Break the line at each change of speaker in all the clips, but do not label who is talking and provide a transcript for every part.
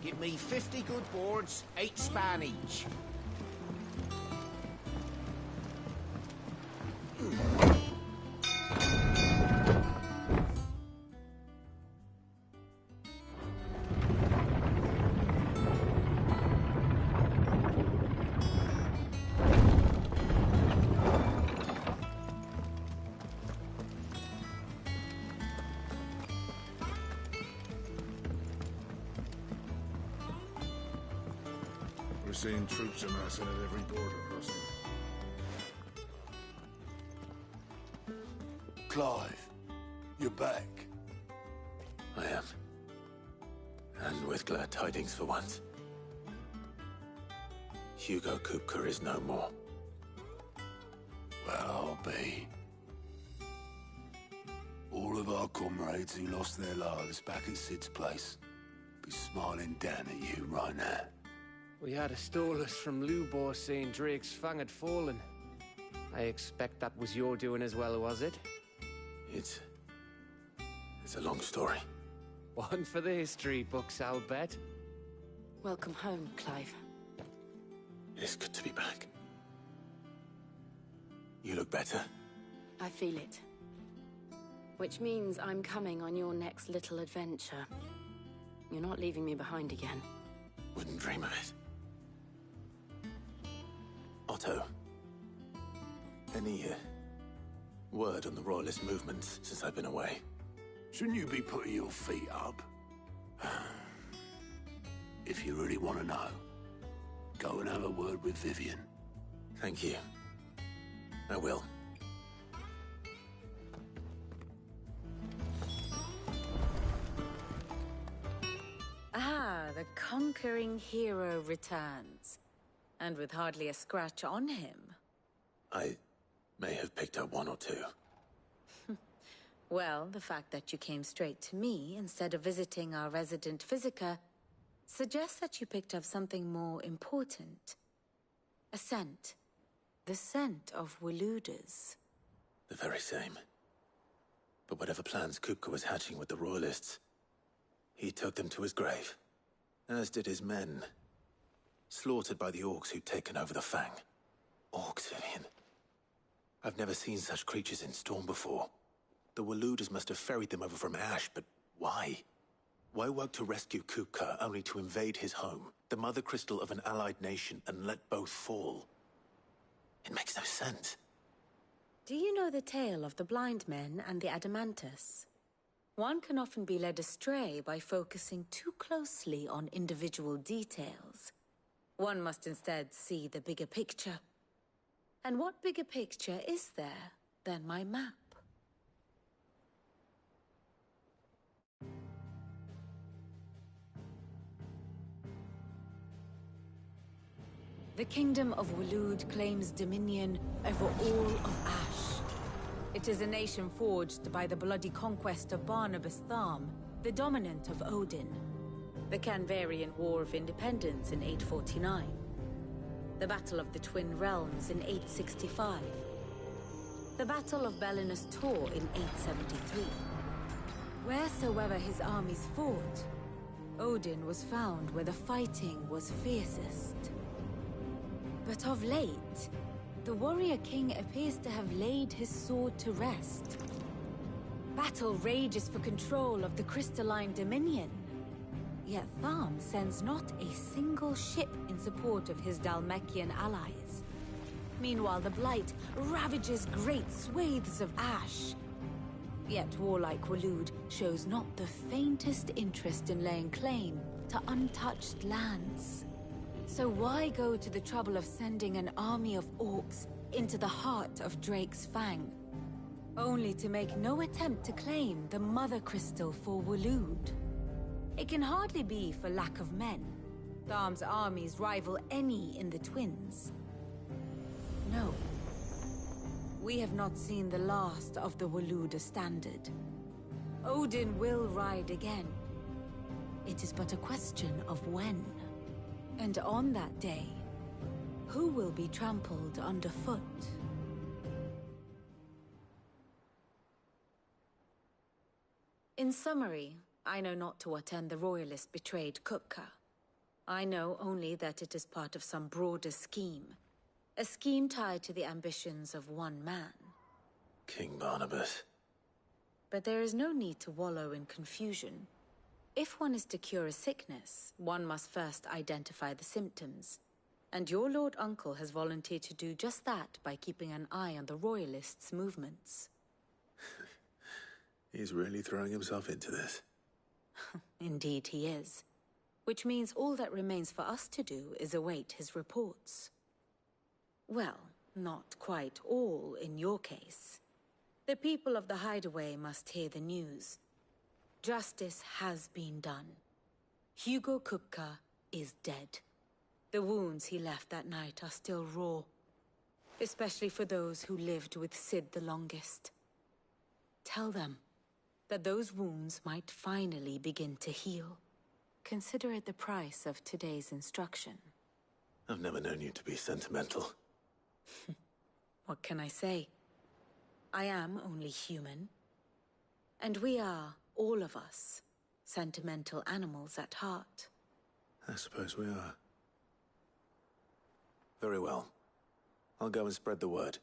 Give me 50 good boards, 8 span each.
We're seeing troops amassing at every border crossing.
Clive, you're back.
I am. And with glad tidings for once. Hugo Kupka is no more.
Well, I'll be. All of our comrades who lost their lives back at Sid's place be smiling down at you right now.
We had a stolus from Lubor saying Drake's fang had fallen. I expect that was your doing as well, was it?
It's a long story.
One for the history books, I'll bet.
Welcome home, Clive.
It's good to be back. You look better.
I feel it. Which means I'm coming on your next little adventure. You're not leaving me behind again.
Wouldn't dream of it. Otto, any word on the Royalist movements since I've been away?
Shouldn't you be putting your feet up? If you really want to know, go and have a word with Vivian.
Thank you. I will.
Ah, the conquering hero returns. And with hardly a scratch on him.
I may have picked up one or two.
Well, the fact that you came straight to me instead of visiting our resident Physica suggests that you picked up something more important. A scent. The scent of Waludas.
The very same. But whatever plans Kupka was hatching with the Royalists, he took them to his grave. As did his men. Slaughtered by the orcs who'd taken over the Fang. Orcs, Vivian. I've never seen such creatures in Storm before. The Waludas must have ferried them over from Ash, but why? Why work to rescue Kupka only to invade his home, the mother crystal of an allied nation, and let both fall? It makes no sense.
Do you know the tale of the blind men and the Adamantus? One can often be led astray by focusing too closely on individual details. One must instead see the bigger picture. And what bigger picture is there than my map? The Kingdom of Waloed claims dominion over all of Ash. It is a nation forged by the bloody conquest of Barnabas Tharm, the dominant of Odin. The Canvarian War of Independence in 849. The Battle of the Twin Realms in 865. The Battle of Belinus Tor in 873. Wheresoever his armies fought, Odin was found where the fighting was fiercest. But of late, the warrior king appears to have laid his sword to rest. Battle rages for control of the crystalline dominion. Yet Tharm sends not a single ship in support of his Dhalmekian allies. Meanwhile, the Blight ravages great swathes of Ash. Yet warlike Waloed shows not the faintest interest in laying claim to untouched lands. So why go to the trouble of sending an army of orcs into the heart of Drake's Fang, only to make no attempt to claim the Mother Crystal for Waloed? It can hardly be for lack of men. Tharm's armies rival any in the Twins. No. We have not seen the last of the Waluda standard. Odin will ride again. It is but a question of when. And on that day, who will be trampled underfoot? In summary, I know not to what end the Royalists betrayed Kupka. I know only that it is part of some broader scheme. A scheme tied to the ambitions of one man.
King Barnabas.
But there is no need to wallow in confusion. If one is to cure a sickness, one must first identify the symptoms. And your Lord Uncle has volunteered to do just that by keeping an eye on the Royalists' movements.
He's really throwing himself into this.
Indeed he is. Which means all that remains for us to do is await his reports. Well, not quite all in your case. The people of the Hideaway must hear the news. Justice has been done. Hugo Kupka is dead. The wounds he left that night are still raw, especially for those who lived with Sid the longest. Tell them that those wounds might finally begin to heal. Consider it the price of today's instruction.
I've never known you to be sentimental.
What can I say? I am only human. And we are, all of us, sentimental animals at heart.
I suppose we are. Very well. I'll go and spread the word.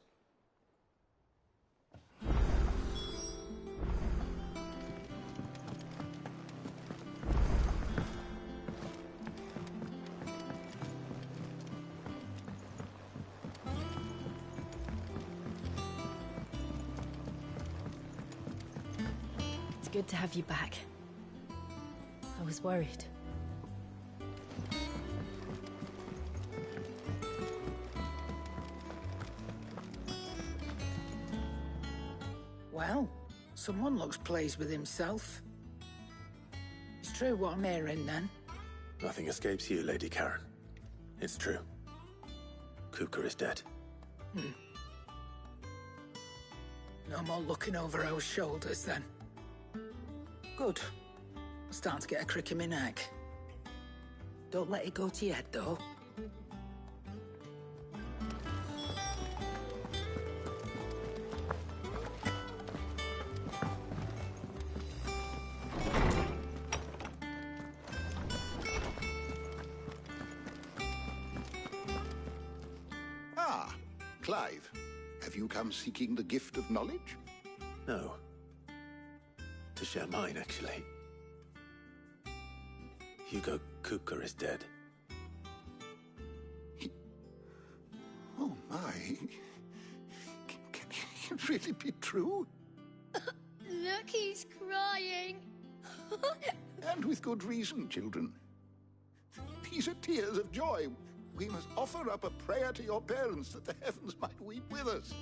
It's good to have you back. I was worried.
Well, someone looks pleased with himself. It's true what I'm hearing, then.
Nothing escapes you, Lady Karen. It's true. Kupka is dead.
No more looking over our shoulders, then. Good. I'm starting to get a crick in my neck. Don't let it go to your head, though.
Ah, Clive. Have you come seeking the gift of knowledge?
No. To share mine, actually. Hugo Kupka is dead.
Oh, my. Can it really be true?
Look, he's crying.
And with good reason, children. These are tears of joy. We must offer up a prayer to your parents that the heavens might weep with us.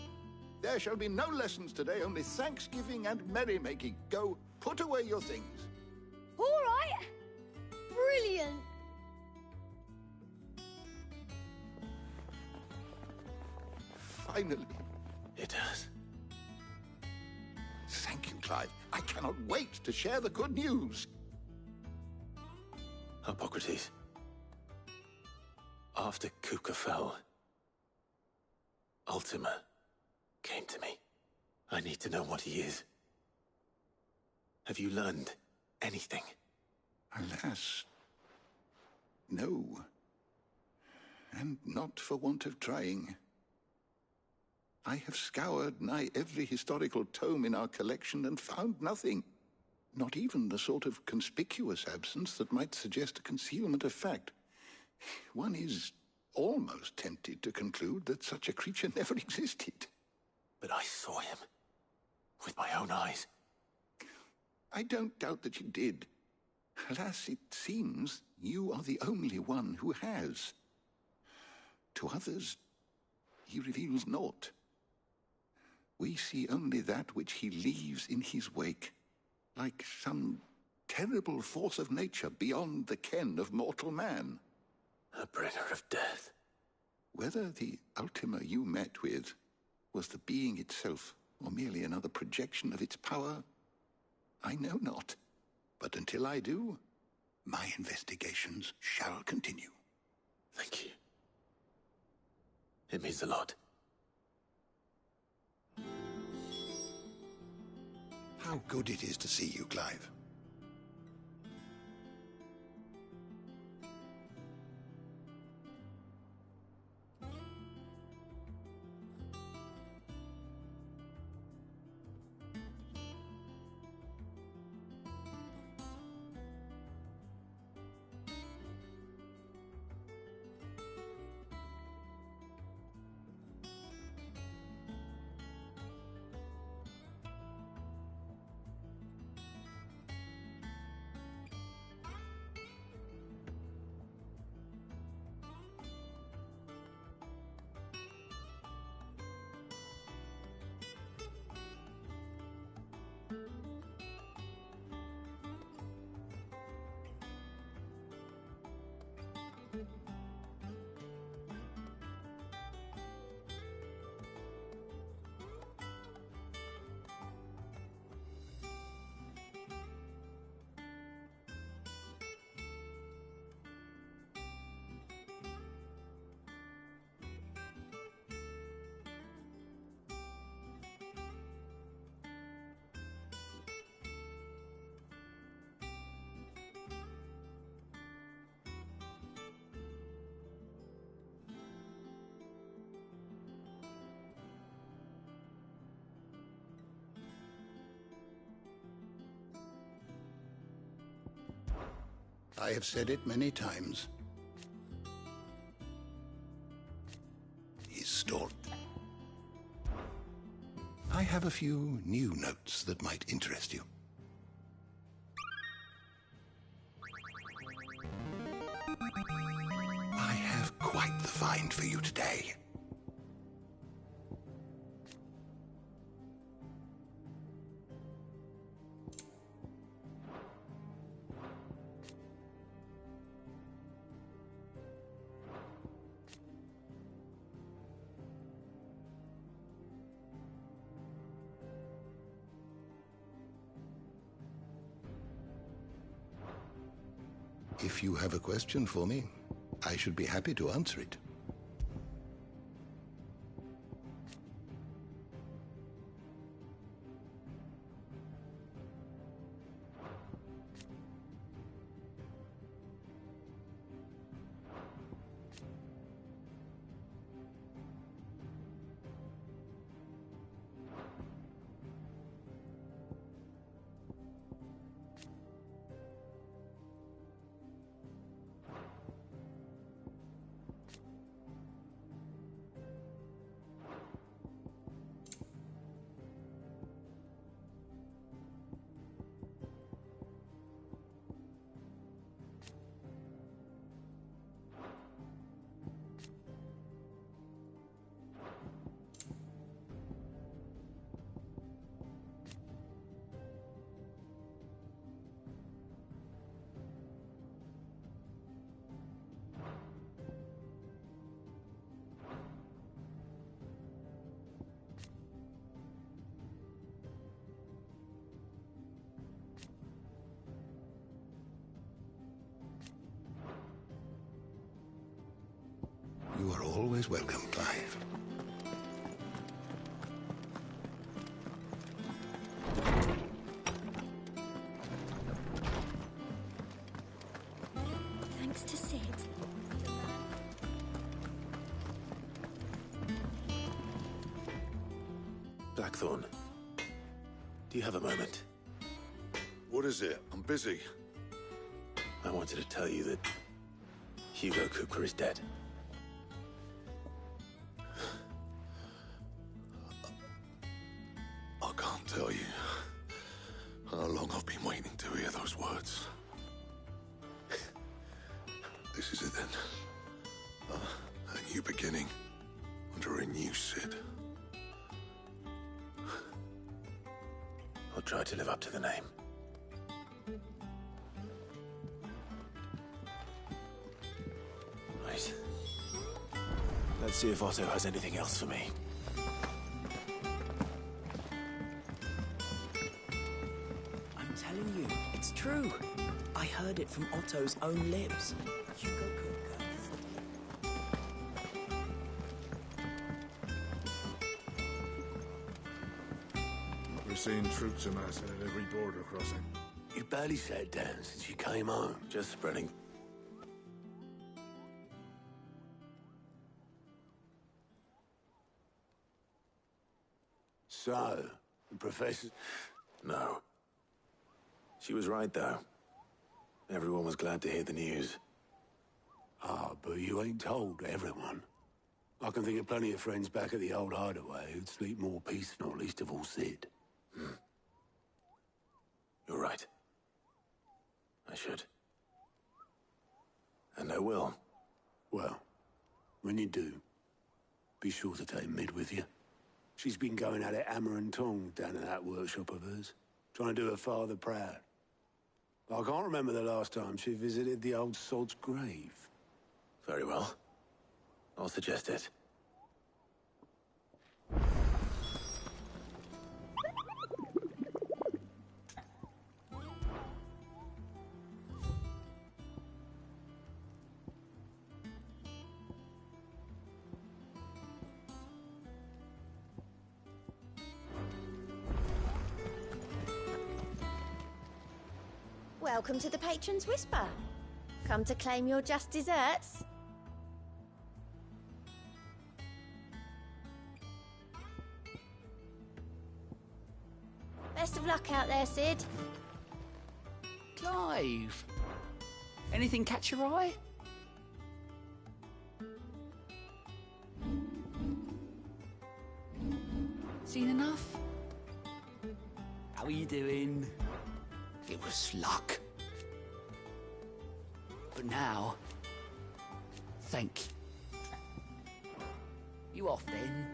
There shall be no lessons today, only thanksgiving and merrymaking. Go, put away your things.
All right. Brilliant.
Finally.
It has.
Thank you, Clive. I cannot wait to share the good news.
Hippocrates. After Kupka fell, Ultima came to me. I need to know what he is. Have you learned anything?
Alas, no. And not for want of trying. I have scoured nigh every historical tome in our collection and found nothing. Not even the sort of conspicuous absence that might suggest a concealment of fact. One is almost tempted to conclude that such a creature never existed.
But I saw him. With my own eyes.
I don't doubt that you did. Alas, it seems you are the only one who has. To others, he reveals naught. We see only that which he leaves in his wake, like some terrible force of nature beyond the ken of mortal man.
A bringer of death.
Whether the Ultima you met with was the being itself, or merely another projection of its power, I know not. But until I do, my investigations shall continue.
Thank you. It means a lot.
How good it is to see you, Clive. I have said it many times. He's stalled. I have a few new notes that might interest you. I have quite the find for you today. If you have a question for me, I should be happy to answer it. You are always welcome, Clive.
Thanks to Sid.
Blackthorn, do you have a moment?
What is it? I'm busy.
I wanted to tell you that Hugo Cooper is dead.
I can't tell you how long I've been waiting to hear those words. This is it then. A new beginning under a new Sid.
I'll try to live up to the name. Right. Let's see if Otto has anything else for me.
I'm telling you, it's true. I heard it from Otto's own lips. Hugo Cooper.
We're seeing troops amassing at every border crossing.
You barely sat down since you came home.
Just spreading.
So, the professor...
No. She was right, though. Everyone was glad to hear the news.
Ah, but you ain't told everyone. I can think of plenty of friends back at the old hideaway who'd sleep more peaceful, least of all Sid.
You're right. I should. And I will.
Well, when you do, be sure to take Mid with you. She's been going at it hammer and tongs down in that workshop of hers, trying to do her father proud. I can't remember the last time she visited the old sod's grave.
Very well. I'll suggest it.
Welcome to the Patron's Whisper. Come to claim your just desserts? Best of luck out there, Sid.
Clive,
Anything catch your eye? Seen enough? How are you doing? It was luck. But now, thank you. You off then?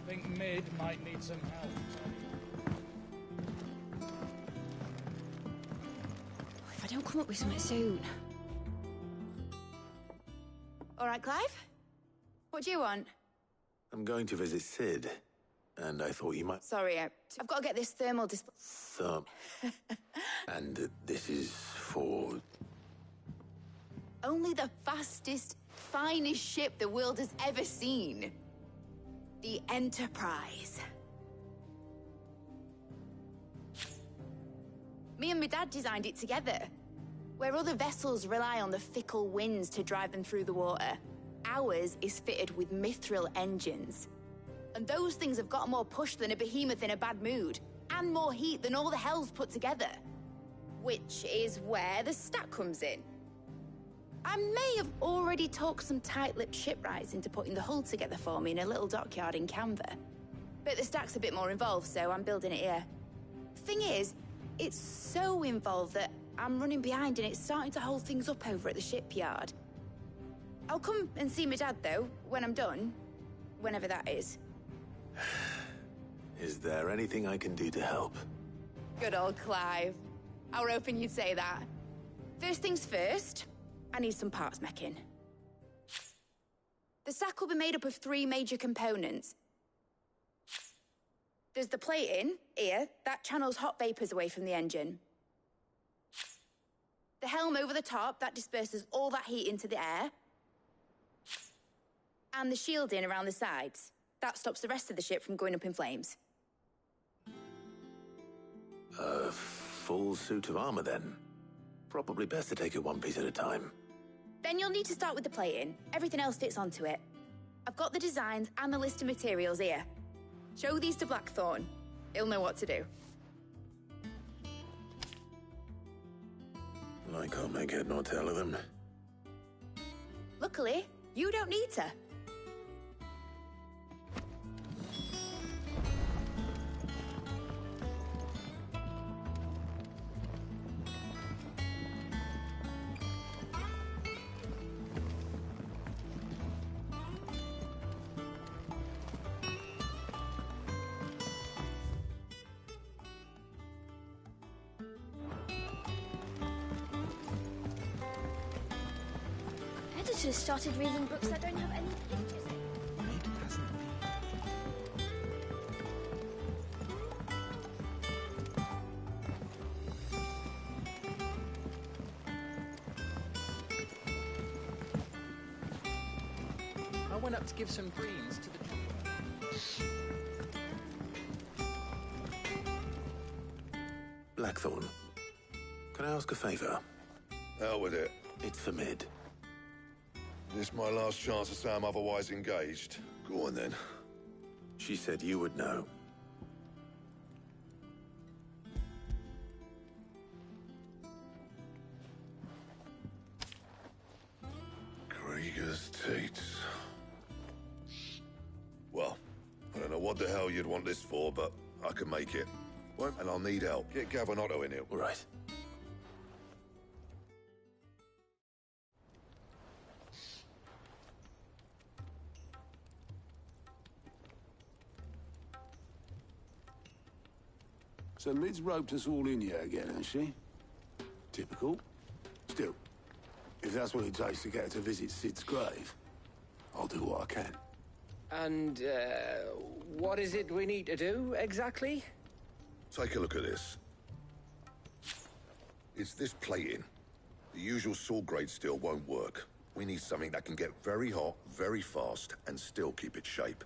Think Mid might need some help.
If I don't come up with something soon. All right, Clive? What do you want?
I'm going to visit Sid, and I thought you might...
Sorry, I've got to get this thermal display.
And this is for...
Only the fastest, finest ship the world has ever seen. The Enterprise. Me and my dad designed it together. Where other vessels rely on the fickle winds to drive them through the water, ours is fitted with mithril engines. And those things have got more push than a behemoth in a bad mood, and more heat than all the hells put together. Which is where the stack comes in. I may have already talked some tight-lipped shipwrights into putting the hull together for me in a little dockyard in Canva. But the stack's a bit more involved, so I'm building it here. Thing is, it's so involved that I'm running behind and it's starting to hold things up over at the shipyard. I'll come and see my dad, though, when I'm done. Whenever that is.
Is there anything I can do to help?
Good old Clive. I were hoping you'd say that. First things first, I need some parts meching. The stack will be made up of 3 major components. There's the plating, here, that channels hot vapors away from the engine. The helm over the top, that disperses all that heat into the air. And the shielding around the sides. That stops the rest of the ship from going up in flames.
A full suit of armor, then? Probably best to take it one piece at a time.
Then you'll need to start with the plating. Everything else fits onto it. I've got the designs and the list of materials here. Show these to Blackthorn. He'll know what to do.
I can't make head nor tail of them.
Luckily, you don't need to.
Editors started reading books that don't have any pictures in.
I went up to give some greens to the...
Blackthorn, can I ask a favor?
Out with it.
It's for Mid.
This my last chance to say I'm otherwise engaged. Go on, then.
She said you would know.
Krieger's Tates. Well, I don't know what the hell you'd want this for, but I can make it. And I'll need help. Get Gavin Otto in here.
All right.
So Mid's roped us all in here again, has she? Typical. Still, if that's what it takes to get her to visit Sid's grave, I'll do what I can.
And, what is it we need to do, exactly?
Take a look at this. It's this plating. The usual sword-grade steel won't work. We need something that can get very hot, very fast, and still keep its shape.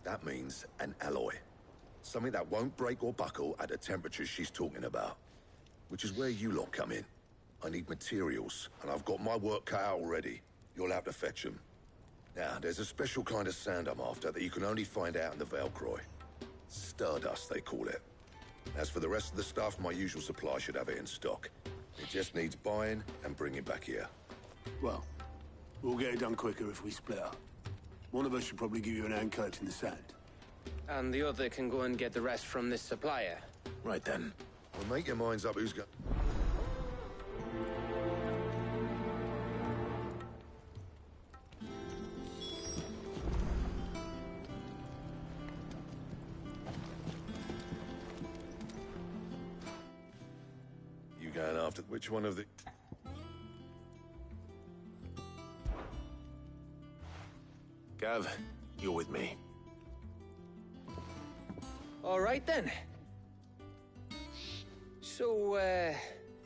That means an alloy. Something that won't break or buckle at the temperatures she's talking about. Which is where you lot come in. I need materials, and I've got my work cut out already. You'll have to fetch them. Now, there's a special kind of sand I'm after that you can only find out in the ㅍㅍ. Stardust, they call it. As for the rest of the stuff, my usual supply should have it in stock. It just needs buying and bringing back here.
Well, we'll get it done quicker if we split up. One of us should probably give you an hand coating the sand.
And the other can go and get the rest from this supplier.
Right then.
Well, make your minds up who's got... You going after which one of the...
Gav, you're with me.
All right, then. So,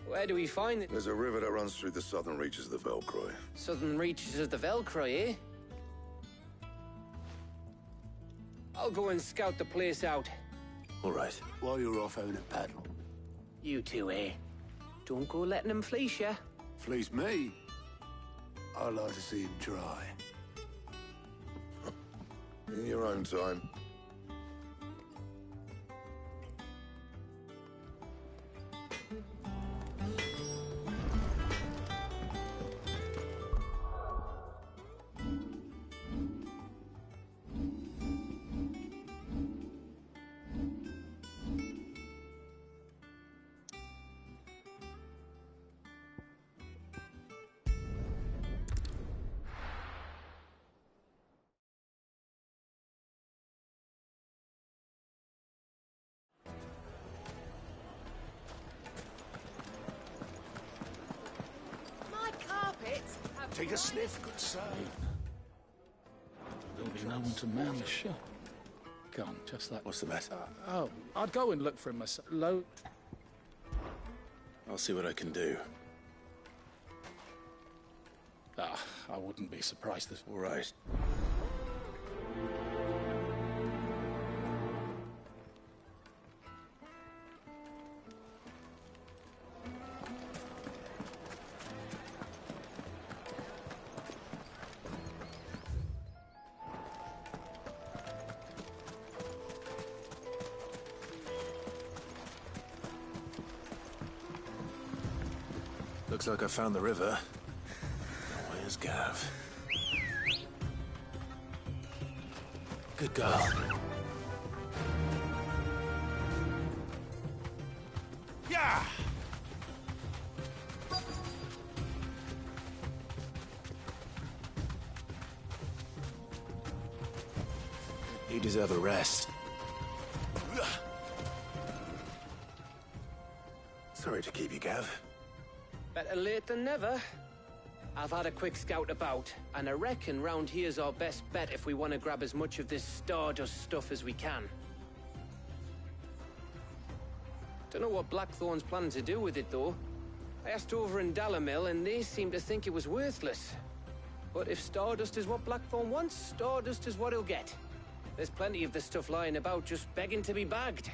where do we find it?
There's a river that runs through the southern reaches of the ㅍㅍ.
Southern reaches of the ㅍㅍ, eh? I'll go and scout the place out.
All right.
While you're off having a paddle.
You two, eh? Don't go letting them fleece ya.
Fleece me? I'd like to see him try.
In your own time.
Take a sniff, good sir.
There'll be no one to man the shop. Go on, just that.
What's the matter?
Oh, I'd go and look for him myself.
I'll see what I can do.
I wouldn't be surprised if...
All right. Looks like I found the river. Now where's Gav? Good girl.
Yeah!
You deserve a rest. Sorry to keep you, Gav.
Better late than never. I've had a quick scout about, and I reckon round here's our best bet if we want to grab as much of this Stardust stuff as we can. Don't know what Blackthorn's planning to do with it, though. I asked over in Dalamil, and they seem to think it was worthless. But if Stardust is what Blackthorn wants, Stardust is what he'll get. There's plenty of the stuff lying about, just begging to be bagged.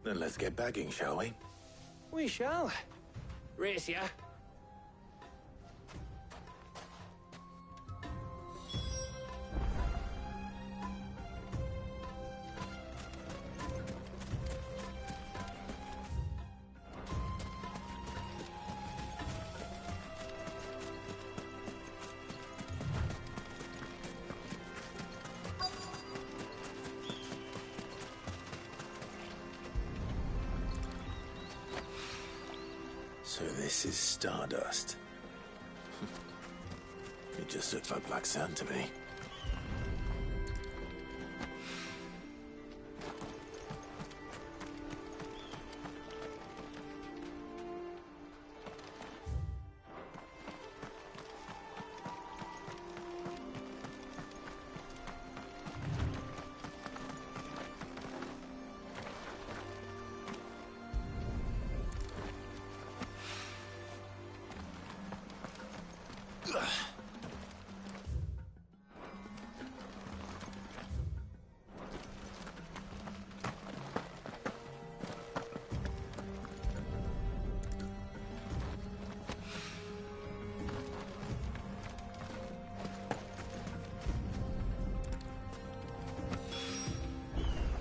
Then let's get bagging, shall we?
We shall. Race ya.
So this is Stardust. It just looks like black sand to me.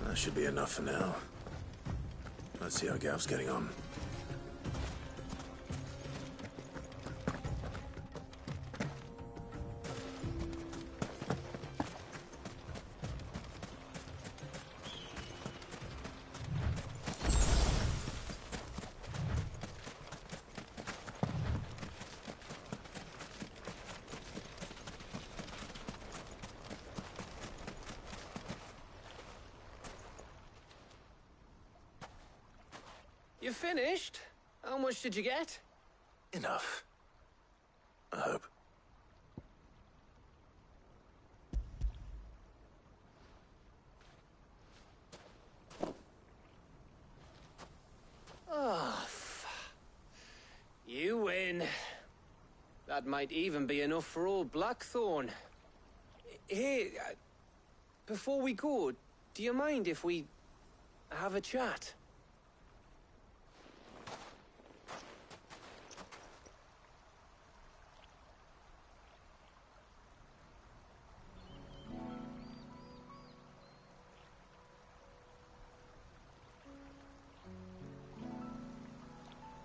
That should be enough for now. Let's see how Gav's getting on.
You finished? How much did you get?
Enough. I hope.
Oh, you win. That might even be enough for old Blackthorn. Hey, before we go, do you mind if we have a chat?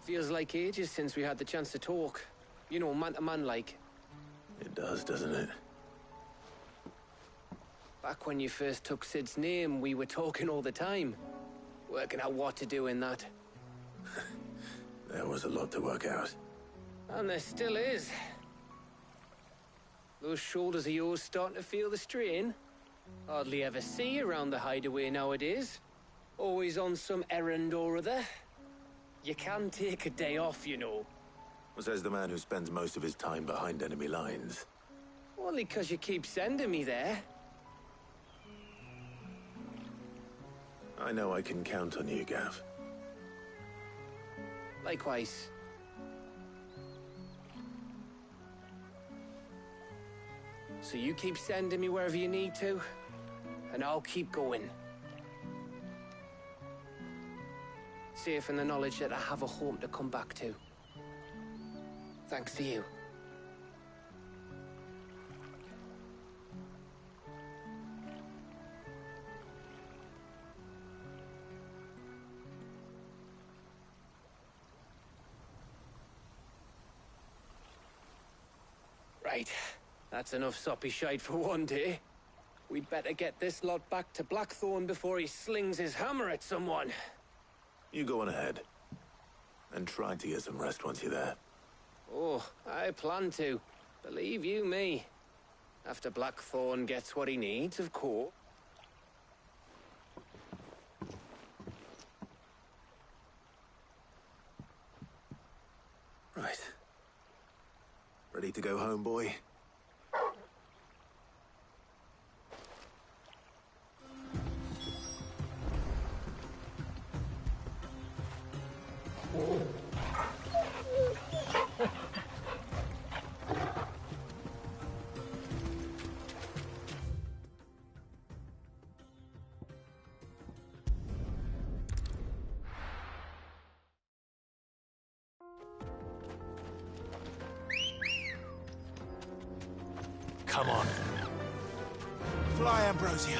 Feels like ages since we had the chance to talk. You know, man to man like.
It does, doesn't it?
Back when you first took Sid's name, we were talking all the time. Working out what to do in that.
There was a lot to work out.
And there still is. Those shoulders of yours starting to feel the strain. Hardly ever see you around the hideaway nowadays. Always on some errand or other. You can take a day off, you know.
Says the man who spends most of his time behind enemy lines.
Only 'cause you keep sending me there.
I know I can count on you, Gav.
Likewise. So you keep sending me wherever you need to, and I'll keep going. Safe in the knowledge that I have a home to come back to. Thanks to you. Right. That's enough soppy shite for one day. We'd better get this lot back to Blackthorn before he slings his hammer at someone.
You go on ahead. And try to get some rest once you're there.
Oh, I plan to. Believe you me. After Blackthorn gets what he needs, of course.
Right. Ready to go home, boy?
Come on. Fly, Ambrosia.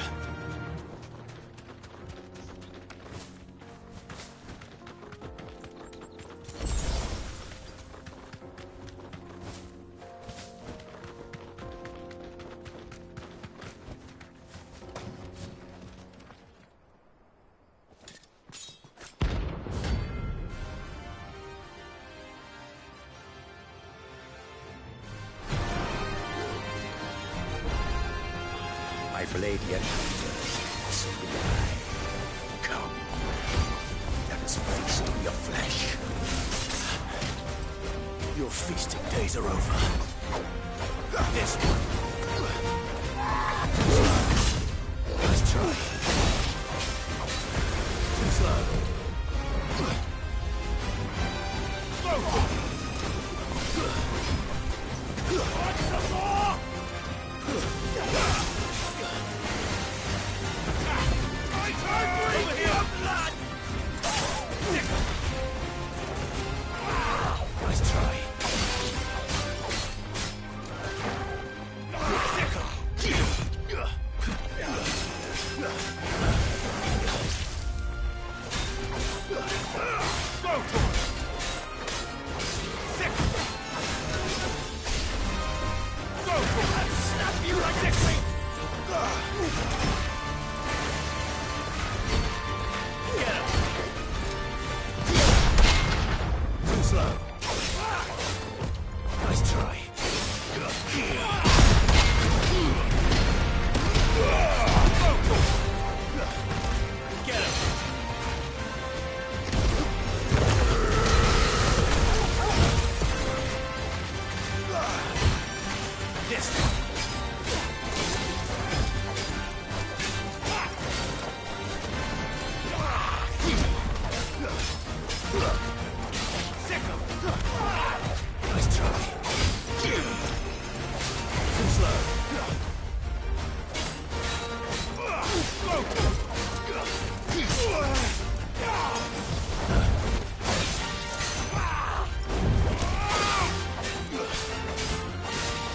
I've laid your shoulders, so do I. Come, let us feast on your flesh.
Your feasting days are over. This one. Let's try. Too slow. Want some more? Over here, blood! Nice try. Go for it! Sick! Go for it! I'll snap you like this thing! Get him! Too slow. Nice try. Get him! This one. Sick him! Nice try. Too slow. Go!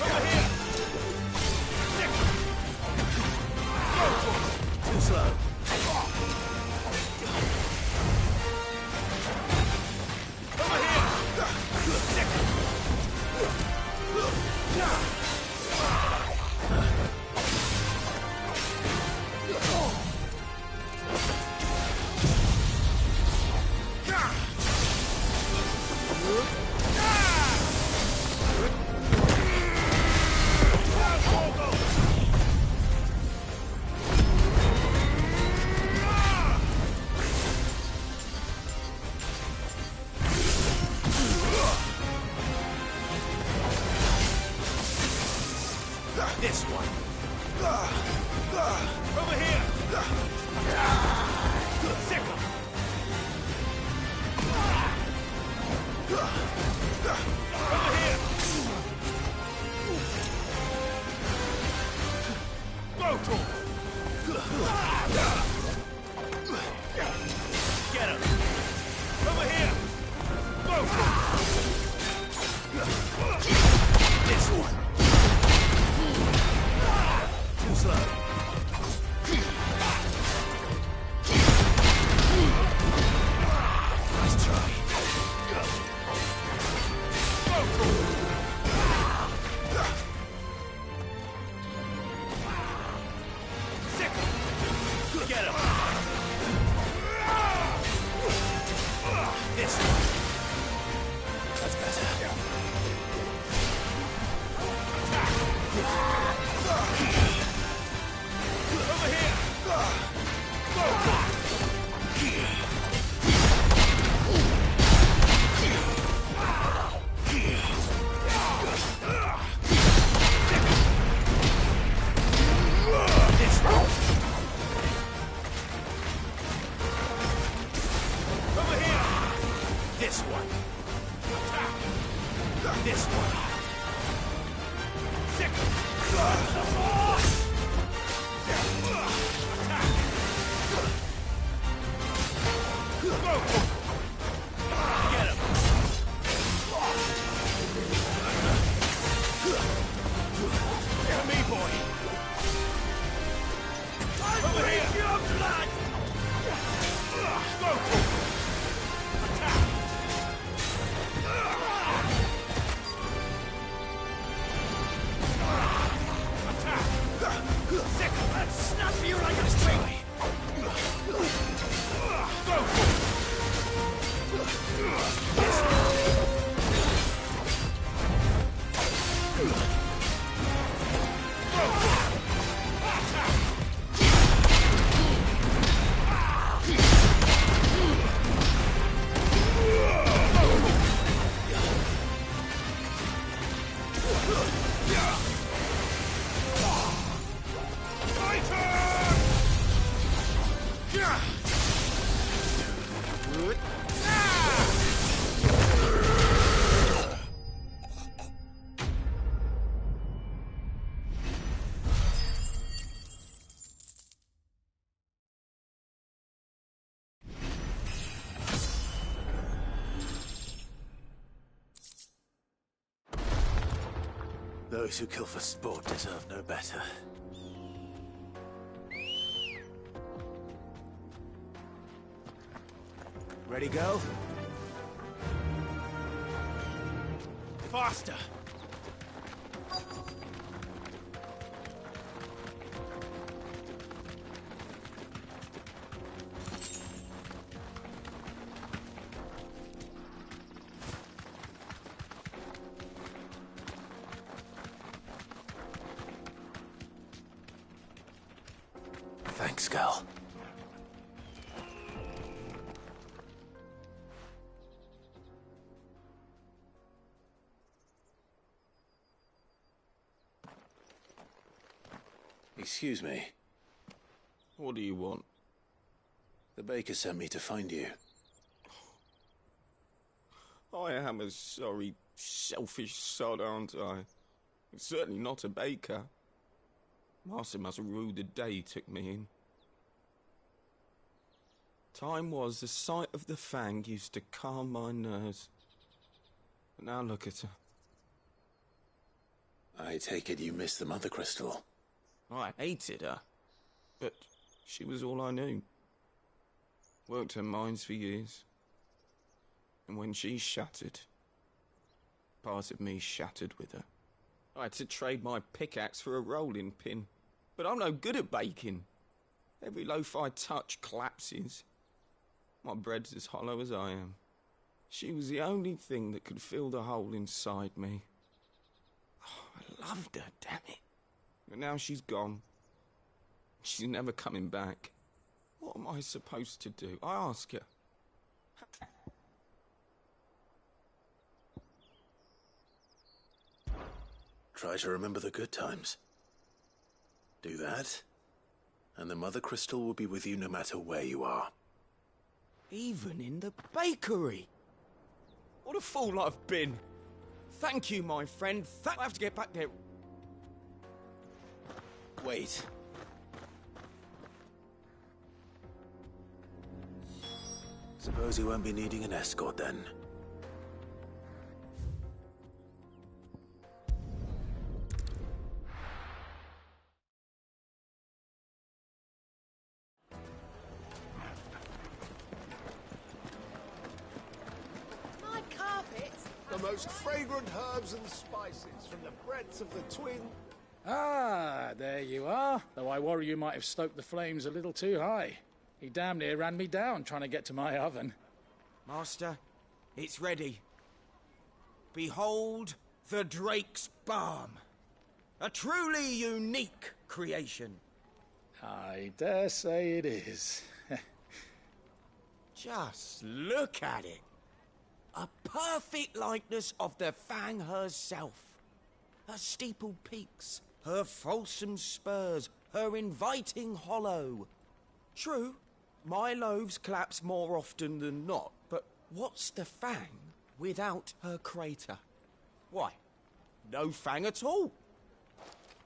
Over here! Sick! Go for it! Too slow. Over here! Sick! This one. Over here. Sick him. Over here. Go to him. Get him. Over here. Go to him. This one. Too slow. Nice try. Go for it. Sick him. Get him. This one. That's better. Over here! Go! This one. Over here! This one. This one. Sick! Go! Get him! Get me, boy! Over here! Your blood! Go! Attack! Attack! Sick! Let's snap you like a string! Go!
Those who kill for sport deserve no better.
Ready, go? Faster! Thanks, girl.
Excuse me.
What do you want?
The baker sent me to find you.
I am a sorry, selfish sod, aren't I? I'm certainly not a baker. Master must have ruled the day he took me in. Time was the sight of the Fang used to calm my nerves. But now look at her.
I take it you miss the Mother Crystal.
I hated her, but she was all I knew. Worked her mines for years. And when she shattered, part of me shattered with her. I had to trade my pickaxe for a rolling pin, but I'm no good at baking. Every loaf I touch collapses. My bread's as hollow as I am. She was the only thing that could fill the hole inside me. Oh, I loved her, damn it. But now she's gone. She's never coming back. What am I supposed to do? I ask her.
Try to remember the good times. Do that, and the Mother Crystal will be with you no matter where you are.
Even in the bakery. What a fool I've been. Thank you, my friend. I have to get back there.
Wait. Suppose you won't be needing an escort then.
My carpets?
The most fragrant herbs and spices from the breadth of the twin.
Ah, there you are. Though I worry you might have stoked the flames a little too high. He damn near ran me down trying to get to my oven.
Master, it's ready. Behold the Drake's Balm. A truly unique creation.
I dare say it is.
Just look at it. A perfect likeness of the Fang herself. Her steepled peaks, her fulsome spurs, her inviting hollow. True, my loaves collapse more often than not, but what's the Fang without her crater? Why, no Fang at all.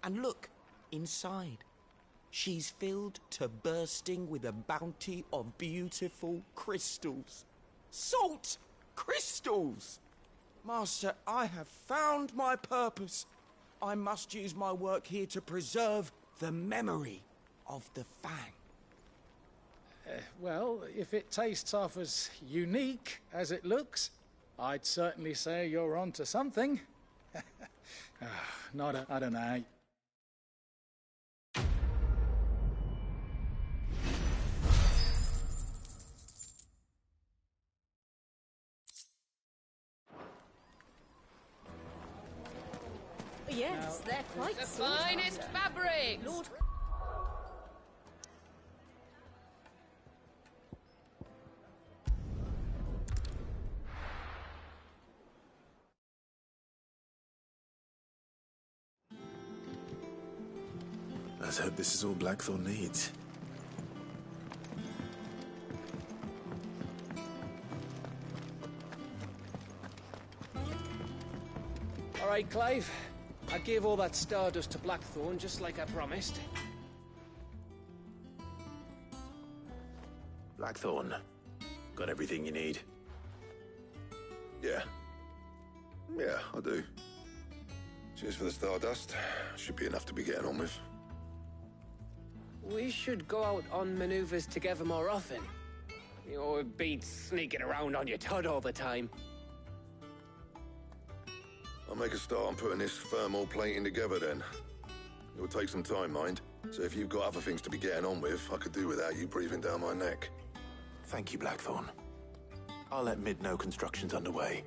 And look, inside. She's filled to bursting with a bounty of beautiful crystals. Salt crystals! Master, I have found my purpose. I must use my work here to preserve the memory of the Fang.
Well, if it tastes half as unique as it looks, I'd certainly say you're onto something. I don't know.
Yes, they're quite
The finest fabrics!
Lord...
Let's hope this is all Blackthorn needs.
All right, Clive. I gave all that stardust to Blackthorn, just like I promised.
Blackthorn, got everything you need?
Yeah. Yeah, I do. Cheers for the stardust. Should be enough to be getting on with.
We should go out on maneuvers together more often. You know, it beats sneaking around on your Todd all the time.
I'll make a start on putting this thermal plating together then. It will take some time, mind. So if you've got other things to be getting on with, I could do without you breathing down my neck.
Thank you, Blackthorn. I'll let Mid know construction's underway.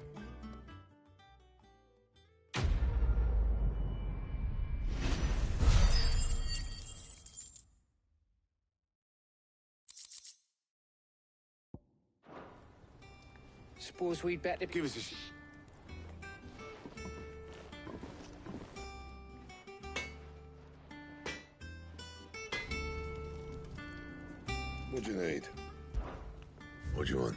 Suppose we'd better
give us a
What do you need? What do you want?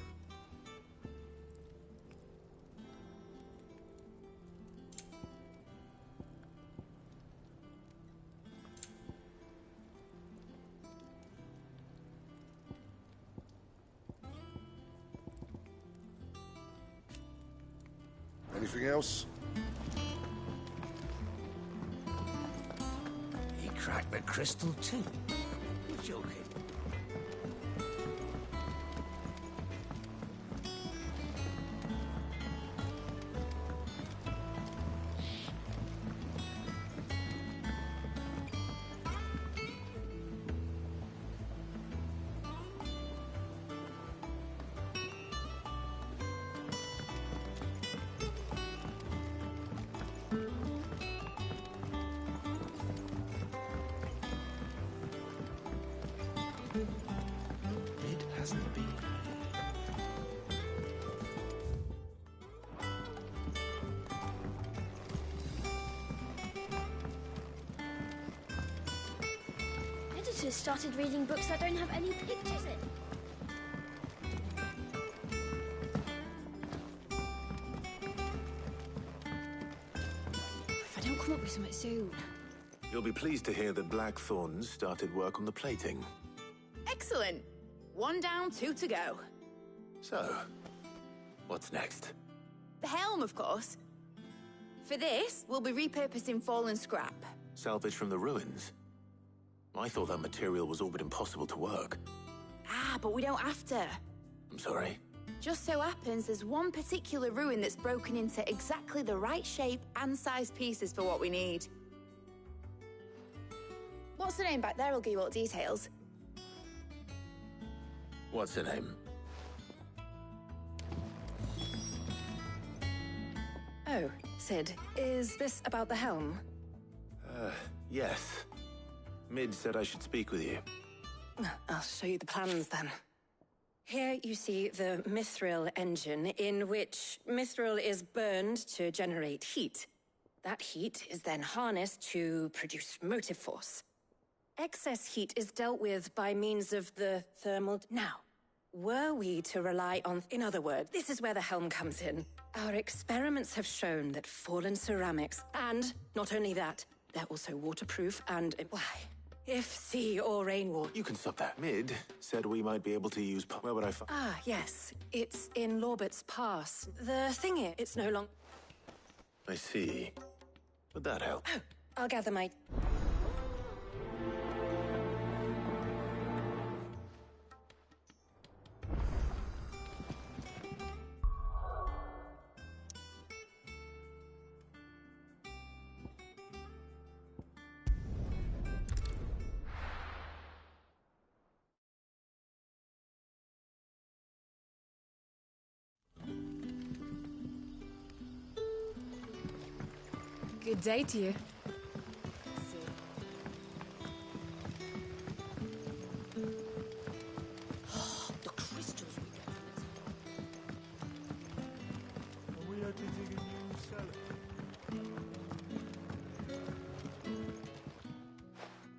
Anything else?
He cracked the crystal too. You're joking.
Editors started reading books that don't have any pictures in.
If I don't come up with something soon.
You'll be pleased to hear that Blackthorn started work on the plating.
Excellent. 1 down, 2 to go.
So, what's next?
The helm, of course. For this, we'll be repurposing fallen scrap.
Salvage from the ruins? I thought that material was all but impossible to work.
Ah, but we don't have to.
I'm sorry?
Just so happens there's one particular ruin that's broken into exactly the right shape and size pieces for what we need. What's the name back there? I'll give you all the details.
What's her name?
Oh, Sid, is this about the helm?
Yes. Mid said I should speak with you.
I'll show you the plans then. Here you see the mithril engine, in which mithril is burned to generate heat. That heat is then harnessed to produce motive force. Excess heat is dealt with by means of the thermal... Now, were we to rely on... In other words, this is where the helm comes in. Our experiments have shown that fallen ceramics, and not only that, they're also waterproof and... Why? If sea or rainwater...
You can stop that. Mid said we might be able to use... Where would I find...
Ah, yes. It's in Lorbert's Pass. The thing is, it's no longer...
I see. Would that help?
Oh, I'll gather my...
Good day to you.
The crystals we get from
We had to dig a new cellar.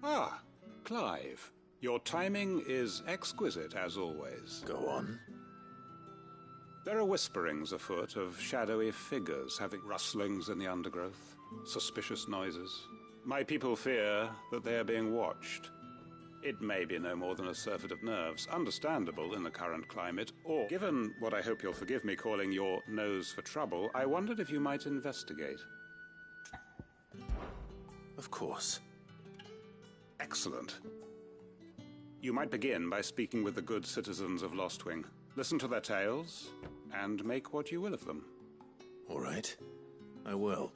Ah, Clive. Your timing is exquisite, as always.
Go on.
There are whisperings afoot of shadowy figures having rustlings in the undergrowth, suspicious noises. My people fear that they are being watched. It may be no more than a surfeit of nerves, understandable in the current climate, or, given what I hope you'll forgive me calling your nose for trouble, I wondered if you might investigate.
Of course.
Excellent. You might begin by speaking with the good citizens of Lostwing. Listen to their tales, and make what you will of them.
All right. I will.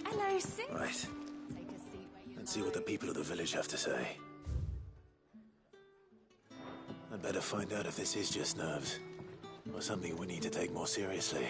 Hello, Sid.
Right. Let's see what the people of the village have to say. I'd better find out if this is just nerves, or something we need to take more seriously.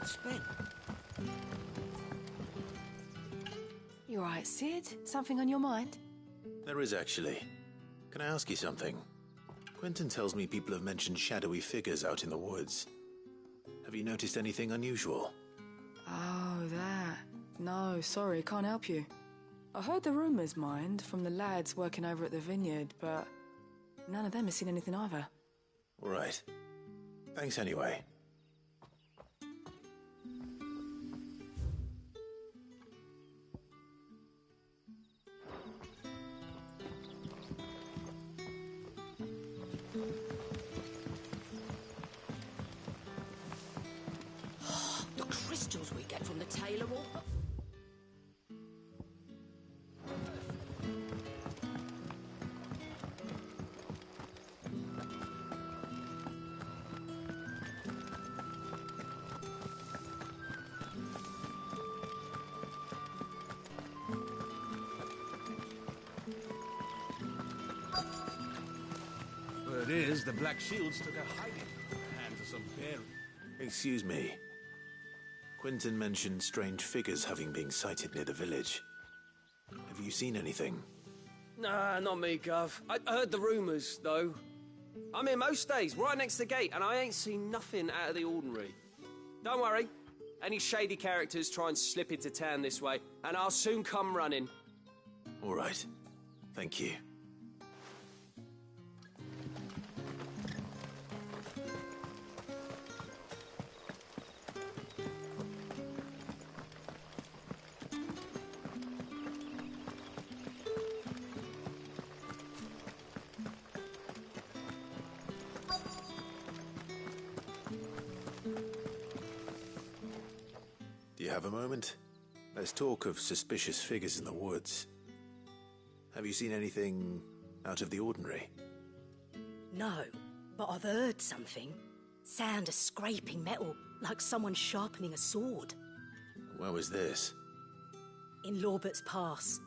Spent.
You all right, Sid? Something on your mind?
There is, actually. Can I ask you something? Quentin tells me people have mentioned shadowy figures out in the woods. Have you noticed anything unusual?
Oh, that. No, sorry, can't help you. I heard the rumours, mind, from the lads working over at the vineyard, but none of them has seen anything either.
All right. Thanks anyway.
The crystals we get from the tailor all...
Word is, the Black Shields took a hiding and for some bear.
Excuse me. Quentin mentioned strange figures having been sighted near the village. Have you seen anything?
Nah, not me, Gov. I heard the rumours, though. I'm here most days, right next to the gate, and I ain't seen nothing out of the ordinary. Don't worry. Any shady characters try and slip into town this way, and I'll soon come running.
All right. Thank you. Do you have a moment? There's talk of suspicious figures in the woods. Have you seen anything out of the ordinary?
No, but I've heard something. Sound of scraping metal, like someone sharpening a sword.
Where was this?
In Lorbert's Pass.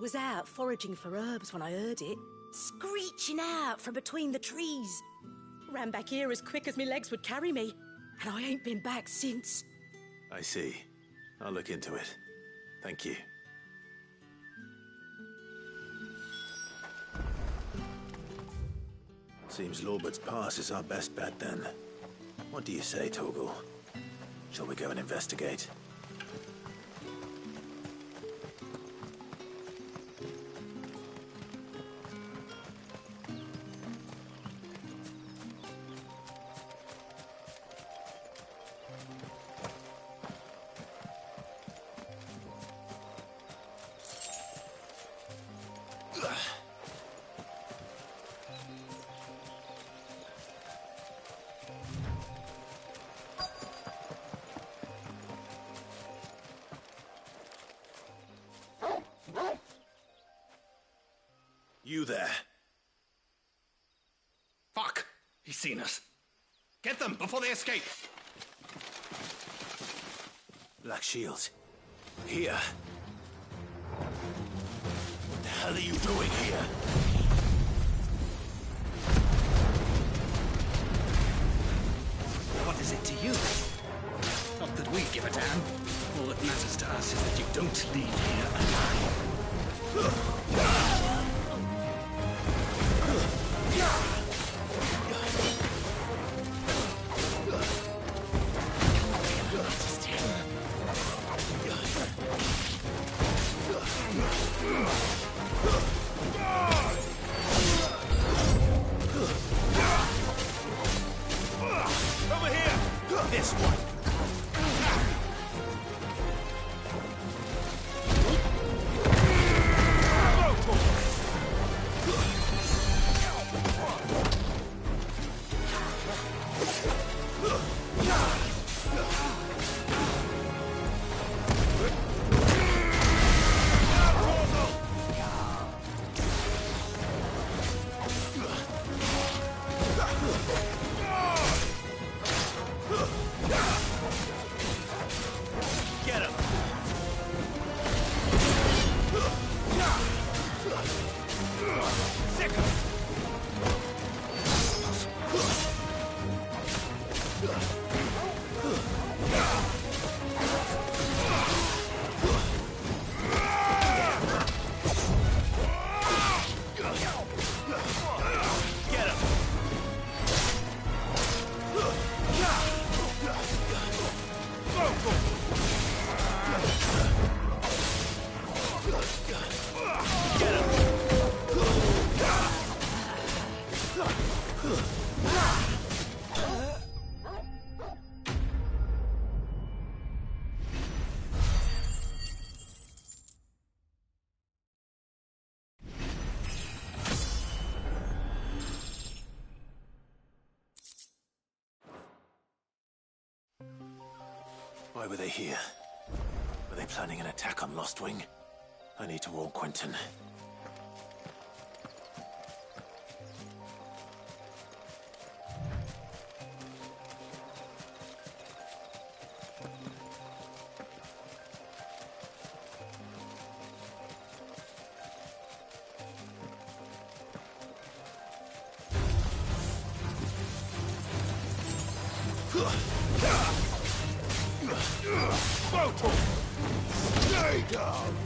Was out foraging for herbs when I heard it, screeching out from between the trees. Ran back here as quick as my legs would carry me, and I ain't been back since.
I see. I'll look into it. Thank you. Seems Lorbert's Pass is our best bet then. What do you say, Torgal? Shall we go and investigate? You there.
Fuck! He's seen us. Get them before they escape!
Black Shields. Here. What the hell are you doing here?
What is it to you? Not that we
we give a damn. All that matters to us is that you don't leave here alive.
Over here! This one! Get him! Sick him! Get him! Why were they here? Were they planning an attack on Lost Wing? I need to warn Quentin.
Photo! Stay down!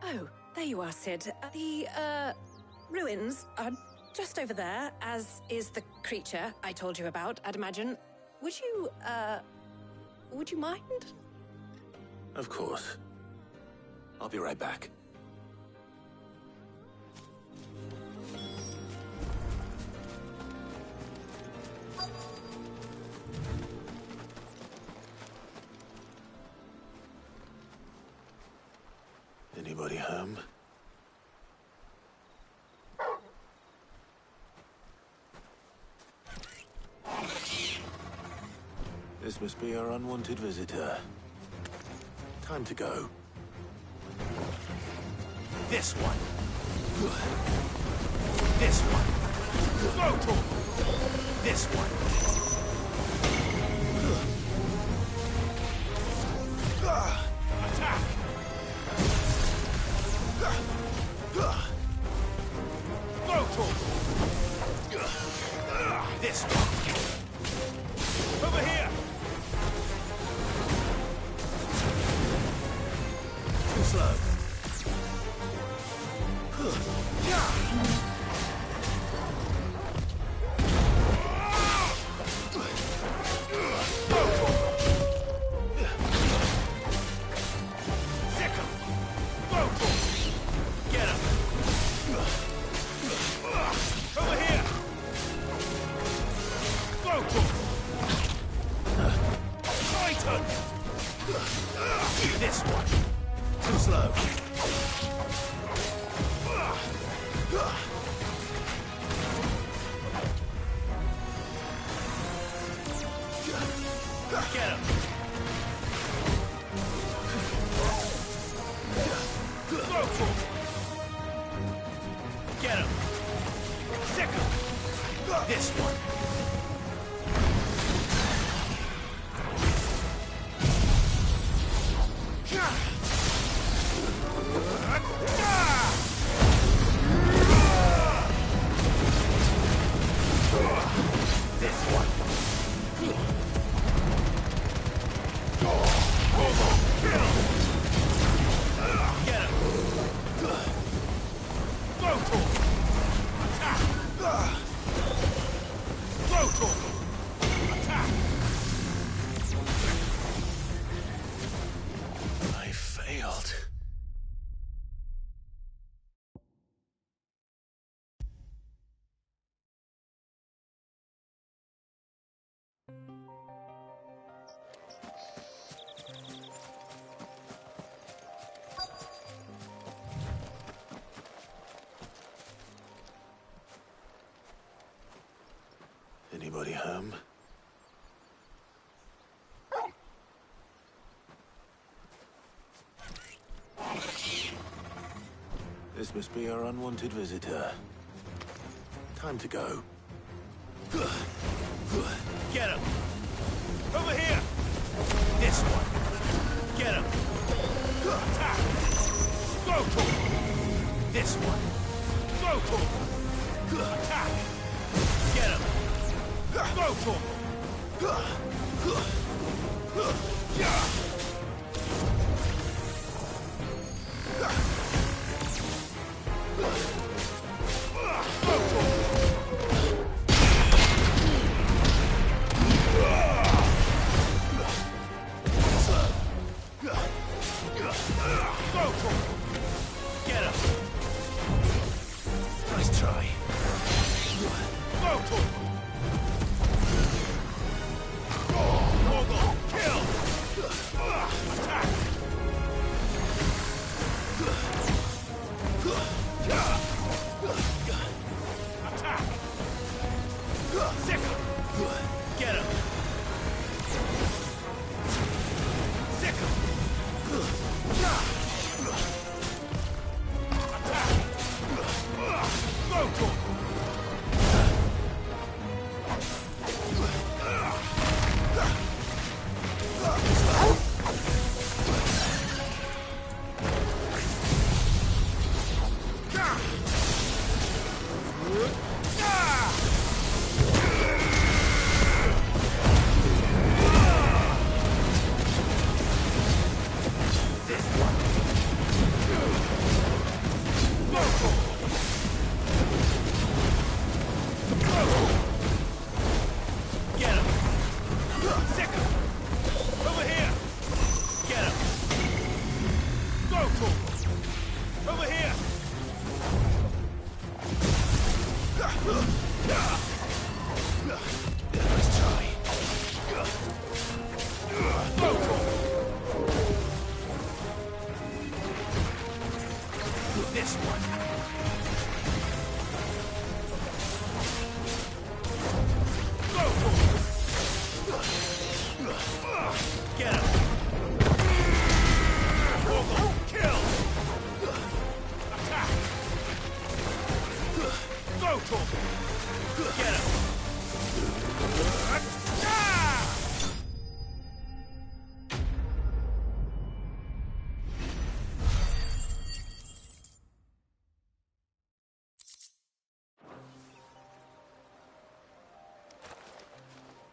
Oh, there you are, Sid. The, ruins are just over there, as is the creature I told you about, I'd imagine. Would you mind?
Of course. I'll be right back. Anybody home? This must be our unwanted visitor. Time to go.
This one! This one! Photo! This one! Attack! Photo! This one! Over here! Too slow. This one. Too slow. Get him. Get him. Sick him. This one.
I failed. Anybody home? This must be our unwanted visitor. Time to go. Get him! Over here! This one! Get him! Attack! Go to him! This one! Go to him! Attack! Get him! Go to him! Nice try. Go to him!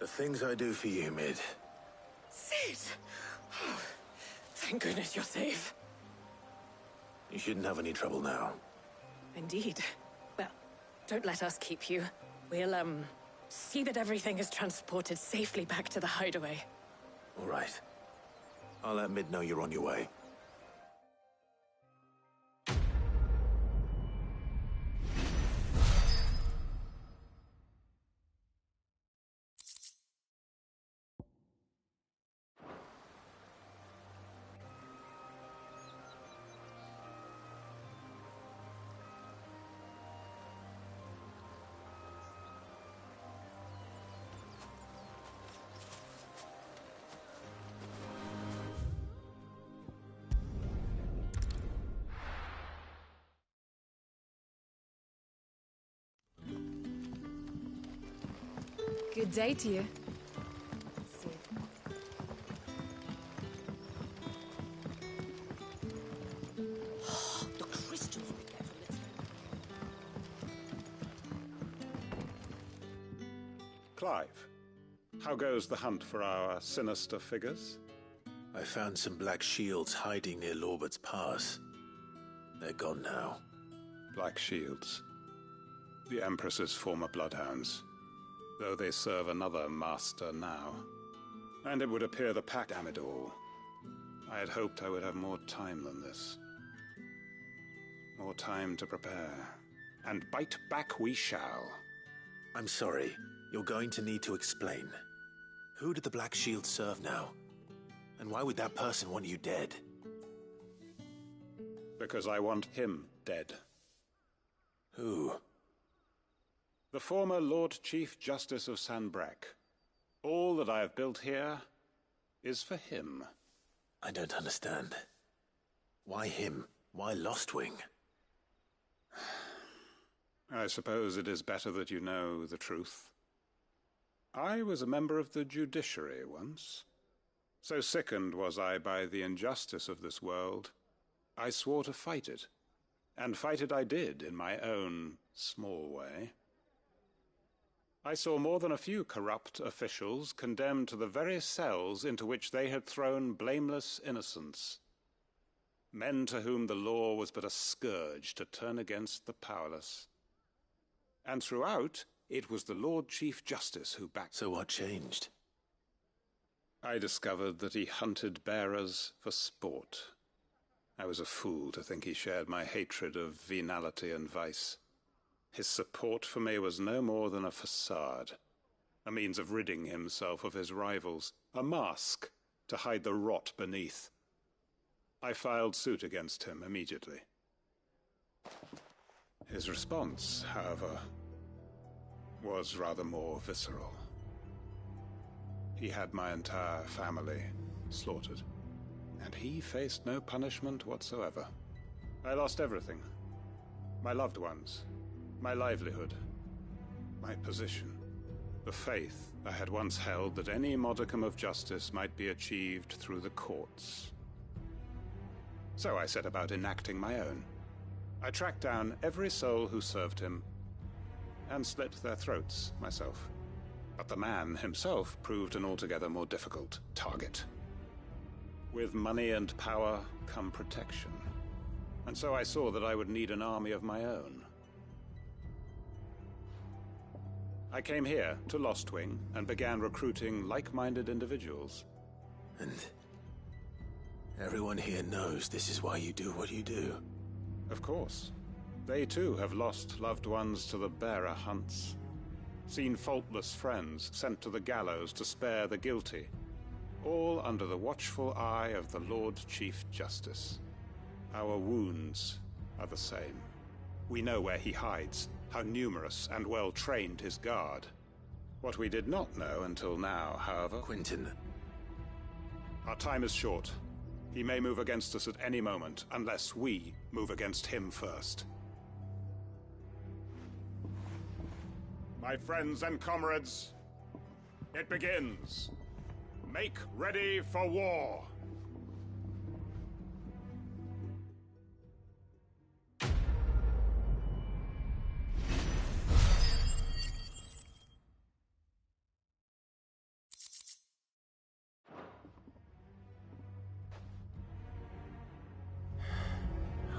The things I do for you, Mid.
Sid! Oh, thank goodness you're safe.
You shouldn't have any trouble now.
Indeed. Well, don't let us keep you. We'll, see that everything is transported safely back to the hideaway.
All right. I'll let Mid know you're on your way.
Good day to you.
Clive, how goes the hunt for our sinister figures?
I found some black shields hiding near Lorbert's Pass. They're gone now.
Black shields. The Empress's former bloodhounds, though they serve another master now. And it would appear the pack, damn it all. I had hoped I would have more time than this. More time to prepare. And bite back we shall.
I'm sorry. You're going to need to explain. Who do the Black Shields serve now? And why would that person want you dead?
Because I want him dead.
Who?
The former Lord Chief Justice of Sanbreque. All that I have built here is for him.
I don't understand. Why him? Why Lostwing?
I suppose it is better that you know the truth. I was a member of the judiciary once. So sickened was I by the injustice of this world, I swore to fight it. And fight it I did in my own small way. I saw more than a few corrupt officials condemned to the very cells into which they had thrown blameless innocents. Men to whom the law was but a scourge to turn against the powerless. And throughout, it was the Lord Chief Justice who backed.
So what changed?
I discovered that he hunted bearers for sport. I was a fool to think he shared my hatred of venality and vice. His support for me was no more than a facade, a means of ridding himself of his rivals, a mask to hide the rot beneath. I filed suit against him immediately. His response, however, was rather more visceral. He had my entire family slaughtered, and he faced no punishment whatsoever. I lost everything. My loved ones, my livelihood, my position, the faith I had once held that any modicum of justice might be achieved through the courts. So I set about enacting my own. I tracked down every soul who served him, and slit their throats myself. But the man himself proved an altogether more difficult target. With money and power come protection, and so I saw that I would need an army of my own. I came here to Lostwing and began recruiting like-minded individuals.
And everyone here knows this is why you do what you do.
Of course. They too have lost loved ones to the bearer hunts. Seen faultless friends sent to the gallows to spare the guilty. All under the watchful eye of the Lord Chief Justice. Our wounds are the same. We know where he hides, how numerous and well-trained his guard. What we did not know until now, however...
Quentin.
Our time is short. He may move against us at any moment, unless we move against him first. My friends and comrades, it begins. Make ready for war.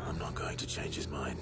I'm not going to change his mind.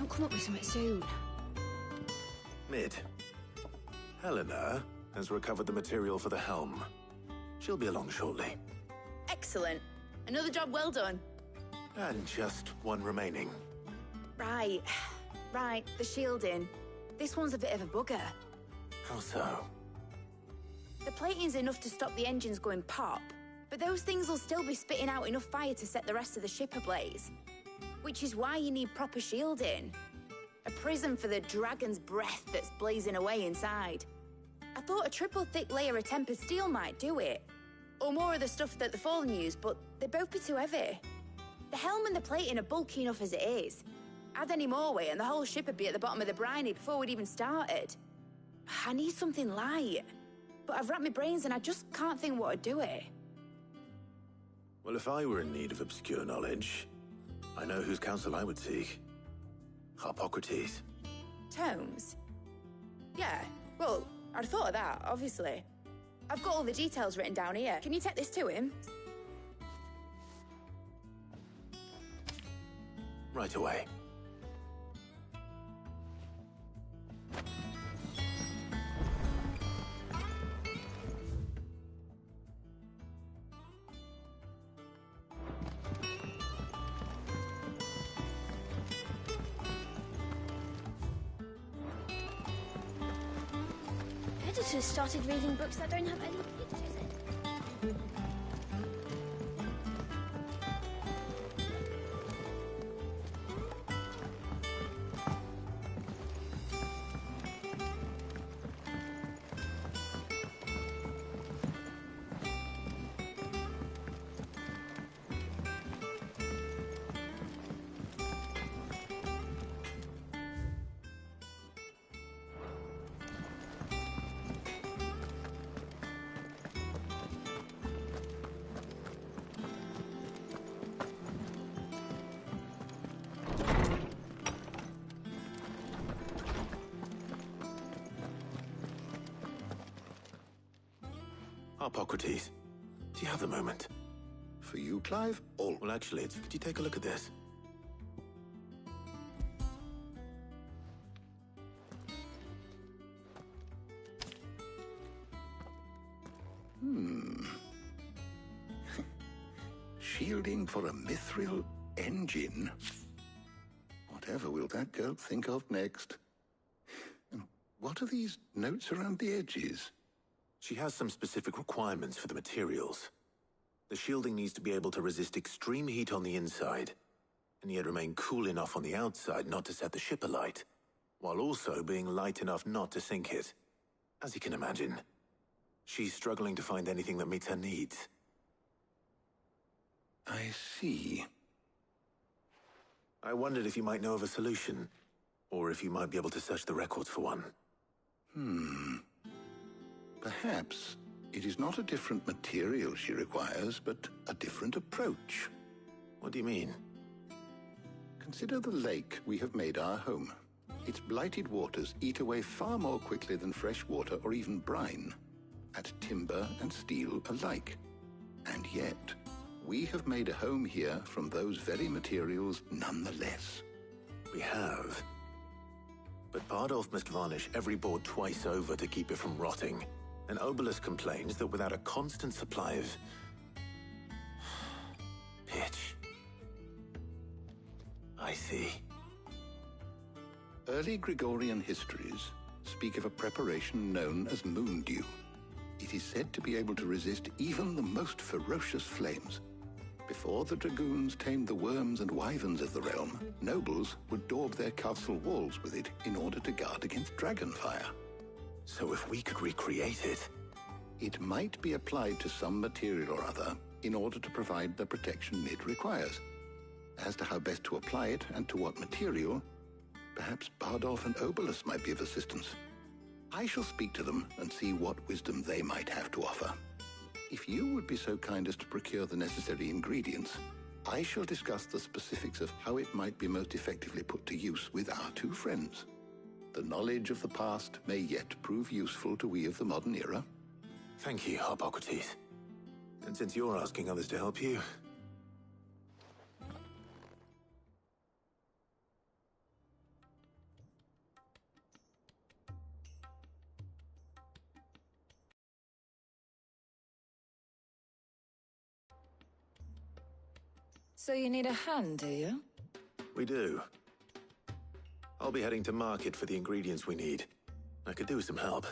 not come up with something soon?
Mid. Helena has recovered the material for the helm. She'll be along shortly.
Excellent. Another job well done.
And just one remaining.
Right. Right, the shielding. This one's a bit of a bugger.
How so?
The plating's enough to stop the engines going pop, but those things will still be spitting out enough fire to set the rest of the ship ablaze. Which is why you need proper shielding. A prism for the dragon's breath that's blazing away inside. I thought a triple thick layer of tempered steel might do it. Or more of the stuff that the Fallen use, but they'd both be too heavy. The helm and the plating are bulky enough as it is. Add any more weight and the whole ship would be at the bottom of the briny before we'd even started. I need something light. But I've racked my brains and I just can't think what would do it.
Well, if I were in need of obscure knowledge, I know whose counsel I would seek. Harpocrates.
Tomes? Yeah, well, I'd have thought of that, obviously. I've got all the details written down here. Can you take this to him?
Right away.
Editors started reading books that don't have any pictures in.
Harpocrates, do you have a moment?
For you, Clive? All.
Well, actually, could you take a look at this?
Shielding for a mithril engine. Whatever will that girl think of next? And what are these notes around the edges?
She has some specific requirements for the materials. The shielding needs to be able to resist extreme heat on the inside, and yet remain cool enough on the outside not to set the ship alight, while also being light enough not to sink it. As you can imagine, she's struggling to find anything that meets her needs.
I see.
I wondered if you might know of a solution, or if you might be able to search the records for one.
Perhaps it is not a different material she requires, but a different approach.
What do you mean?
Consider the lake we have made our home. Its blighted waters eat away far more quickly than fresh water or even brine, at timber and steel alike. And yet, we have made a home here from those very materials nonetheless.
We have. But Bardolph must varnish every board twice over to keep it from rotting. And Obelisk complains that without a constant supply of pitch. I see.
Early Gregorian histories speak of a preparation known as moondew. It is said to be able to resist even the most ferocious flames. Before the dragoons tamed the worms and wyverns of the realm, nobles would daub their castle walls with it in order to guard against dragonfire.
So if we could recreate it...
It might be applied to some material or other in order to provide the protection Mid requires. As to how best to apply it and to what material, perhaps Bardolph and Obelisk might be of assistance. I shall speak to them and see what wisdom they might have to offer. If you would be so kind as to procure the necessary ingredients, I shall discuss the specifics of how it might be most effectively put to use with our two friends. The knowledge of the past may yet prove useful to we of the modern era.
Thank you, Harpocrates. And since you're asking others to help you...
So you need a hand, do you?
We do. I'll be heading to market for the ingredients we need. I could do with some help.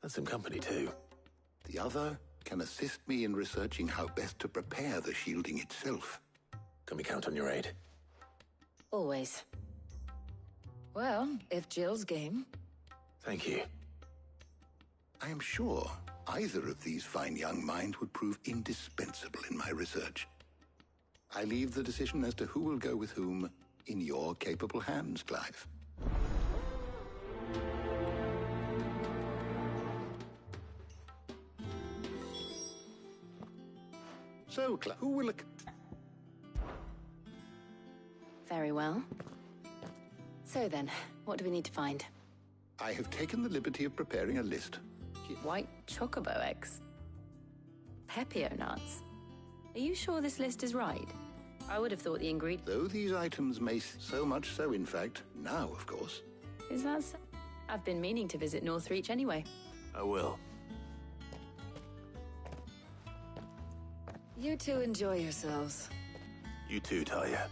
And some company, too.
The other can assist me in researching how best to prepare the shielding itself.
Can we count on your aid?
Always. Well, if Jill's game.
Thank you.
I am sure either of these fine young minds would prove indispensable in my research. I leave the decision as to who will go with whom in your capable hands, Clive. So, Clive, who will...
Very well. So then, what do we need to find?
I have taken the liberty of preparing a list.
White chocobo eggs. Pepio nuts. Are you sure this list is right? I would have thought the ingredient...
Though these items may so much so, in fact, now, of course.
Is that so? I've been meaning to visit Northreach anyway.
I will.
You two enjoy yourselves.
You too, Talia.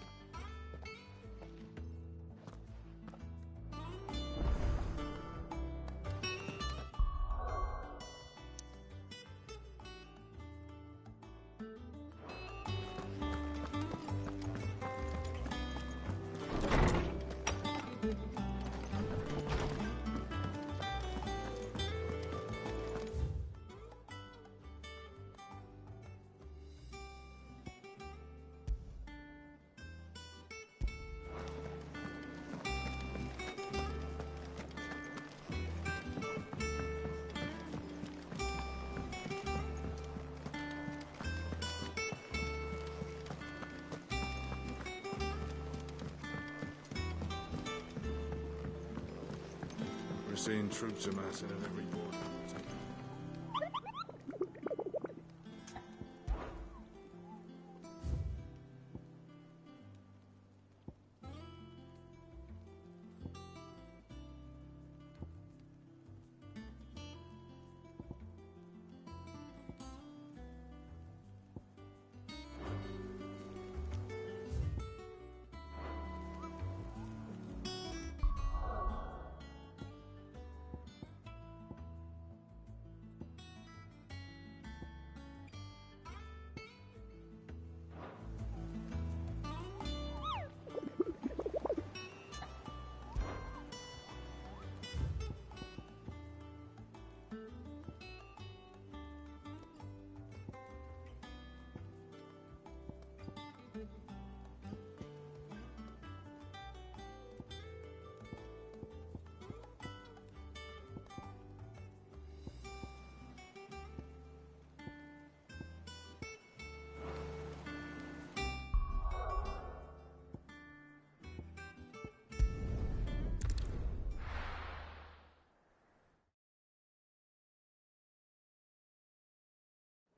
We're seeing troops amassing at every port.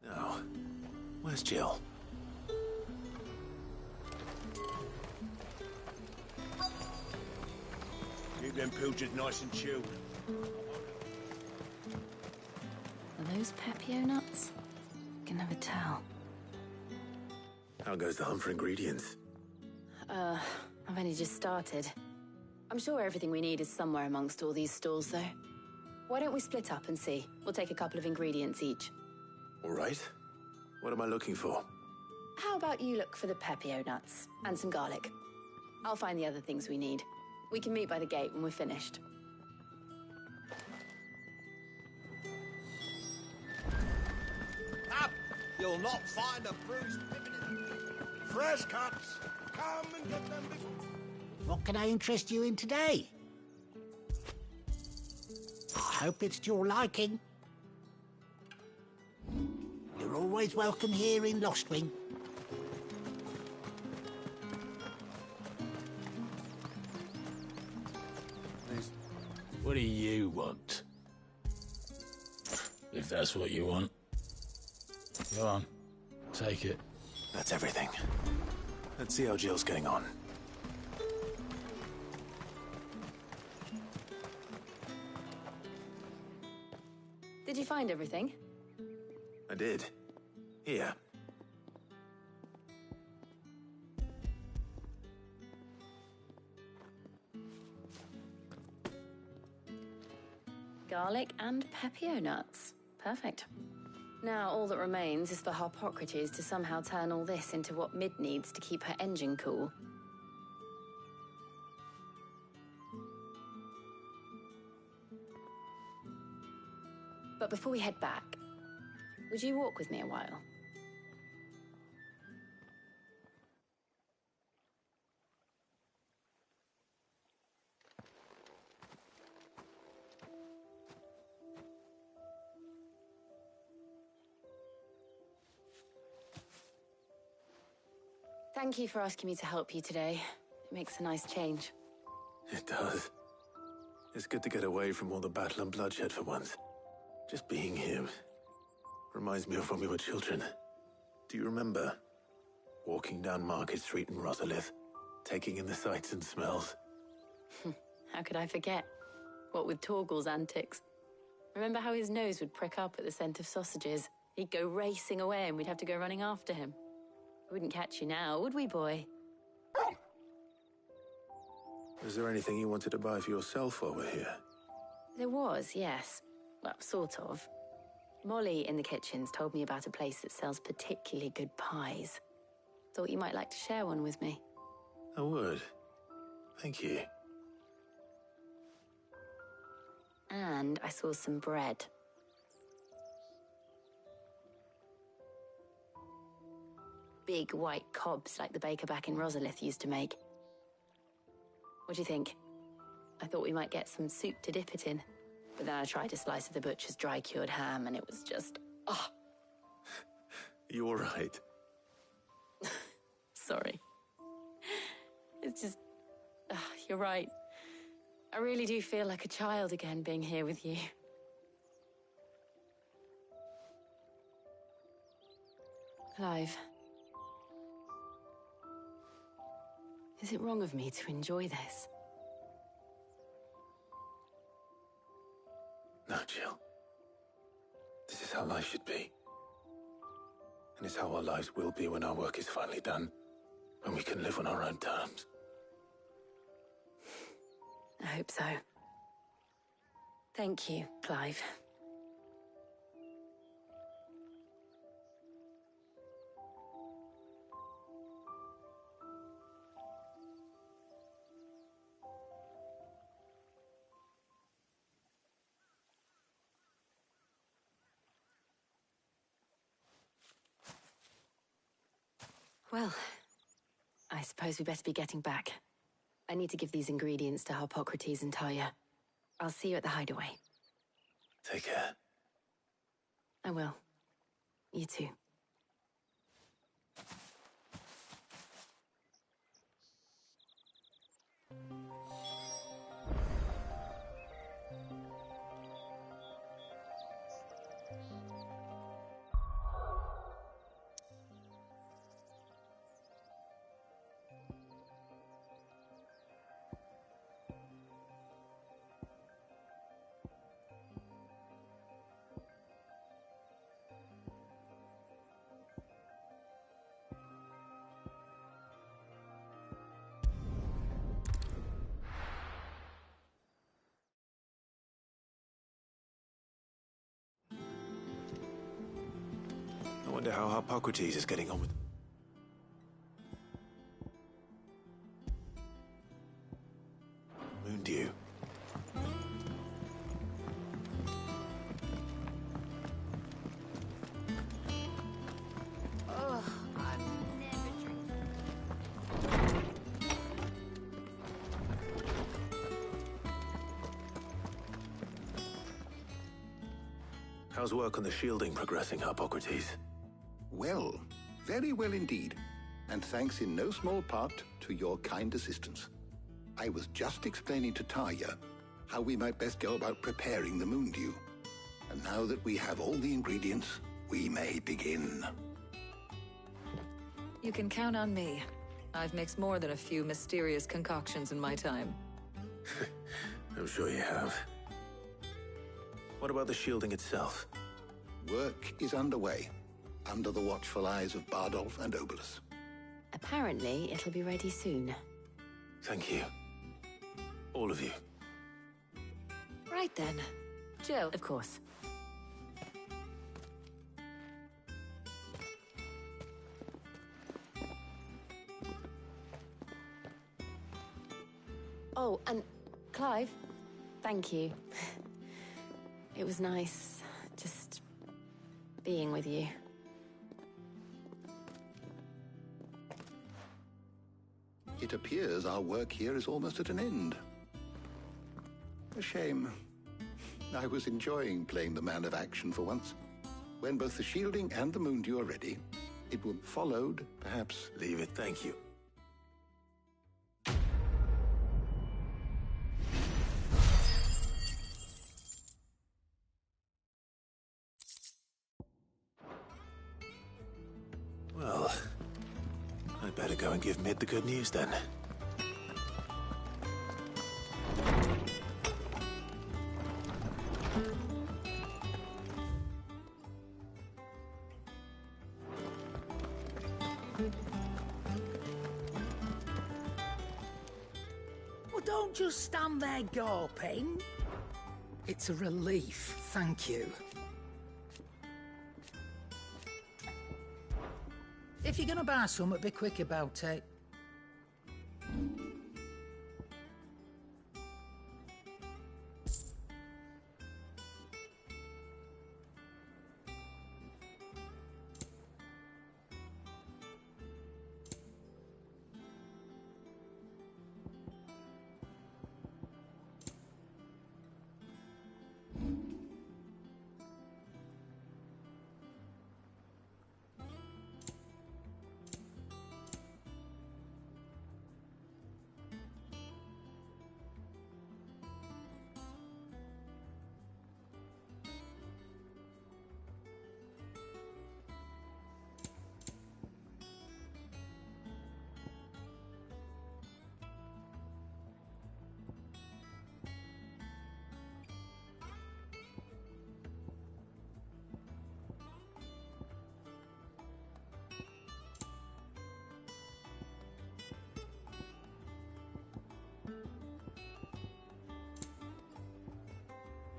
Now, where's Jill?
Keep them pilchers nice and chilled.
Are those Pepio nuts? Can never tell.
How goes the hunt for ingredients?
I've only just started. I'm sure everything we need is somewhere amongst all these stalls, though. Why don't we split up and see? We'll take a couple of ingredients each.
All right. What am I looking for?
How about you look for the Pepio nuts and some garlic? I'll find the other things we need. We can meet by the gate when we're finished.
Up! You'll not find a bruised pippin. Fresh cuts. Come and get them before...
What can I interest you in today? I hope it's to your liking. You're always welcome here in Lostwing.
What do you want? If that's what you want. Go on, take it.
That's everything. Let's see how Jill's getting on.
Did you find everything?
I did. Here.
garlic, and pepio nuts. Perfect. Now all that remains is for Harpocrates to somehow turn all this into what Mid needs to keep her engine cool. But before we head back, would you walk with me a while? Thank you for asking me to help you today. It makes a nice change.
It does. It's good to get away from all the battle and bloodshed for once. Just being here reminds me of when we were children. Do you remember? Walking down Market Street in Råsselith, taking in the sights and smells.
How could I forget? What with Torgal's antics. Remember how his nose would prick up at the scent of sausages? He'd go racing away and we'd have to go running after him. We wouldn't catch you now, would we, boy?
Was there anything you wanted to buy for yourself while we're here?
There was, yes. Well, sort of. Molly in the kitchens told me about a place that sells particularly good pies. Thought you might like to share one with me.
I would. Thank you.
And I saw some bread. Big white cobs like the baker back in Råsselith used to make. What do you think? I thought we might get some soup to dip it in. But then I tried a slice of the butcher's dry-cured ham and it was just... oh.
You all right?
Sorry. It's just... you're right. I really do feel like a child again being here with you. Clive. Is it wrong of me to enjoy this?
No, Jill. This is how life should be. And it's how our lives will be when our work is finally done. When we can live on our own terms.
I hope so. Thank you, Clive. Well, I suppose we better be getting back. I need to give these ingredients to Harpocrates and Talia. I'll see you at the hideaway.
Take care.
I will. You too.
I wonder how Harpocrates is getting on with... Moondew.
Ugh, I'm never
How's work on the shielding progressing, Harpocrates?
Well, very well indeed. And thanks in no small part to your kind assistance. I was just explaining to Talia how we might best go about preparing the Moondew. And now that we have all the ingredients, we may begin.
You can count on me. I've mixed more than a few mysterious concoctions in my time.
I'm sure you have. What about the shielding itself?
Work is underway, under the watchful eyes of Bardolph and Obolus.
Apparently, it'll be ready soon.
Thank you. All of you.
Right then.
Jill, of course.
Oh, and Clive, thank you. It was nice just being with you.
It appears our work here is almost at an end. A shame. I was enjoying playing the man of action for once. When both the shielding and the Moondew are ready, it will be followed, perhaps...
Leave it, thank you. Well, I'd better go and give Mid the good news then.
Well, don't just stand there gawping. It's a relief, thank you. If you're gonna buy some, be quick about it.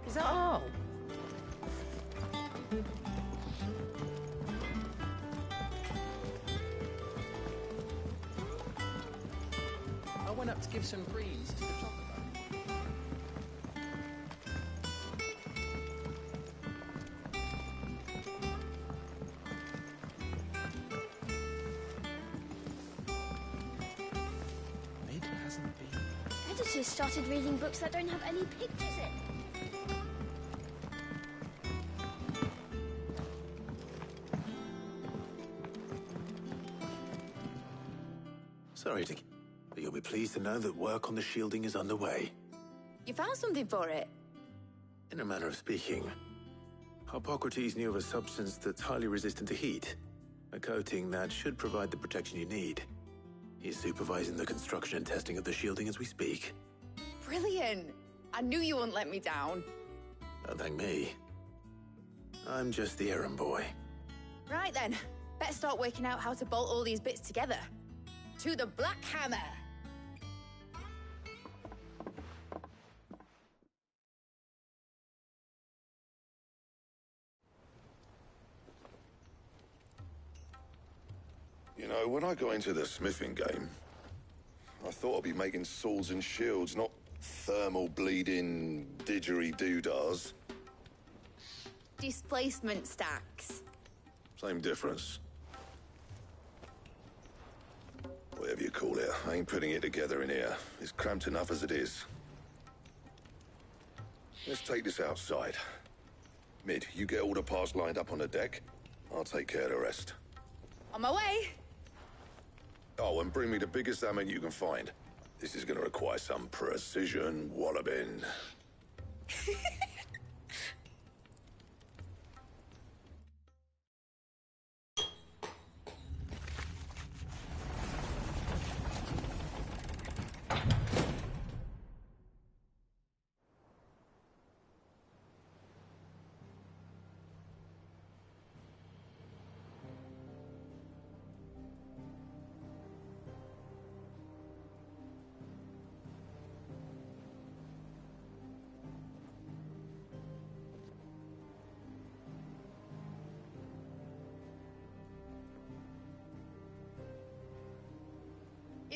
Is that all?
I went up to give some greens to the chocolate.
Mid hasn't been. Editors started reading books that don't have any pictures in.
Sorry, Dick, but you'll be pleased to know that work on the shielding is underway.
You found something for it?
In a manner of speaking, Hippocrates knew of a substance that's highly resistant to heat, a coating that should provide the protection you need. He's supervising the construction and testing of the shielding as we speak.
Brilliant! I knew you wouldn't let me down.
Don't thank me. I'm just the errand boy.
Right then, better start working out how to bolt all these bits together. To the Black Hammer!
You know, when I got into the smithing game, I thought I'd be making swords and shields, not thermal bleeding didgeridoo-dahs.
Displacement stacks.
Same difference. Whatever you call it, I ain't putting it together in here. It's cramped enough as it is. Let's take this outside. Mid, you get all the parts lined up on the deck. I'll take care of the rest.
On my way!
Oh, and bring me the biggest hammer you can find. This is gonna require some precision walloping.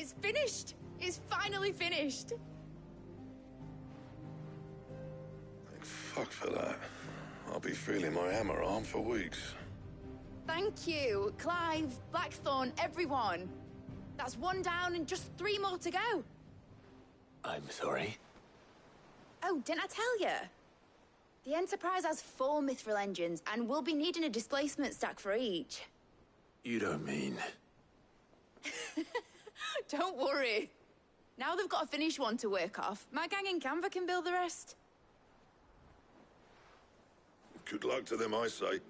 It's finished! It's finally finished!
Thank fuck for that. I'll be feeling my hammer arm for weeks.
Thank you, Clive, Blackthorn, everyone. That's one down and just 3 more to go.
I'm sorry.
Oh, didn't I tell you? The Enterprise has 4 mithril engines, and we'll be needing a displacement stack for each.
You don't mean...
Don't worry. Now they've got a finished one to work off, my gang in Canva can build the rest.
Good luck to them, I say.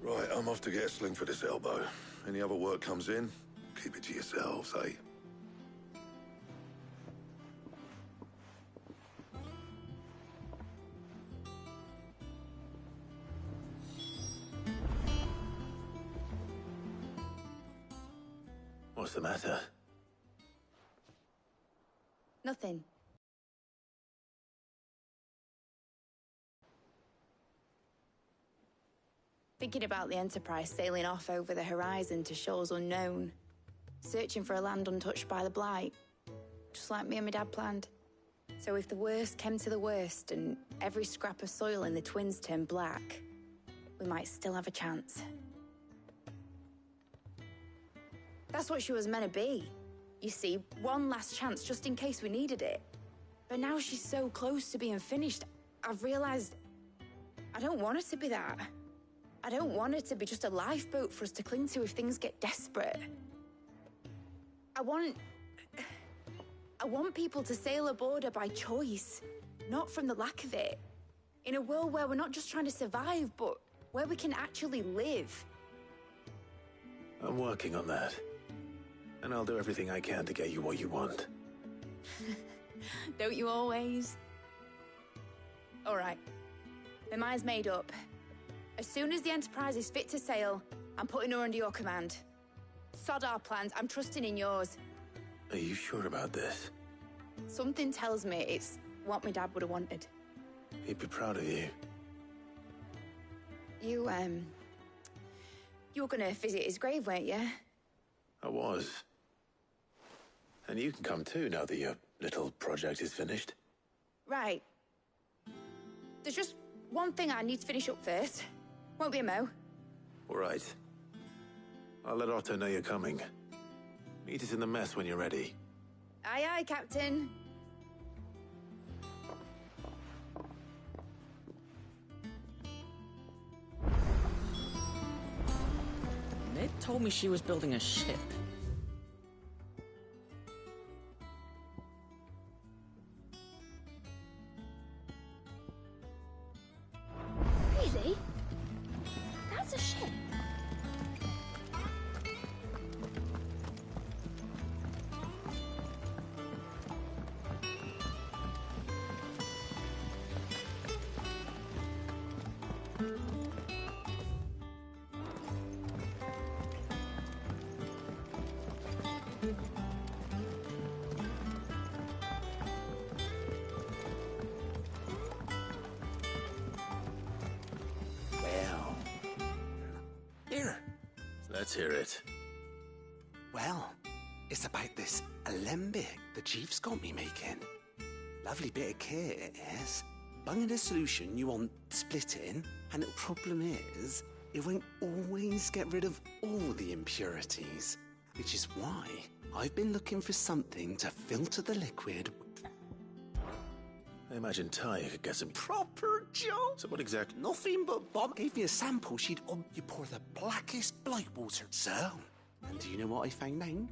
Right, I'm off to get a sling for this elbow. Any other work comes in, keep it to yourselves, eh?
What's the matter?
Nothing. Thinking about the Enterprise sailing off over the horizon to shores unknown, searching for a land untouched by the Blight, just like me and my dad planned. So if the worst came to the worst and every scrap of soil in the Twins turned black, we might still have a chance. That's what she was meant to be. You see, one last chance just in case we needed it. But now she's so close to being finished, I've realized I don't want it to be that. I don't want it to be just a lifeboat for us to cling to if things get desperate. I want people to sail aboard her by choice, not from the lack of it. In a world where we're not just trying to survive, but where we can actually live.
I'm working on that. And I'll do everything I can to get you what you want.
Don't you always? All right. My mind's made up. As soon as the Enterprise is fit to sail, I'm putting her under your command. Sod our plans, I'm trusting in yours.
Are you sure about this?
Something tells me it's what my dad would have wanted.
He'd be proud of you.
You were gonna visit his grave, weren't you?
I was. And you can come too, now that your little project is finished.
Right. There's just one thing I need to finish up first. Won't be a mo.
All right. I'll let Otto know you're coming. Meet us in the mess when you're ready.
Aye, aye, Captain.
Ned told me she was building a ship.
Really? That's a ship.
Well. Here. Let's hear it.
Well, it's about this alembic the chief's got me making. Lovely bit of kit, it is. Bunging a solution you want splitting, and the problem is, it won't always get rid of all the impurities. Which is why I've been looking for something to filter the liquid.
I imagine Ty could get some...
Proper job.
So what exactly...
Nothing but Bob gave me a sample. You pour the blackest blight water. So, and do you know what I found out?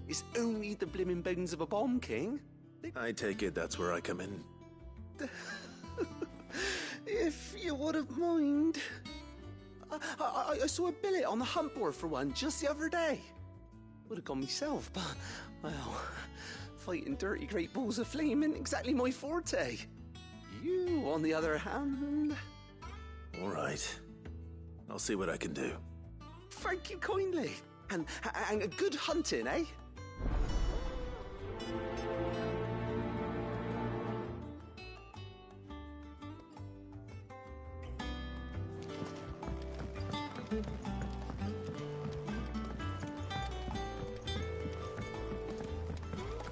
It's only the blimmin' bones of a bomb king.
I take it that's where I come in.
If you wouldn't mind. I saw a billet on the hunt board for one just the other day. Would have gone myself, but, well, fighting dirty great balls of flame isn't exactly my forte. You, on the other hand...
All right. I'll see what I can do.
Thank you kindly. And a good hunting, eh?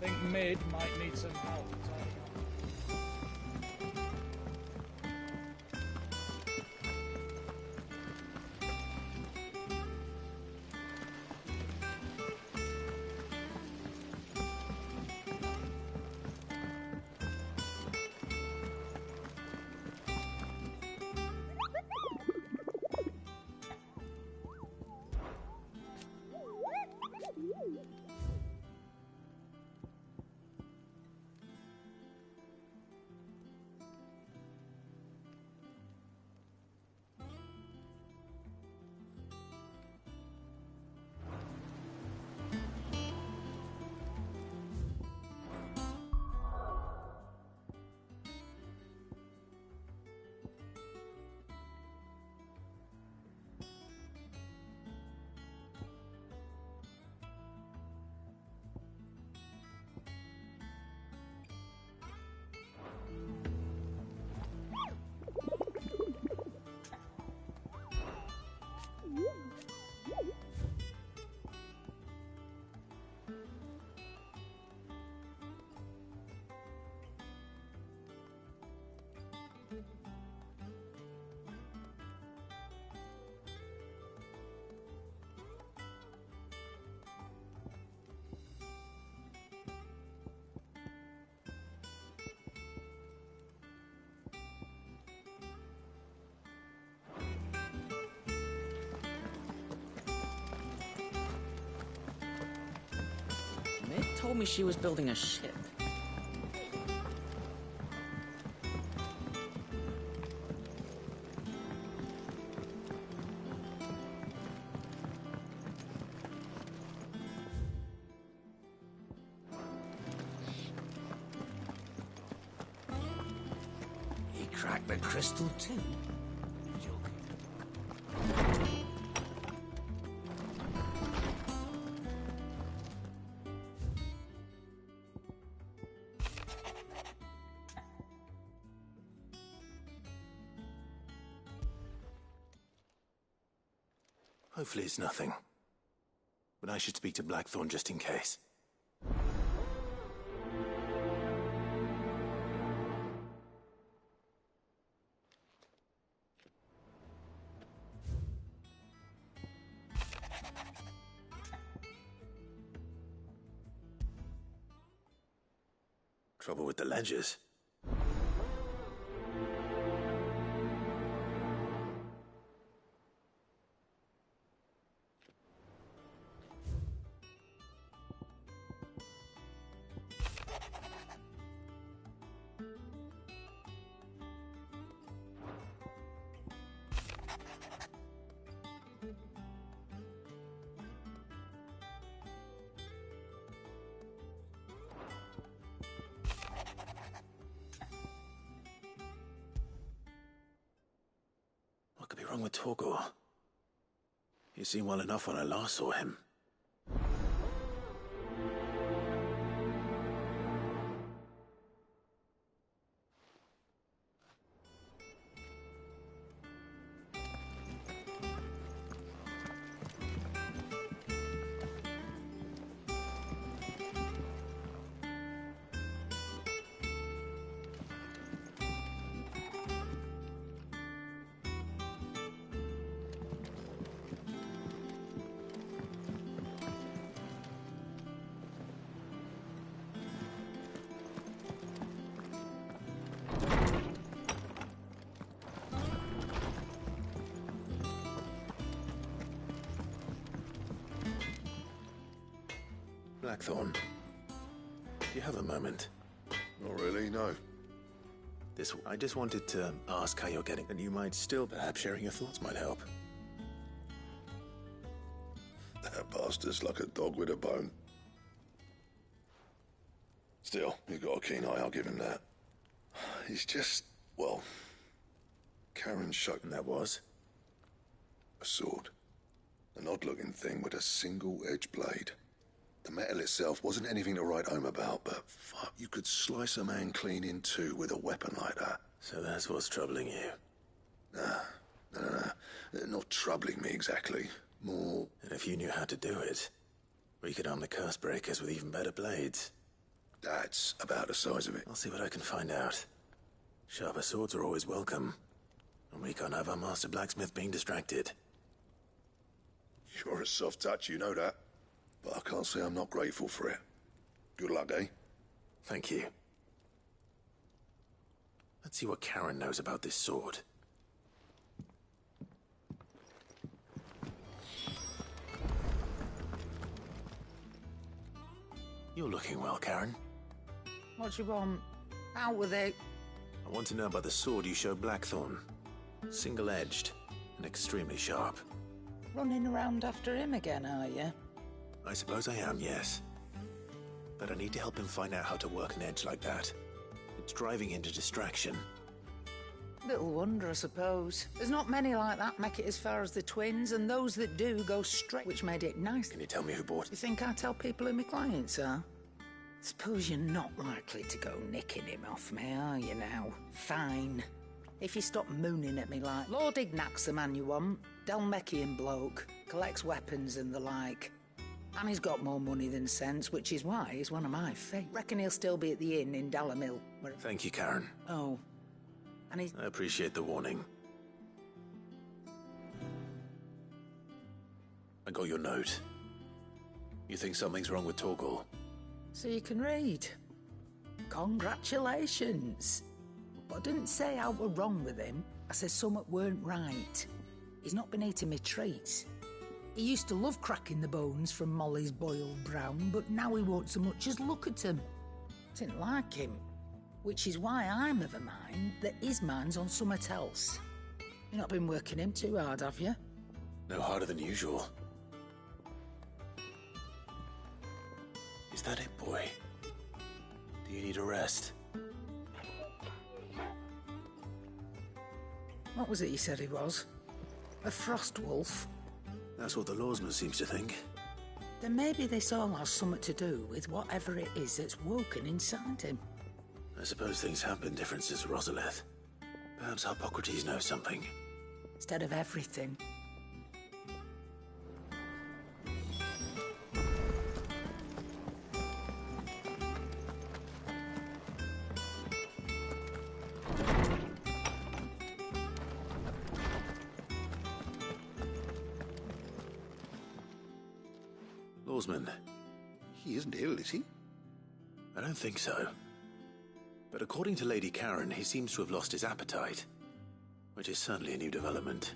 think Mid might need some help.
Mid told me she was building a ship.
He cracked the crystal too.
Hopefully it's nothing. But I should speak to Blackthorn just in case. Trouble with the ledgers. What could be wrong with Torgor? He seemed well enough when I last saw him. Blackthorn, do you have a moment?
Not really, no.
I just wanted to ask how you're getting, and you might still, perhaps sharing your thoughts might help.
That bastard's like a dog with a bone. Still, you've got a keen eye, I'll give him that. He's just, well, Karen showed him
that was?
A sword. An odd-looking thing with a single-edged blade. The metal itself wasn't anything to write home about, but fuck, you could slice a man clean in two with a weapon like that.
So that's what's troubling you?
Nah. Not troubling me exactly. More...
And if you knew how to do it, we could arm the curse breakers with even better blades.
That's about the size of it.
I'll see what I can find out. Sharper swords are always welcome. And we can't have our master blacksmith being distracted.
You're a soft touch, you know that. But I can't say I'm not grateful for it. Good luck, eh?
Thank you. Let's see what Karen knows about this sword. You're looking well, Karen.
What do you want? Out with it.
I want to know about the sword you showed Blackthorn. Single-edged and extremely sharp.
Running around after him again, are you?
I suppose I am, yes. But I need to help him find out how to work an edge like that. It's driving into distraction.
Little wonder, I suppose. There's not many like that make it as far as the twins, and those that do go straight, which made it nice.
Can you tell me who bought it?
You think I tell people who my clients are? Suppose you're not likely to go nicking him off me, are you now? Fine. If you stop mooning at me like, Lord Ignac's the man you want, Dalmekian bloke, collects weapons and the like. And he's got more money than sense, which is why he's one of my fate. Reckon he'll still be at the inn in Dalamil.
Thank you, Karen.
Oh. And he's...
I appreciate the warning. I got your note. You think something's wrong with Torgal?
So you can read. Congratulations. But I didn't say how we're wrong with him. I said something weren't right. He's not been eating me treats. He used to love cracking the bones from Molly's boiled brown, but now he won't so much as look at him. Didn't like him. Which is why I'm of a mind that his mind's on something else. You've not been working him too hard, have you?
No harder than usual. Is that it, boy? Do you need a rest?
What was it you said he was? A frost wolf?
That's what the lawsman seems to think.
Then maybe this all has something to do with whatever it is that's woken inside him.
I suppose things have been different since Rosalith. Perhaps Hippocrates knows something.
Instead of everything.
Lawsman.
He isn't ill, is he?
I don't think so. But according to Lady Karen, he seems to have lost his appetite. Which is certainly a new development.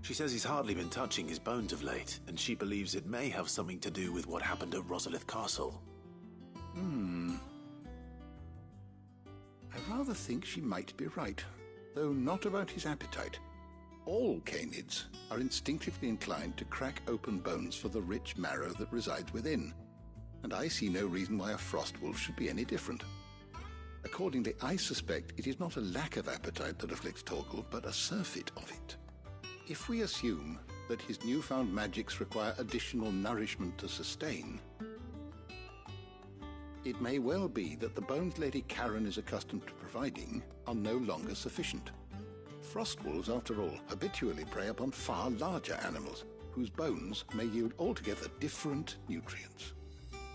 She says he's hardly been touching his bones of late, and she believes it may have something to do with what happened at Rosalith Castle.
I rather think she might be right, though not about his appetite. All canids are instinctively inclined to crack open bones for the rich marrow that resides within, and I see no reason why a frostwolf should be any different. Accordingly, I suspect it is not a lack of appetite that afflicts Torgal, but a surfeit of it. If we assume that his newfound magics require additional nourishment to sustain, it may well be that the bones Lady Karen is accustomed to providing are no longer sufficient. Frostwolves, after all, habitually prey upon far larger animals, whose bones may yield altogether different nutrients.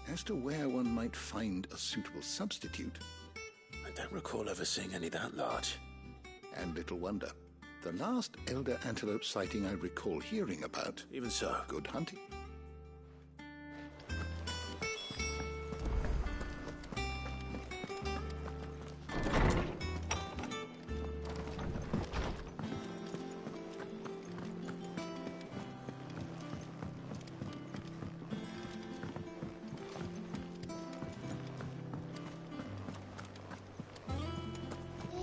As to where one might find a suitable substitute...
I don't recall ever seeing any that large.
And little wonder. The last elder antelope sighting I recall hearing about...
Even so.
Good hunting.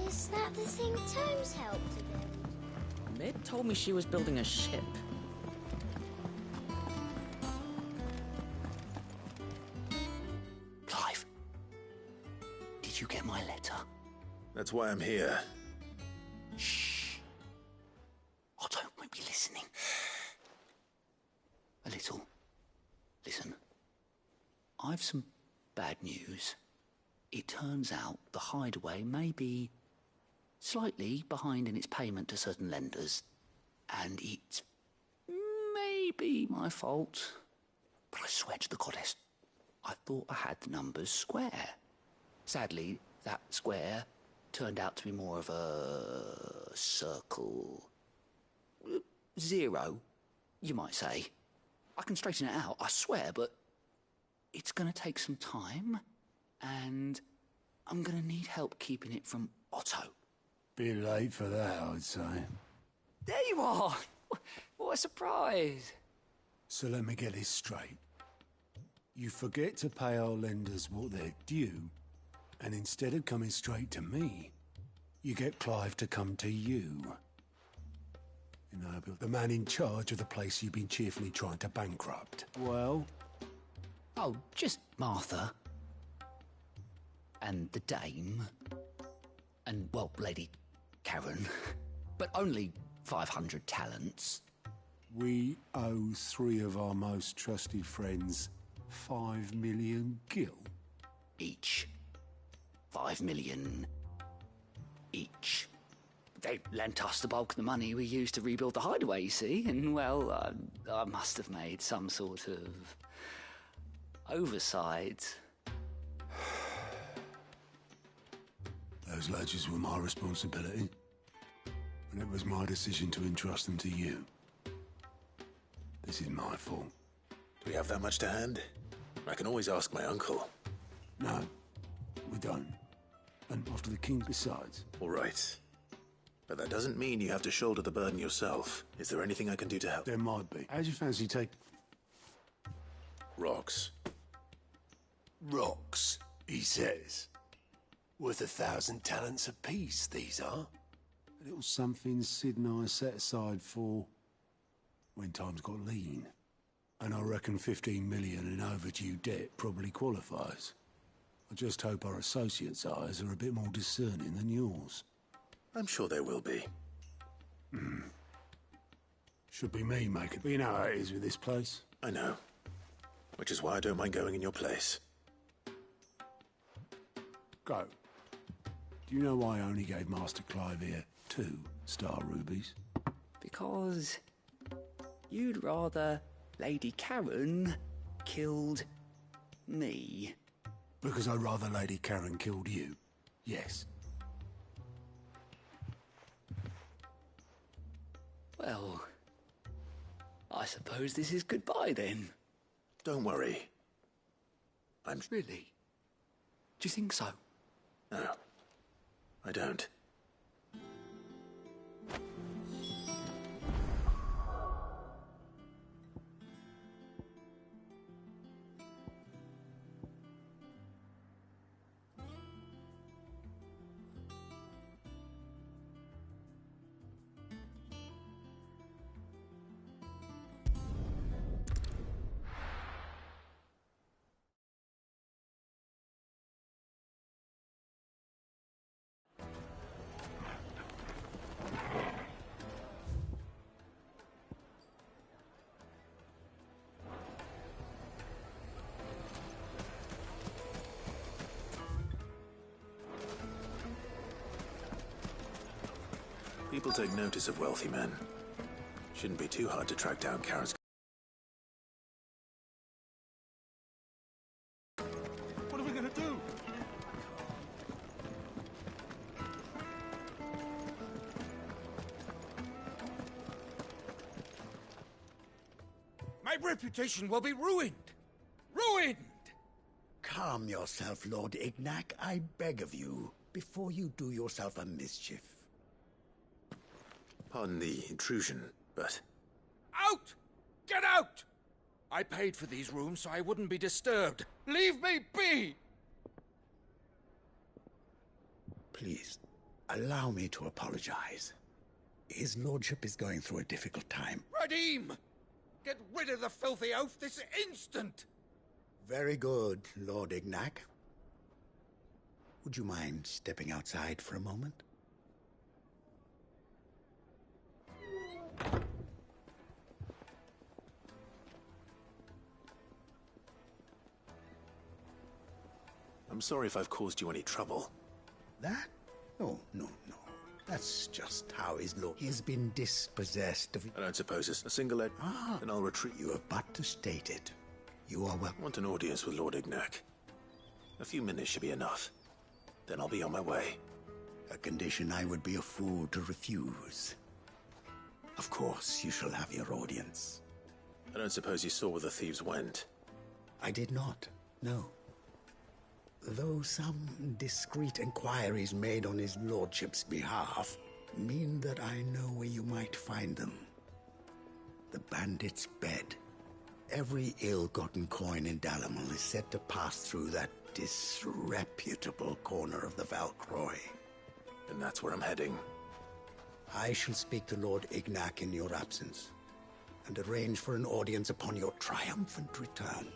Is that the thing Tomes helped to build?
Mid told me she was building a ship.
Clive, did you get my letter?
That's why I'm here.
Shh. Otto might be listening. A little. Listen. I've some bad news. It turns out the hideaway may be slightly behind in its payment to certain lenders, and it may be my fault. But I swear to the goddess, I thought I had the numbers square.
Sadly, that square turned out to be more of a circle. 0, you might say. I can straighten it out, I swear, but it's going to take some time, and I'm going to need help keeping it from Otto.
Bit late for that, I'd say.
There you are! What a surprise!
So let me get this straight. You forget to pay our lenders what they're due, and instead of coming straight to me, you get Clive to come to you. You know, the man in charge of the place you've been cheerfully trying to bankrupt. Well?
Oh, just Martha. And the dame. And, well, Lady Karen. But only 500 talents.
We owe 3 of our most trusted friends 5 million gil.
Each. 5 million each. They lent us the bulk of the money we used to rebuild the hideaway, you see, and, well, I must have made some sort of oversight.
Those ledgers were my responsibility, and it was my decision to entrust them to you. This is my fault.
Do we have that much to hand? I can always ask my uncle.
No, we don't. And after the king besides.
All right. But that doesn't mean you have to shoulder the burden yourself. Is there anything I can do to help?
There might be. How'd you fancy take...
Rocks.
Rocks, he says. Worth 1,000 talents apiece, these are. A little something Sid and I set aside for... when times got lean. And I reckon 15 million in overdue debt probably qualifies. I just hope our associates' eyes are a bit more discerning than yours.
I'm sure they will be.
Should be me making... But you know how it is with this place.
I know. Which is why I don't mind going in your place.
Go. Do you know why I only gave Master Clive here 2 star rubies?
Because you'd rather Lady Karen killed me.
Because I'd rather Lady Karen killed you. Yes.
Well, I suppose this is goodbye then.
Don't worry. I'm...
Really? Do you think so?
No, I don't. People take notice of wealthy men. Shouldn't be too hard to track down Karen's...
What are we gonna do? My reputation will be ruined! Ruined!
Calm yourself, Lord Ignac, I beg of you, before you do yourself a mischief.
Pardon the intrusion, but...
Out! Get out! I paid for these rooms so I wouldn't be disturbed. Leave me be!
Please, allow me to apologize. His lordship is going through a difficult time.
Radim! Get rid of the filthy oaf this instant!
Very good, Lord Ignac. Would you mind stepping outside for a moment?
I'm sorry if I've caused you any trouble.
That? No. That's just how his lord... He has been dispossessed of...
I don't suppose it's a single ed...
Ah,
then I'll retreat.
You have but to state it. You are well...
I want an audience with Lord Ignac. A few minutes should be enough. Then I'll be on my way.
A condition I would be a fool to refuse. Of course, you shall have your audience.
I don't suppose you saw where the thieves went.
I did not, no. Though some discreet inquiries made on his lordship's behalf mean that I know where you might find them. The bandit's bed. Every ill-gotten coin in Dalamil is said to pass through that disreputable corner of the Valcroy.
And that's where I'm heading.
I shall speak to Lord Ignac in your absence, and arrange for an audience upon your triumphant return.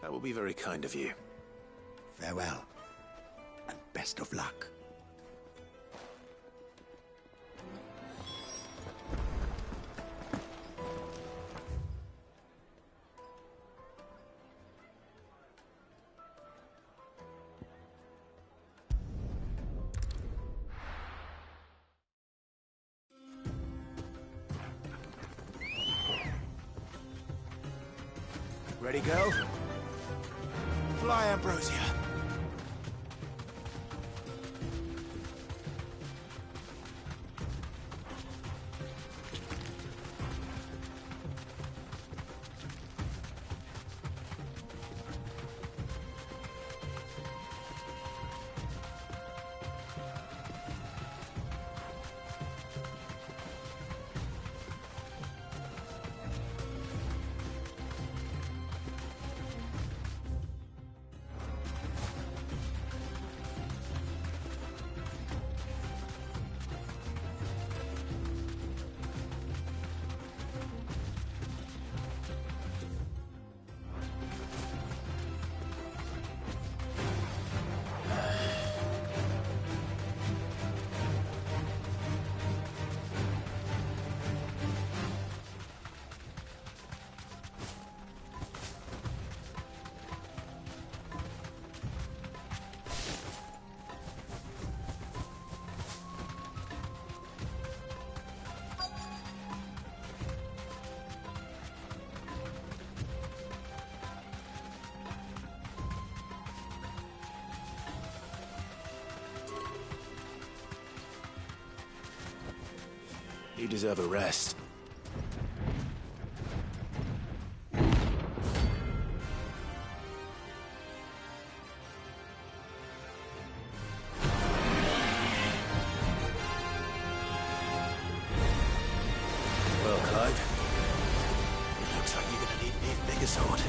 That will be very kind of you.
Farewell, and best of luck.
Ready, go? Fly, Ambrosia.
You deserve a rest. Well, Clive, it looks like you're gonna need an even bigger sword.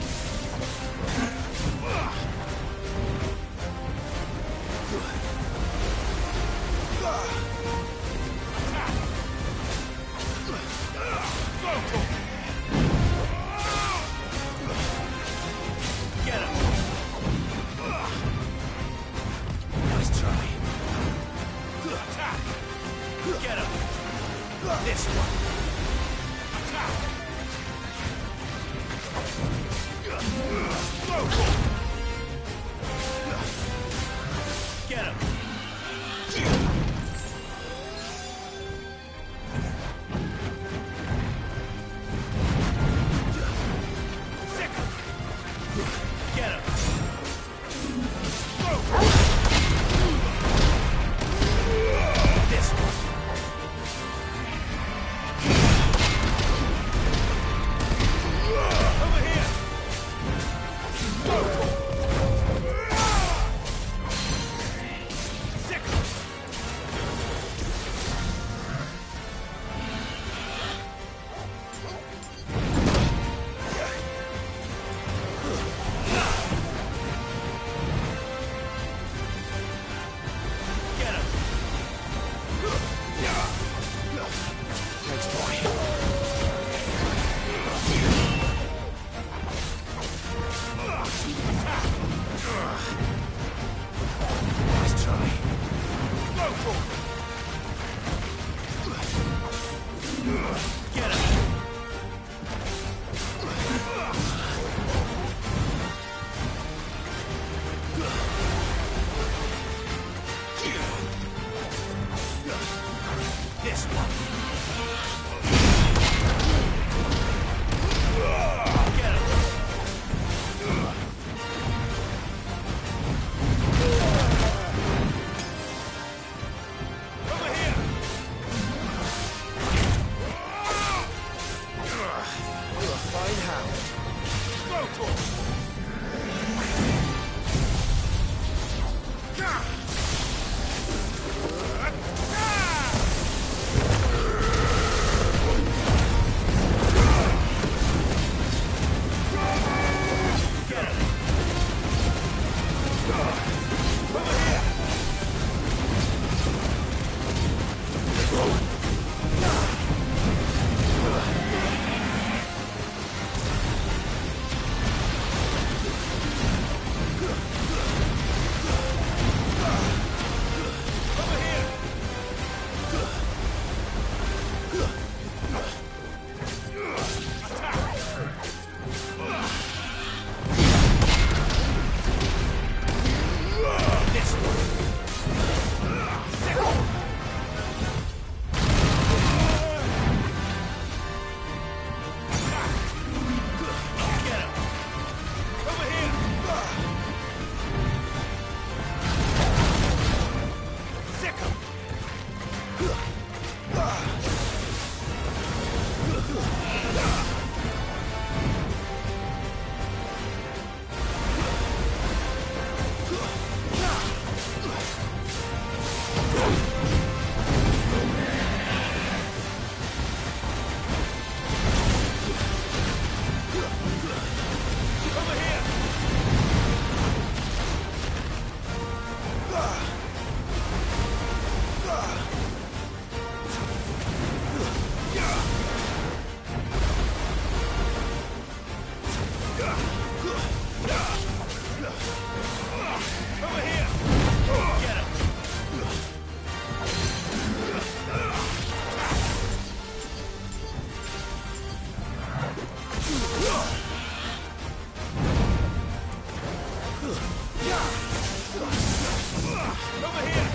Over here!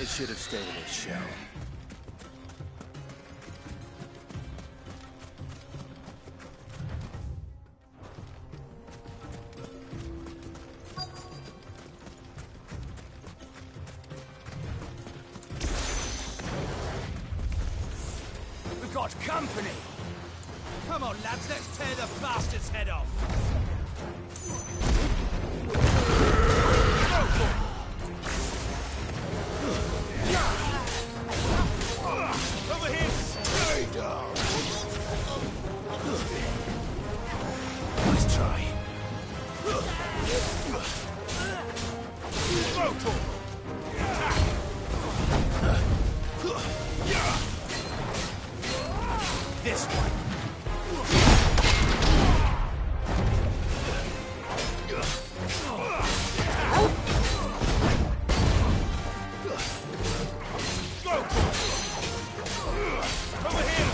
It should have stayed in its shell.
We've got company! Come on, lads, let's tear the bastard's head off! Go for it! Over here! Stay down! Nice try. Go for it! This one. Go for it! Over here!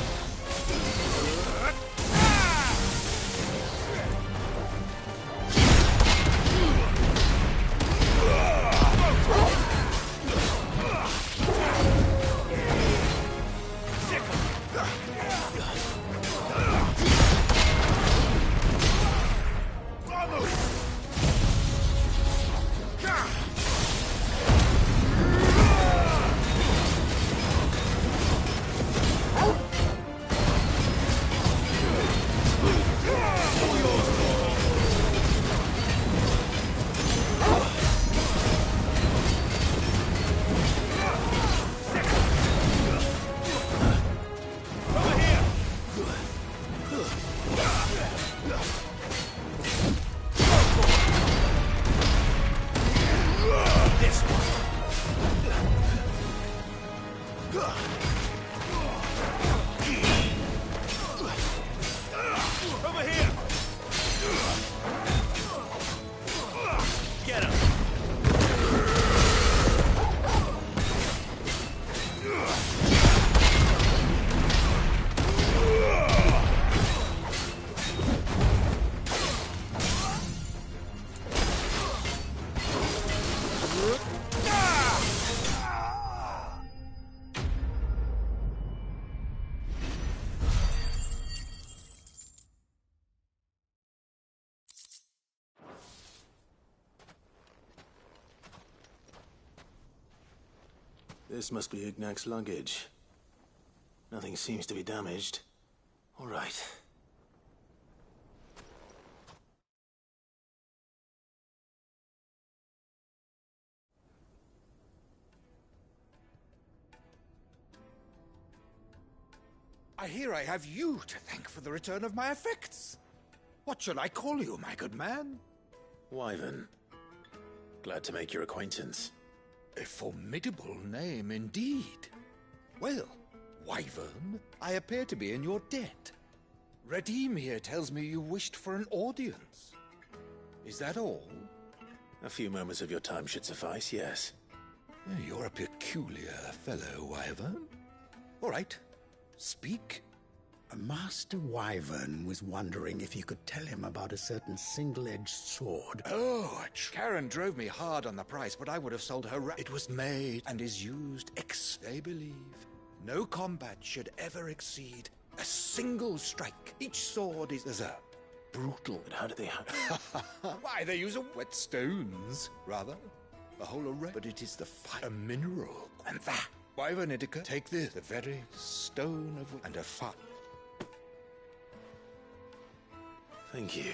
This must be Ignac's luggage. Nothing seems to be damaged. All right.
I hear I have you to thank for the return of my effects. What shall I call you, my good man?
Wyvern. Glad to make your acquaintance.
A formidable name indeed. Well, Wyvern, I appear to be in your debt. Redeem here tells me you wished for an audience. Is that all?
A few moments of your time should suffice, yes.
You're a peculiar fellow, Wyvern. All right, speak.
Master Wyvern was wondering if you could tell him about a certain single-edged sword.
Oh, Karen drove me hard on the price, but I would have sold her. It was made and is used they believe. No combat should ever exceed a single strike. Each sword is a brutal.
But how do they
Why, they use whetstones, rather. The whole array. But it is the a mineral. And that, Wyvern Indica, take this, the very stone of and a fire.
Thank you.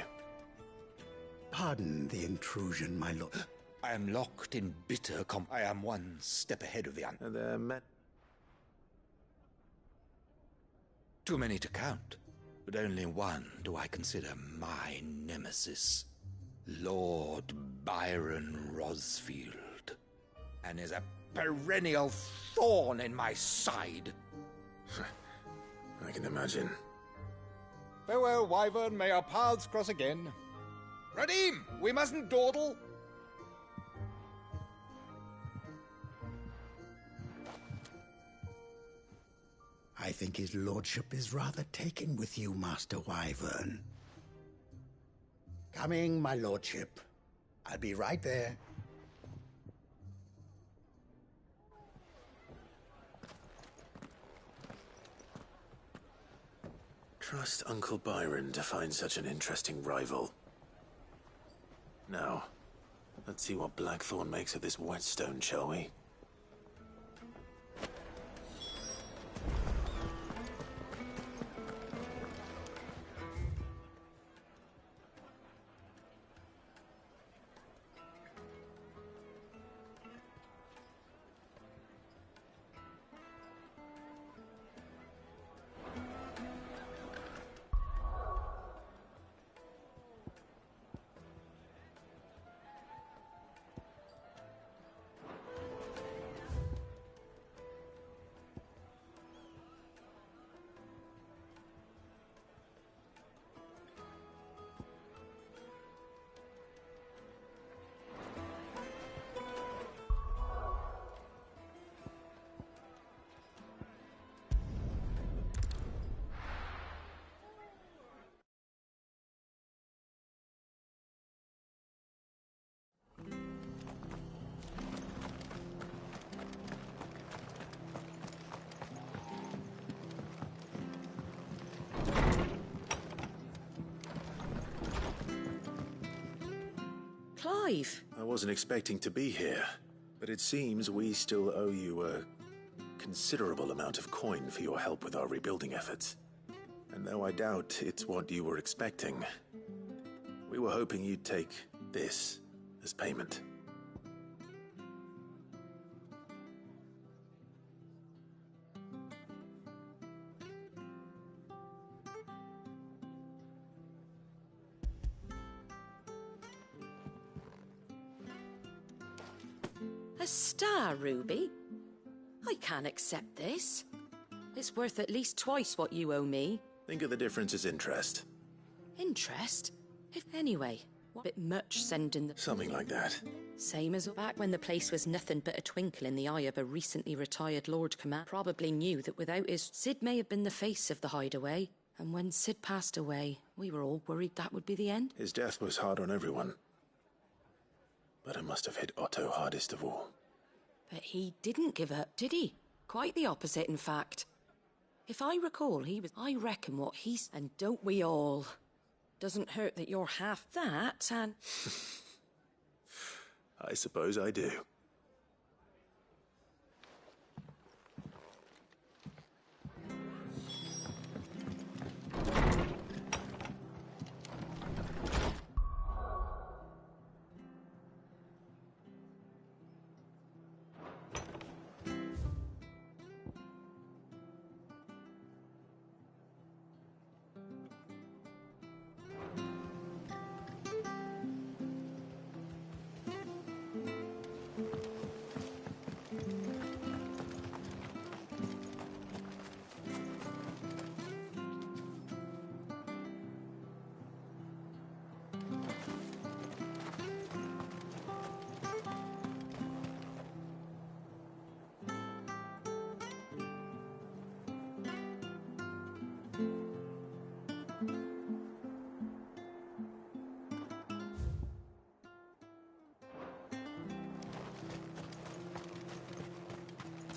Pardon the intrusion, my lord.
I am locked in bitter I am one step ahead of the Too many to count, but only one do I consider my nemesis. Lord Byron Rosfield. And is a perennial thorn in my side.
I can imagine.
Farewell, Wyvern. May our paths cross again. Radim, we mustn't dawdle.
I think his lordship is rather taken with you, Master Wyvern. Coming, my lordship. I'll be right there.
Trust Uncle Byron to find such an interesting rival. Now, let's see what Blackthorn makes of this whetstone, shall we?
Clive!
I wasn't expecting to be here, but it seems we still owe you a considerable amount of coin for your help with our rebuilding efforts. And though I doubt it's what you were expecting, we were hoping you'd take this as payment.
A star ruby? I can't accept this. It's worth at least twice what you owe me.
Think of the difference as interest.
Interest? If anyway, what bit much sending the...
Something like that.
Same as back when the place was nothing but a twinkle in the eye of a recently retired Lord Command. Probably knew that without his... Sid may have been the face of the hideaway. And when Sid passed away, we were all worried that would be the end.
His death was hard on everyone. But it must have hit Otto hardest of all.
But he didn't give up, did he? Quite the opposite, in fact. If I recall, he was... I reckon what he's... And don't we all? Doesn't hurt that you're half that, and...
I suppose I do.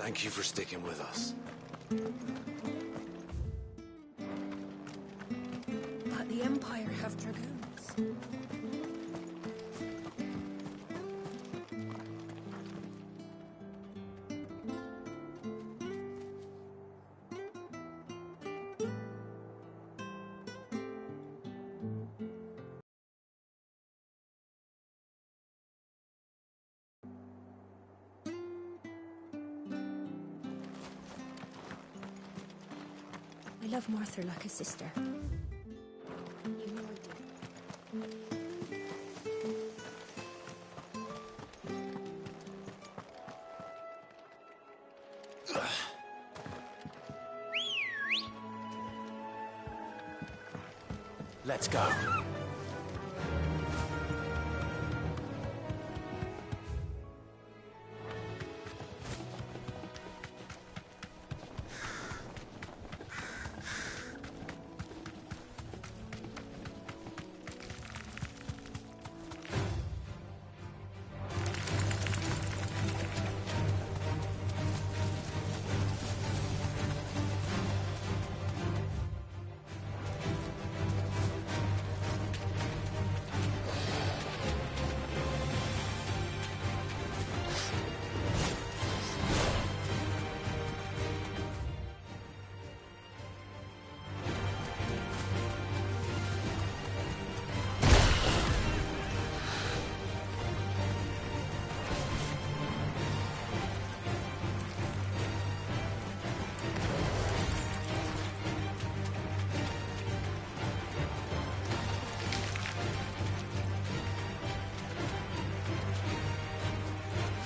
Thank you for sticking with us.
But the Empire have dragoons.
I love Martha like a sister. You know I do.
Let's go.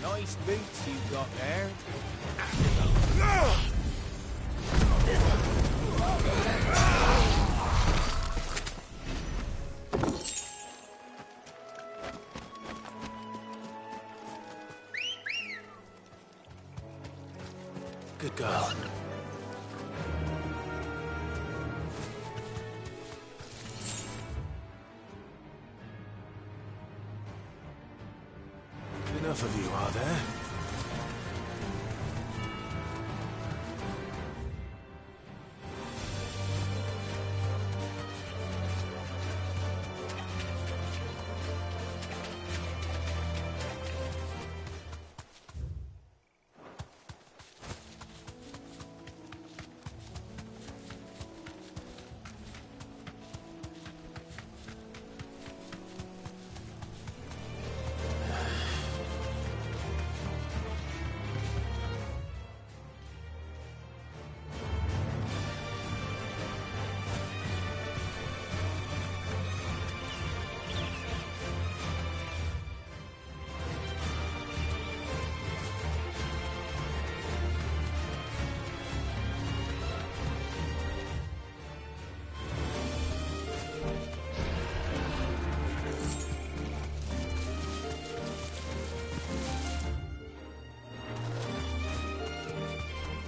Nice boots you've got there.
Good girl. Enough of you, are there?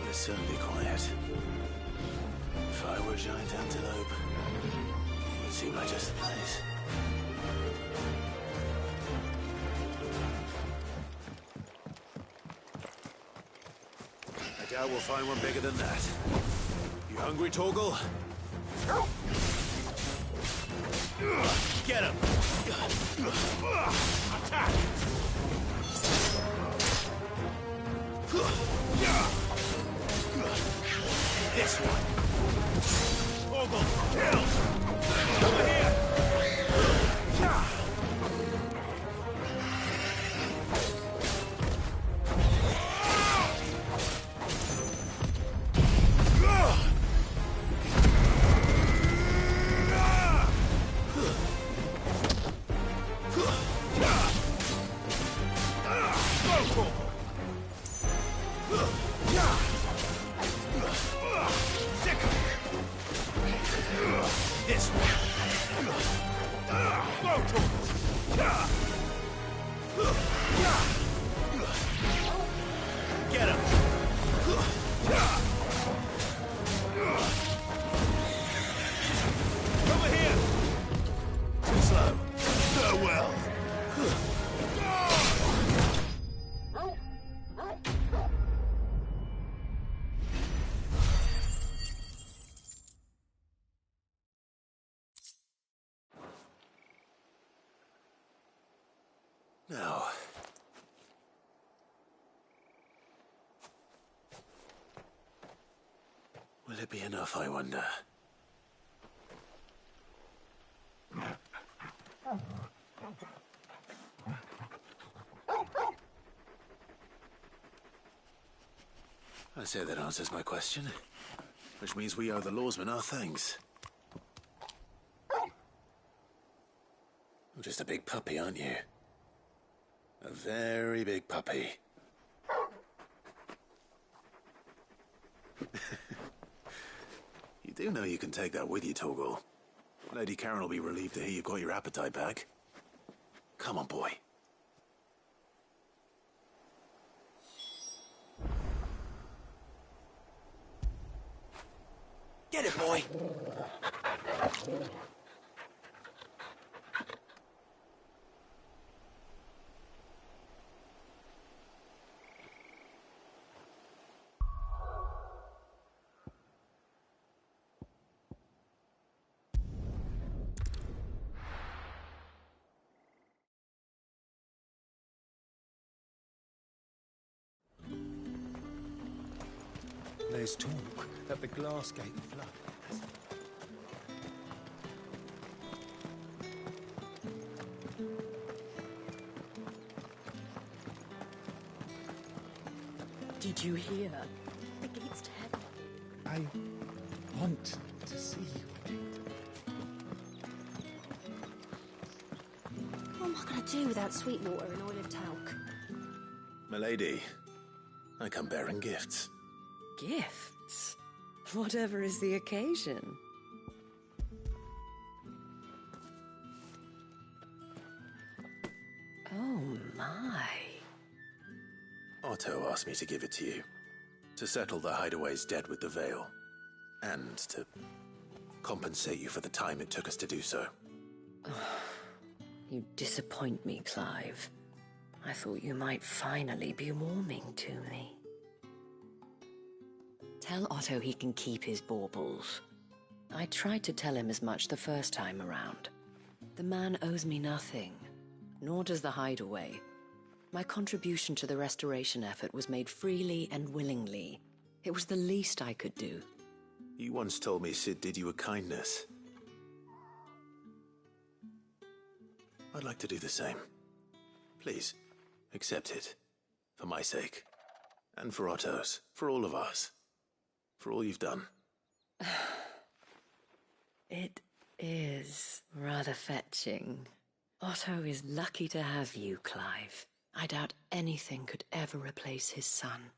It's certainly quiet. If I were a giant antelope, it would seem like just the place. I doubt we'll find one bigger than that. You hungry, Torgal? Get him! Attack! This one. Torgal, kill! Over here! Get him! Over here! Too slow. Farewell.
Now... will it be enough, I wonder? I say that answers my question. Which means we owe the lawsmen our thanks. You're just a big puppy, aren't you? A very big puppy. You do know you can take that with you, Torgal. Lady Karen will be relieved to hear you've got your appetite back. Come on, boy.
Get it, boy!
There's talk that the glass gate flood.
Did you hear? The gates to heaven.
I want to see you.
What am I going to do without sweet water and oil of talc?
Milady, I come bearing gifts.
Gifts? Whatever is the occasion. Oh my.
Otto asked me to give it to you. To settle the Hideaway's debt with the Veil. And to compensate you for the time it took us to do so.
You disappoint me, Clive. I thought you might finally be warming to me. Tell Otto he can keep his baubles. I tried to tell him as much the first time around. The man owes me nothing, nor does the Hideaway. My contribution to the restoration effort was made freely and willingly. It was the least I could do.
You once told me Sid did you a kindness. I'd like to do the same. Please, accept it. For my sake. And for Otto's. For all of us. For all you've done.
It is rather fetching. Otto is lucky to have you, Clive. I doubt anything could ever replace his son.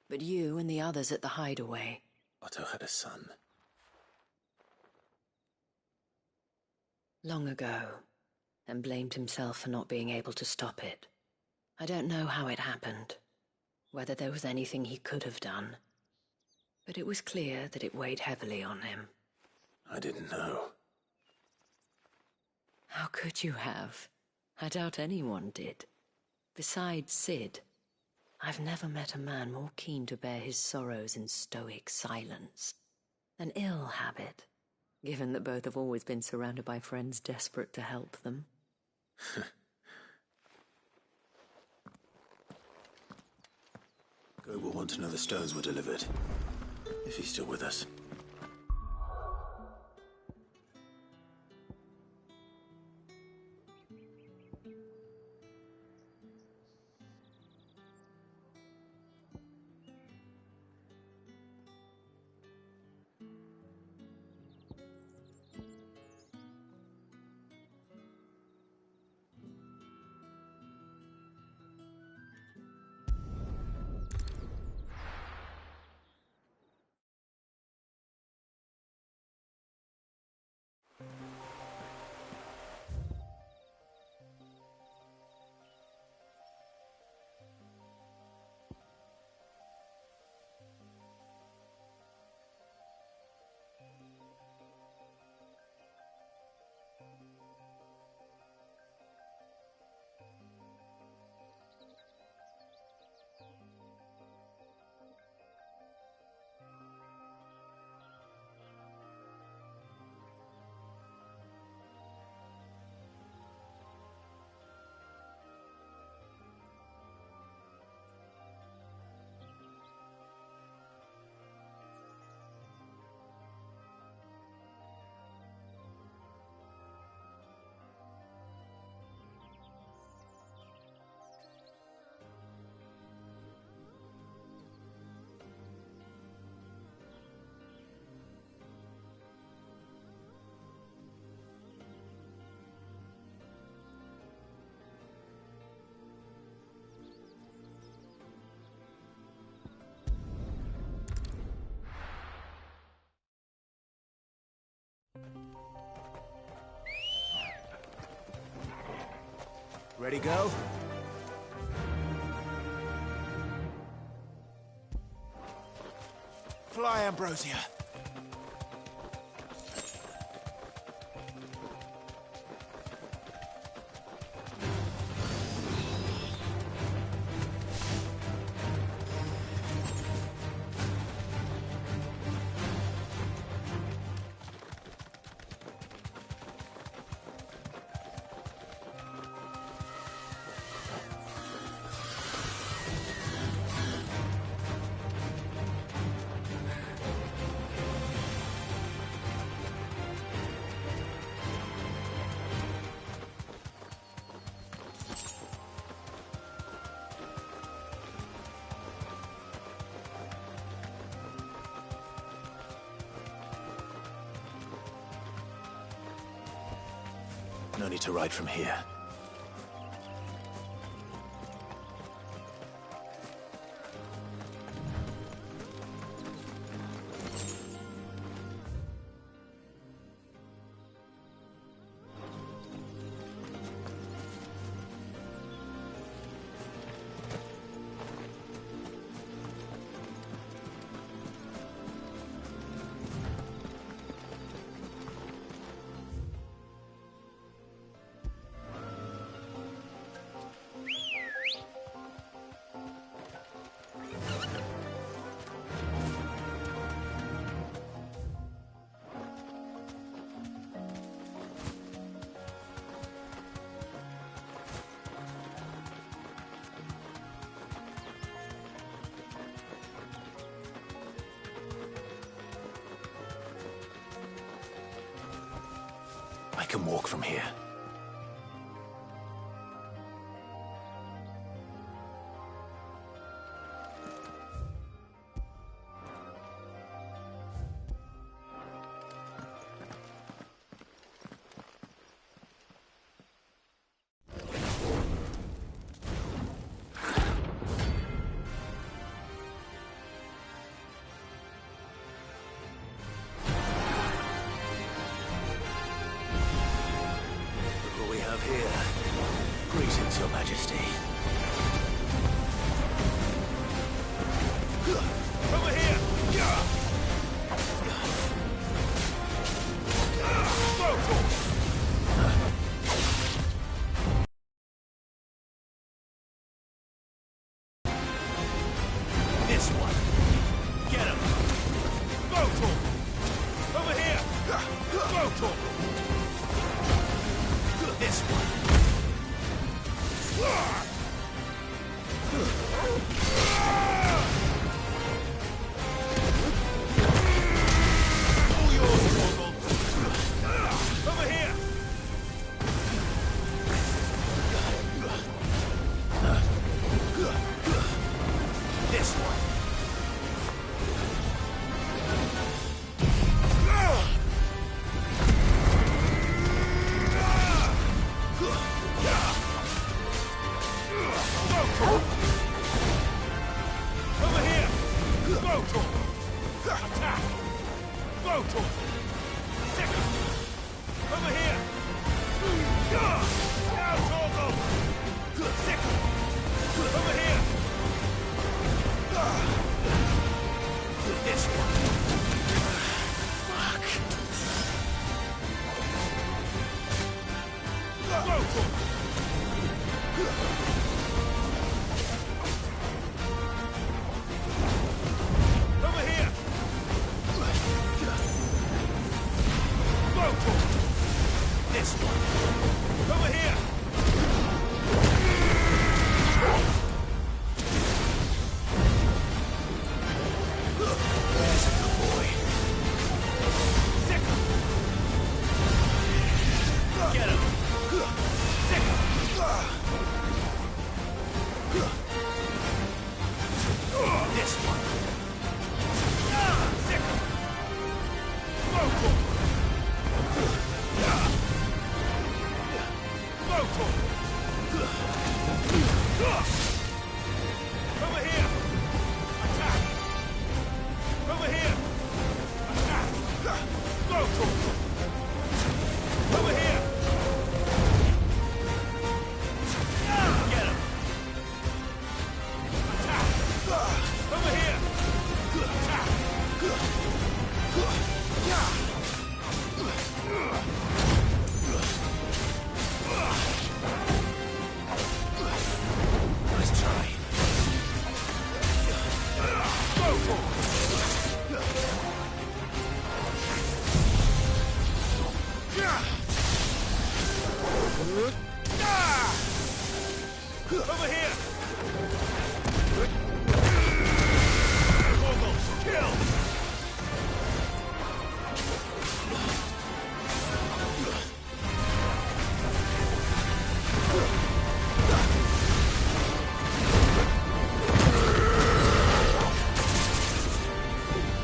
But you and the others at the Hideaway...
Otto had a son.
Long ago, and blamed himself for not being able to stop it. I don't know how it happened, whether there was anything he could have done. But it was clear that it weighed heavily on him.
I didn't know.
How could you have? I doubt anyone did. Besides Sid, I've never met a man more keen to bear his sorrows in stoic silence. An ill habit, given that both have always been surrounded by friends desperate to help them.
Go will want to know the stones were delivered. If he's still with us.
Ready, go? Fly, Ambrosia.
No need to ride from here. I can walk from here. Here. Greetings, Your Majesty. Over here! This one. Get him! Over here! This one. All yours, Torgal. Over here. This one. Over here! Votor! Attack! Votor! Second! Over here! Now, Torgal! Second! Over here! This one! Fuck! Votor! Over here! This one! Over here! There's a good boy. Sick! Get him! Sick! This one! Sick! Vocal! Over here! Attack! Over here! Attack! Vocal!
Over here! Kill!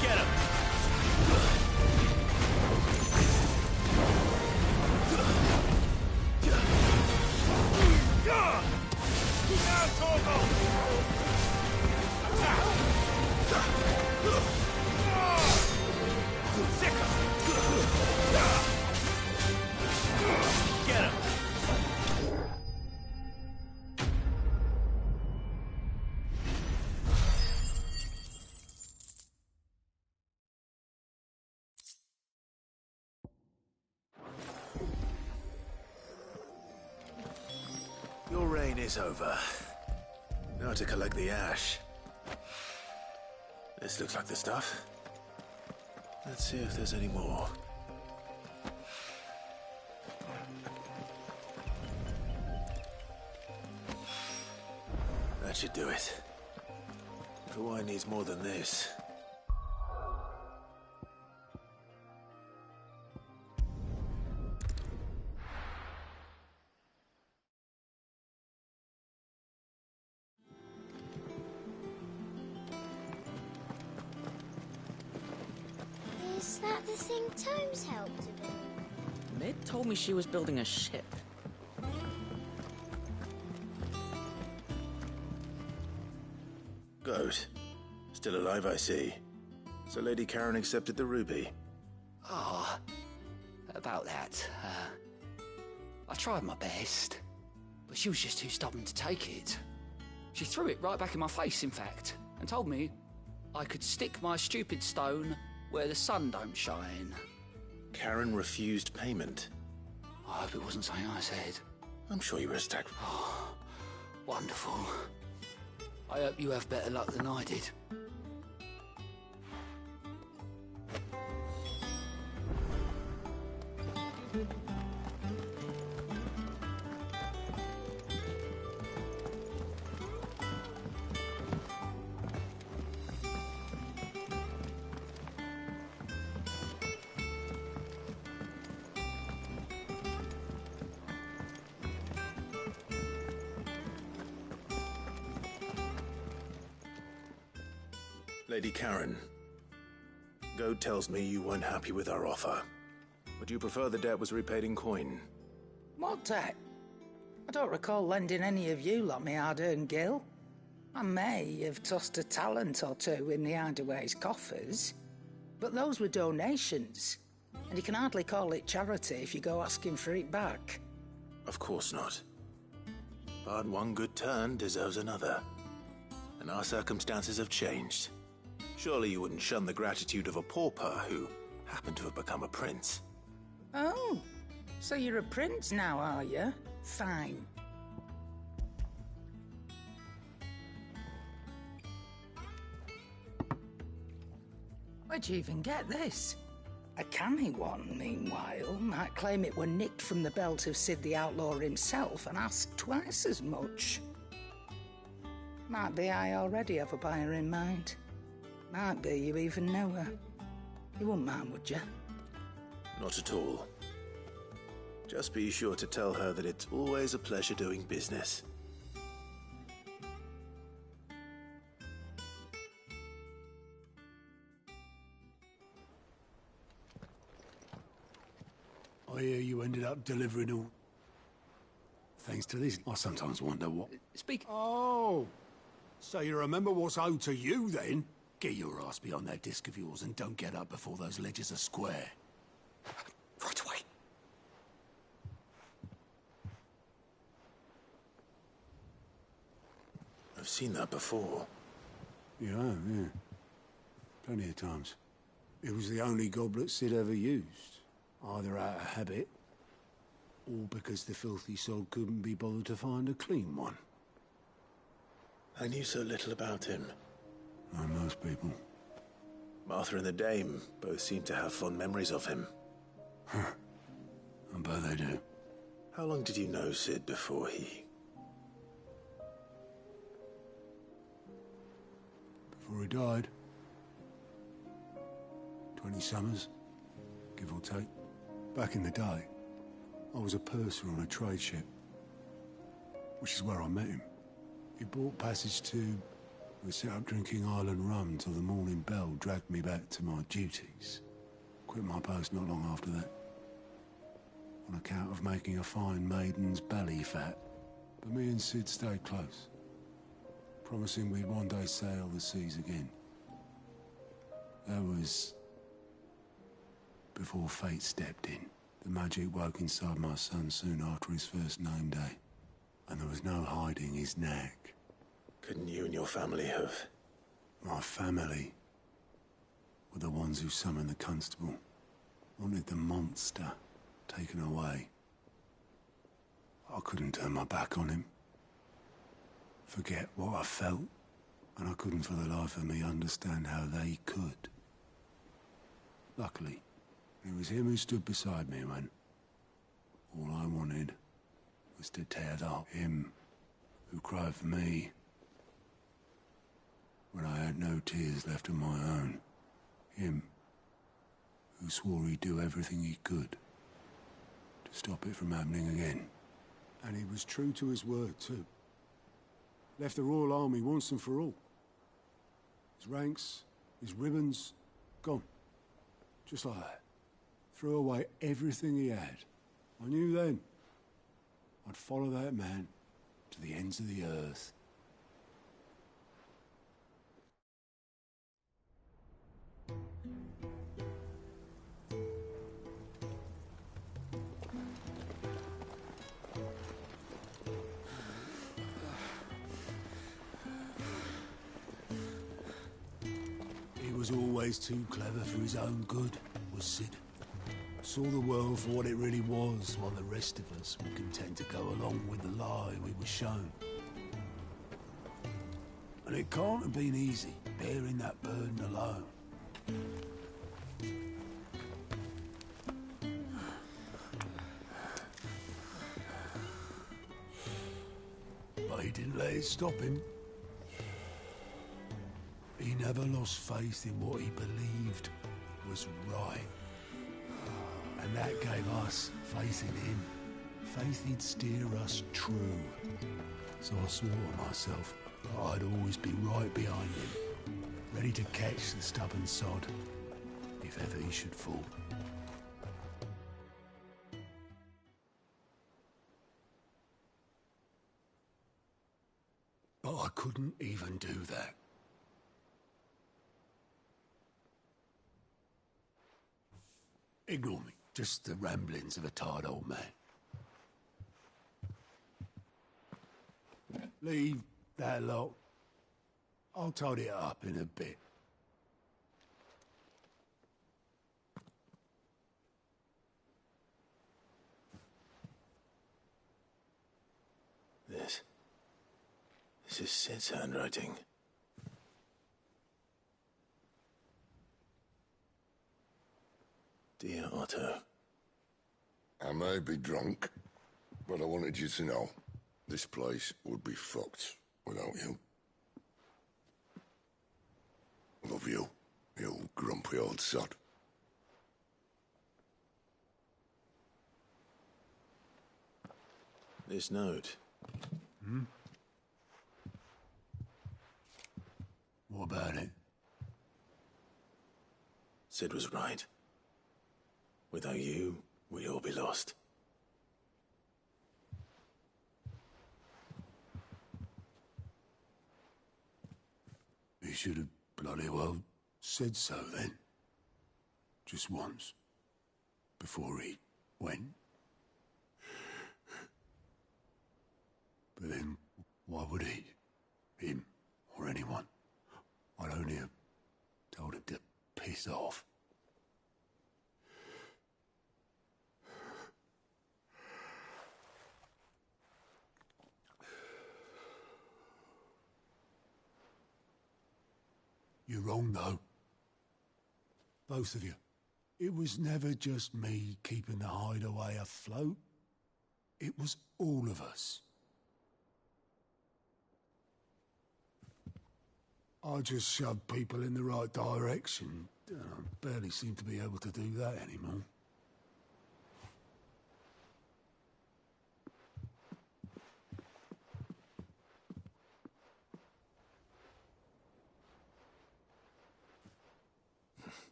Get him! Now, Torgal! Get him!
Your reign is over. Now to collect the ash. This looks like the stuff. Let's see if there's any more. That should do it. If the wine needs more than this.
Is that the thing Tomes helped with?
Mid told me she was building a ship.
Goat. Still alive, I see. So Lady Karen accepted the ruby.
Ah, about that. I tried my best, but she was just too stubborn to take it. She threw it right back in my face, in fact, and told me I could stick my stupid stone where the sun don't shine.
Karen refused payment.
I hope it wasn't something I said.
I'm sure you were attacked.
Oh, wonderful. I hope you have better luck than I did.
Lady Karen, Goat tells me you weren't happy with our offer. Would you prefer the debt was repaid in coin?
What debt? I don't recall lending any of you lot me hard-earned gil. I may have tossed a talent or two in the Hideaway's coffers, but those were donations, and you can hardly call it charity if you go asking for it back.
Of course not. But one good turn deserves another. And our circumstances have changed. Surely you wouldn't shun the gratitude of a pauper who happened to have become a prince.
Oh, so you're a prince now, are you? Fine. Where'd you even get this? A canny one, meanwhile, might claim it were nicked from the belt of Sid the Outlaw himself and ask twice as much. Might be I already have a buyer in mind. Might be you even know her. You wouldn't mind, would you?
Not at all. Just be sure to tell her that it's always a pleasure doing business.
I hear you ended up delivering all... Thanks to this, I sometimes wonder what...
Speak...
Oh! So you remember what's owed to you, then? Get your ass behind that disc of yours and don't get up before those ledgers are square.
Right away.
I've seen that before.
You have, yeah. Plenty of times. It was the only goblet Sid ever used. Either out of habit, or because the filthy sod couldn't be bothered to find a clean one.
I knew so little about him.
Like most people.
Martha and the Dame both seem to have fond memories of him.
I bet they do.
How long did you know Sid before he...
Before he died? 20 summers, give or take. Back in the day, I was a purser on a trade ship, which is where I met him. He bought passage to... We set up drinking island rum till the morning bell dragged me back to my duties. Quit my post not long after that. On account of making a fine maiden's belly fat. But me and Sid stayed close, promising we'd one day sail the seas again. That was... before fate stepped in. The magic woke inside my son soon after his first name day. And there was no hiding his knack.
Couldn't you and your family have...
My family were the ones who summoned the constable. Wanted the monster taken away. I couldn't turn my back on him. Forget what I felt. And I couldn't for the life of me understand how they could. Luckily, it was him who stood beside me when all I wanted was to tear up. Him who cried for me when I had no tears left of my own. Him who swore he'd do everything he could to stop it from happening again. And he was true to his word, too. Left the Royal Army once and for all. His ranks, his ribbons, gone. Just like that. Threw away everything he had. I knew then I'd follow that man to the ends of the earth. He was always too clever for his own good, was Sid. Saw the world for what it really was, while the rest of us were content to go along with the lie we were shown. And it can't have been easy, bearing that burden alone. But he didn't let it stop him. He never lost faith in what he believed was right. And that gave us faith in him. Faith he'd steer us true. So I swore to myself that I'd always be right behind him, ready to catch the stubborn sod, if ever he should fall. But I couldn't even do that. Ignore me. Just the ramblings of a tired old man. Leave that lot. I'll tidy it up in a bit.
This is Sid's handwriting. Dear Otto.
I may be drunk, but I wanted you to know this place would be fucked without you. Love you, you grumpy old sod.
This note.
Hmm? What about it?
Sid was right. Without you, we'd all be lost.
He should have bloody well said so then. Just once. Before he went. But then, why would he? Him, or anyone? I'd only have told him to piss off. You're wrong, though. Both of you. It was never just me keeping the hideaway afloat. It was all of us. I just shoved people in the right direction. I barely seem to be able to do that anymore.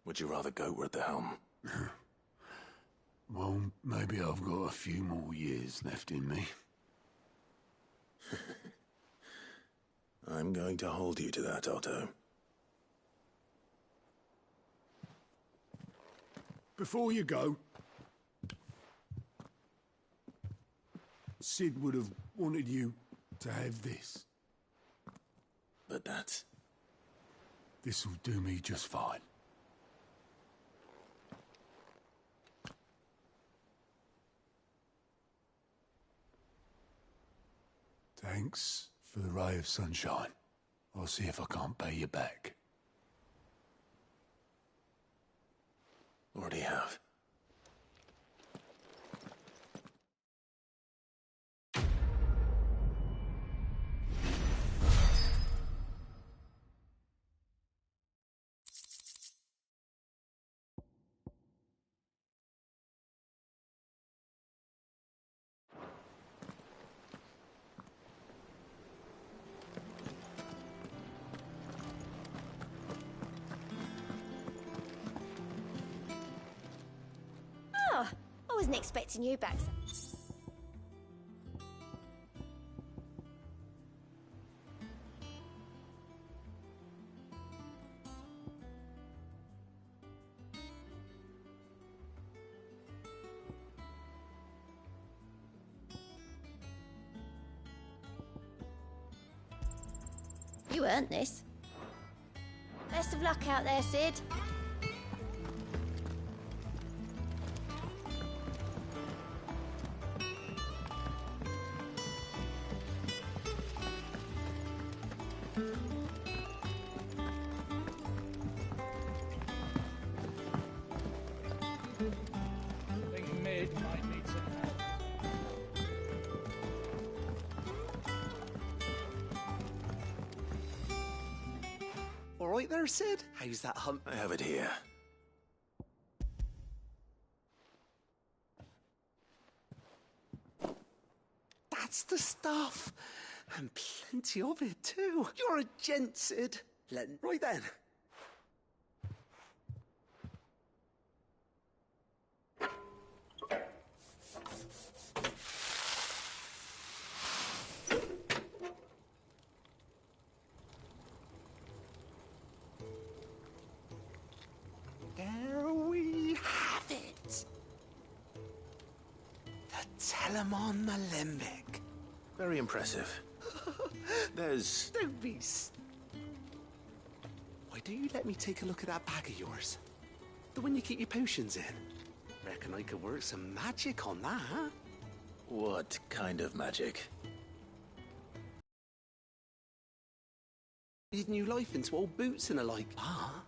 Would you rather goat at the helm?
Well, maybe I've got a few more years left in me.
I'm going to hold you to that, Otto.
Before you go, Sid would have wanted you to have this.
But that's...
This'll do me just fine. Thanks for the ray of sunshine. I'll see if I can't pay you back.
Already have.
Oh, I wasn't expecting you back. You earned this. Best of luck out there, Sid.
I think Mid might need some help.
All right there, Sid? How's that hunt?
I have it here.
That's the stuff. And plenty of it, too. You're a gent, Sid. Right then. There we have it. The Telemon Alembic.
Very impressive. There's...
Don't be... Why don't you let me take a look at that bag of yours? The one you keep your potions in. Reckon I could work some magic on that, huh?
What kind of magic?
Breathe new life into old boots and the like. Ah,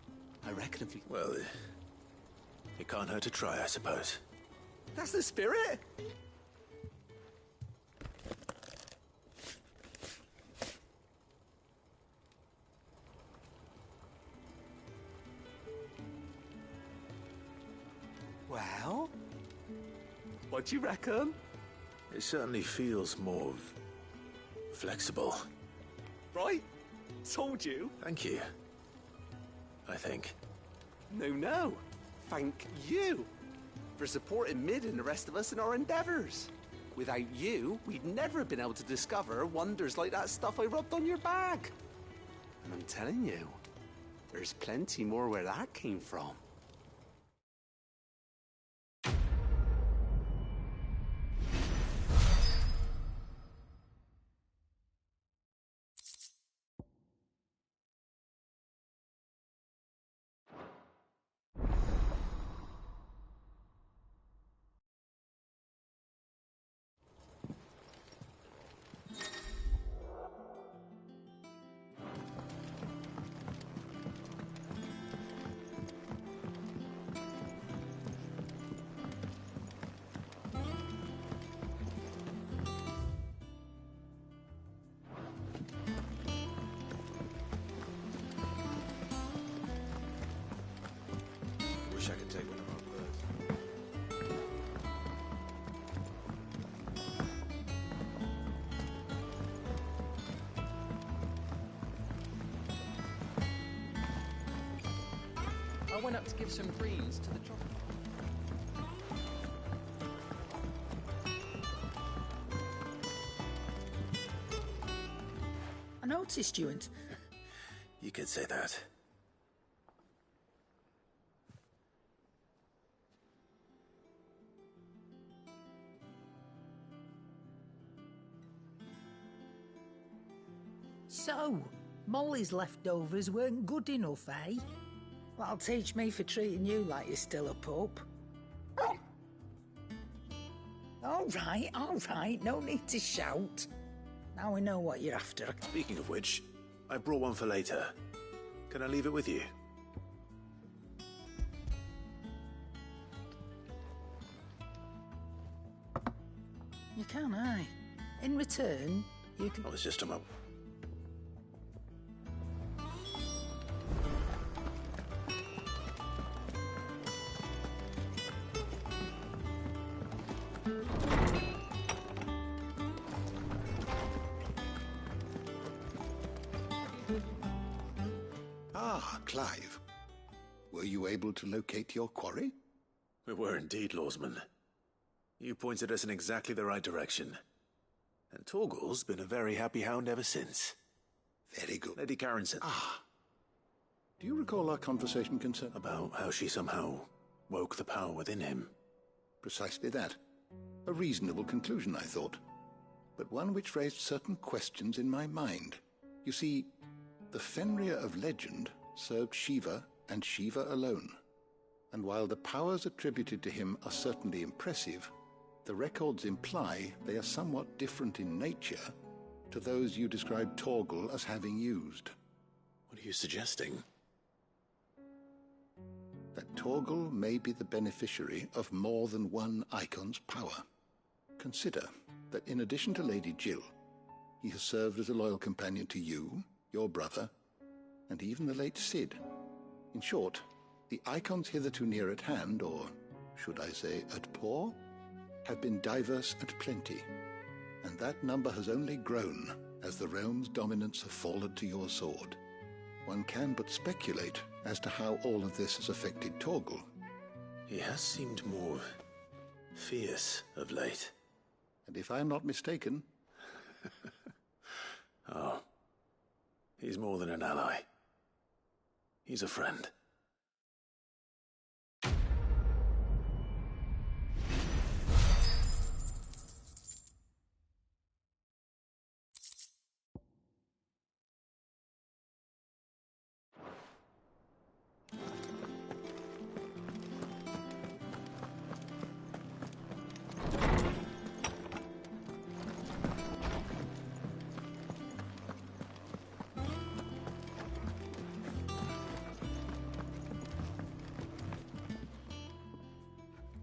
I reckon if you...
Well, it can't hurt to try, I suppose.
That's the spirit. Well, what do you reckon?
It certainly feels more... flexible.
Right? Told you.
Thank you. I think.
No. Thank you for supporting Mid and the rest of us in our endeavors. Without you, we'd never have been able to discover wonders like that stuff I rubbed on your bag. And I'm telling you, there's plenty more where that came from.
I could take one of our birds.
I went up to give some greens to the drop.
I noticed you and...
You could say that.
So, Molly's leftovers weren't good enough, eh? That'll teach me for treating you like you're still a pup. All right, no need to shout. Now we know what you're after.
Speaking of which, I brought one for later. Can I leave it with you?
You can, aye. In return, you can...
I was just on my...
Ah, Clive. Were you able to locate your quarry?
We were indeed, Lawsman. You pointed us in exactly the right direction. And Torgal's been a very happy hound ever since.
Very good.
Lady Carenson.
Ah. Do you recall our conversation concern?
About how she somehow woke the power within him.
Precisely that. A reasonable conclusion, I thought. But one which raised certain questions in my mind. You see, the Fenrir of legend served Shiva and Shiva alone. And while the powers attributed to him are certainly impressive, the records imply they are somewhat different in nature to those you described Torgal as having used.
What are you suggesting?
That Torgal may be the beneficiary of more than one icon's power. Consider that in addition to Lady Jill, he has served as a loyal companion to you, your brother, and even the late Cid. In short, the icons hitherto near at hand, or should I say at paw, have been diverse and plenty, and that number has only grown as the realm's dominance have fallen to your sword. One can but speculate as to how all of this has affected Torgal.
He has seemed more fierce of late.
And if I'm not mistaken...
Oh, he's more than an ally. He's a friend.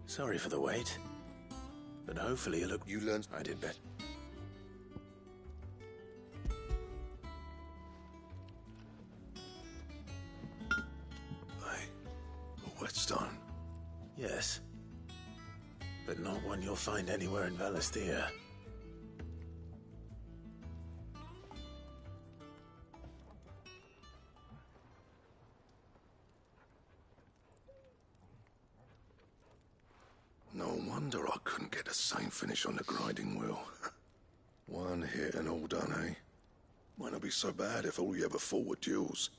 Sorry for the wait. But hopefully you look...
You learned...
I did bet.
A whetstone?
Yes. But not one you'll find anywhere in Valisthea.
No wonder I couldn't get the same finish on the grinding wheel. One hit and all done, eh? Might not be so bad if all you ever fought were duels.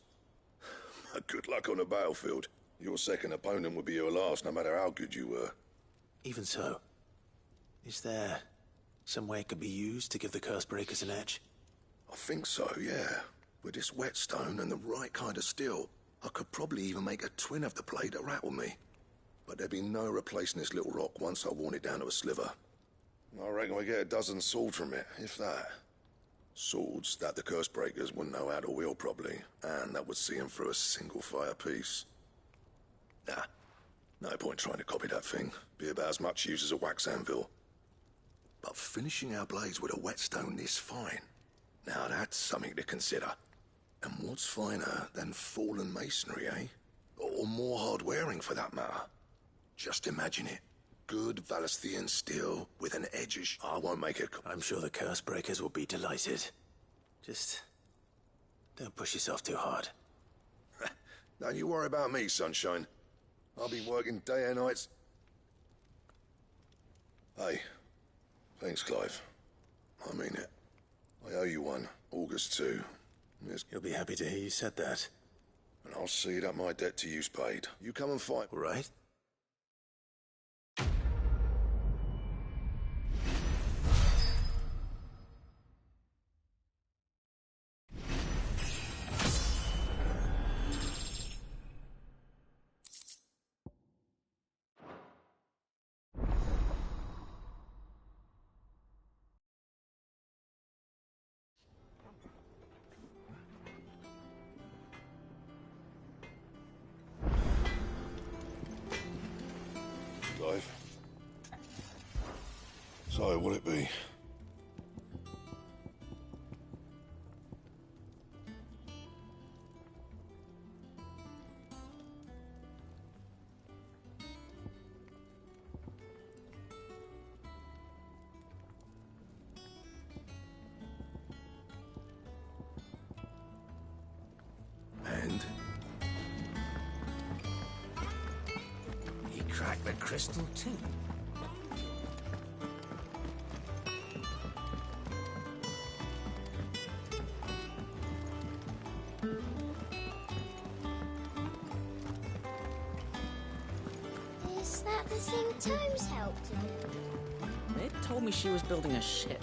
Good luck on the battlefield. Your second opponent would be your last, no matter how good you were.
Even so, is there some way it could be used to give the curse breakers an edge?
I think so, yeah. With this whetstone and the right kind of steel, I could probably even make a twin of the blade that rattled me. But there'd be no replacing this little rock once I worn it down to a sliver. I reckon we get a dozen swords from it, if that. Swords that the curse breakers wouldn't know how to wield properly, and that would see them through a single fire piece. Nah, no point trying to copy that thing. Be about as much use as a wax anvil. But finishing our blades with a whetstone this fine, now that's something to consider. And what's finer than fallen masonry, eh? Or more hard-wearing, for that matter. Just imagine it. Good Valisthian steel with an edge. I won't make it.
I'm sure the curse breakers will be delighted. Just don't push yourself too hard.
Don't you worry about me, sunshine. I'll be working day and nights. Hey, thanks, Clive. I mean it. I owe you one. August 2. Yes.
You'll be happy to hear you said that.
And I'll see that my debt to you's paid. You come and fight.
All right?
Clive. So, will it be?
And? He cracked the crystal too.
Is that the thing Tomes helped to do?
They told me she was building a ship.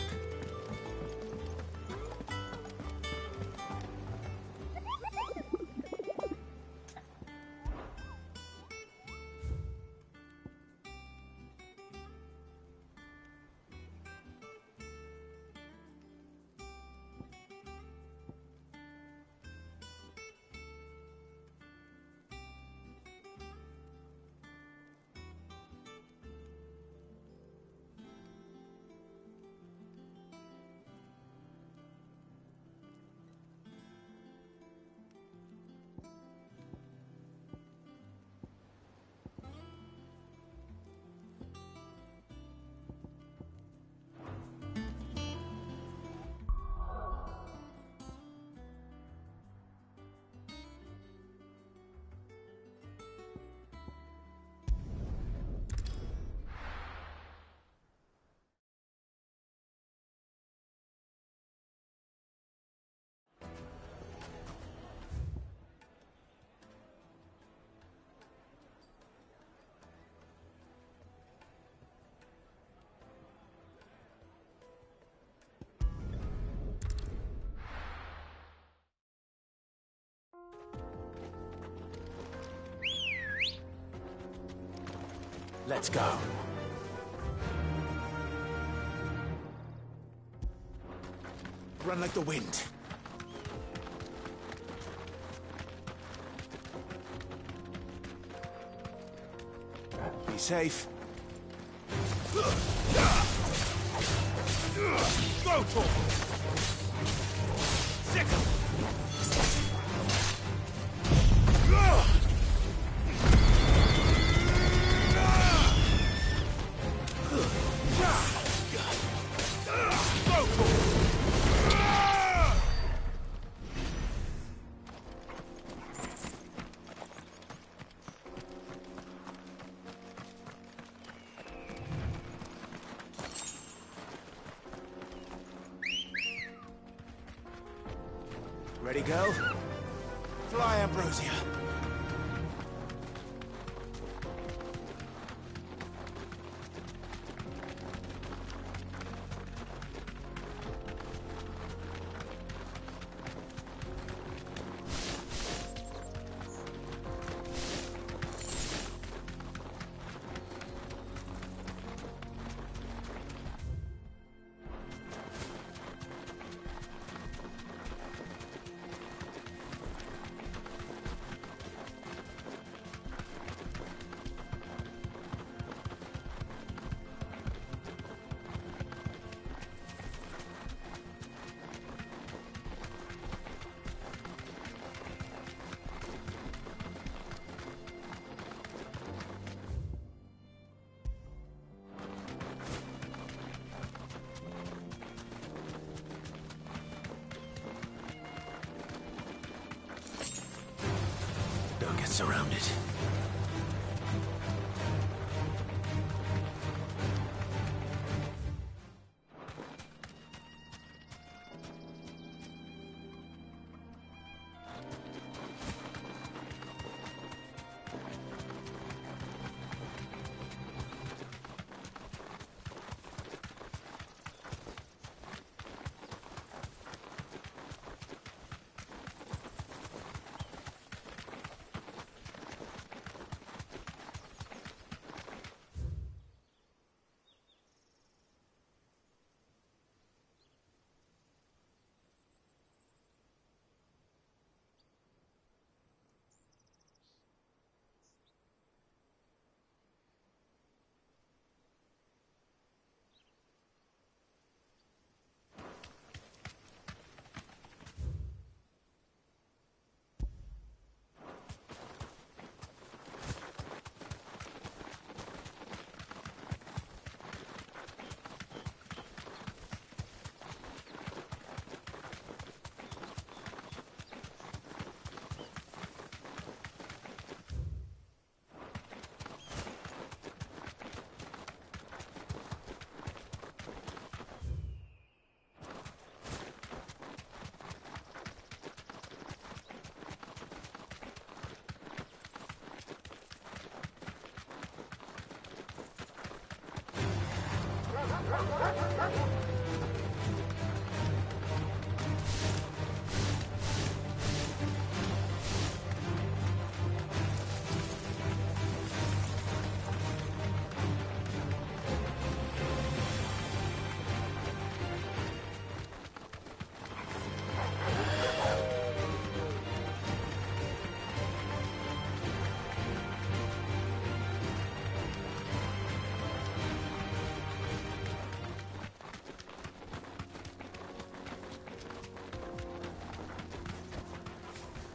Let's go. Run like the wind. Be safe. Go, Tor! Sickle! Ready, go? Fly, Ambrosia.
surrounded.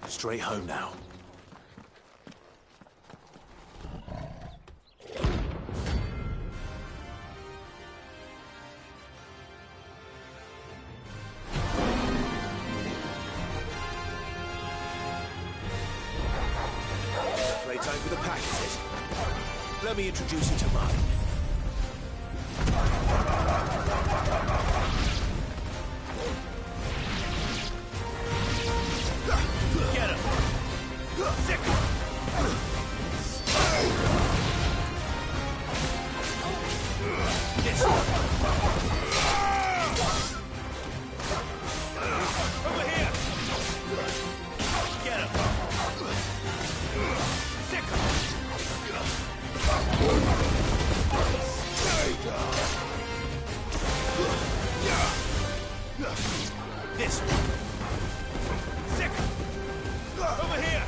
Straight home now.
Playtime for the pack, is it? Let me introduce you to mine. Get him! Sick! This one! Over here! Get him! Sick! This one! Sick! Over here!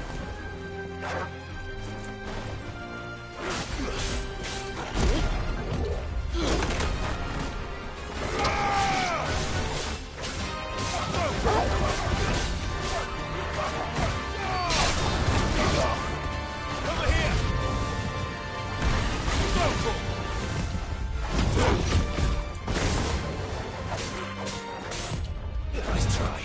Over here! Nice try.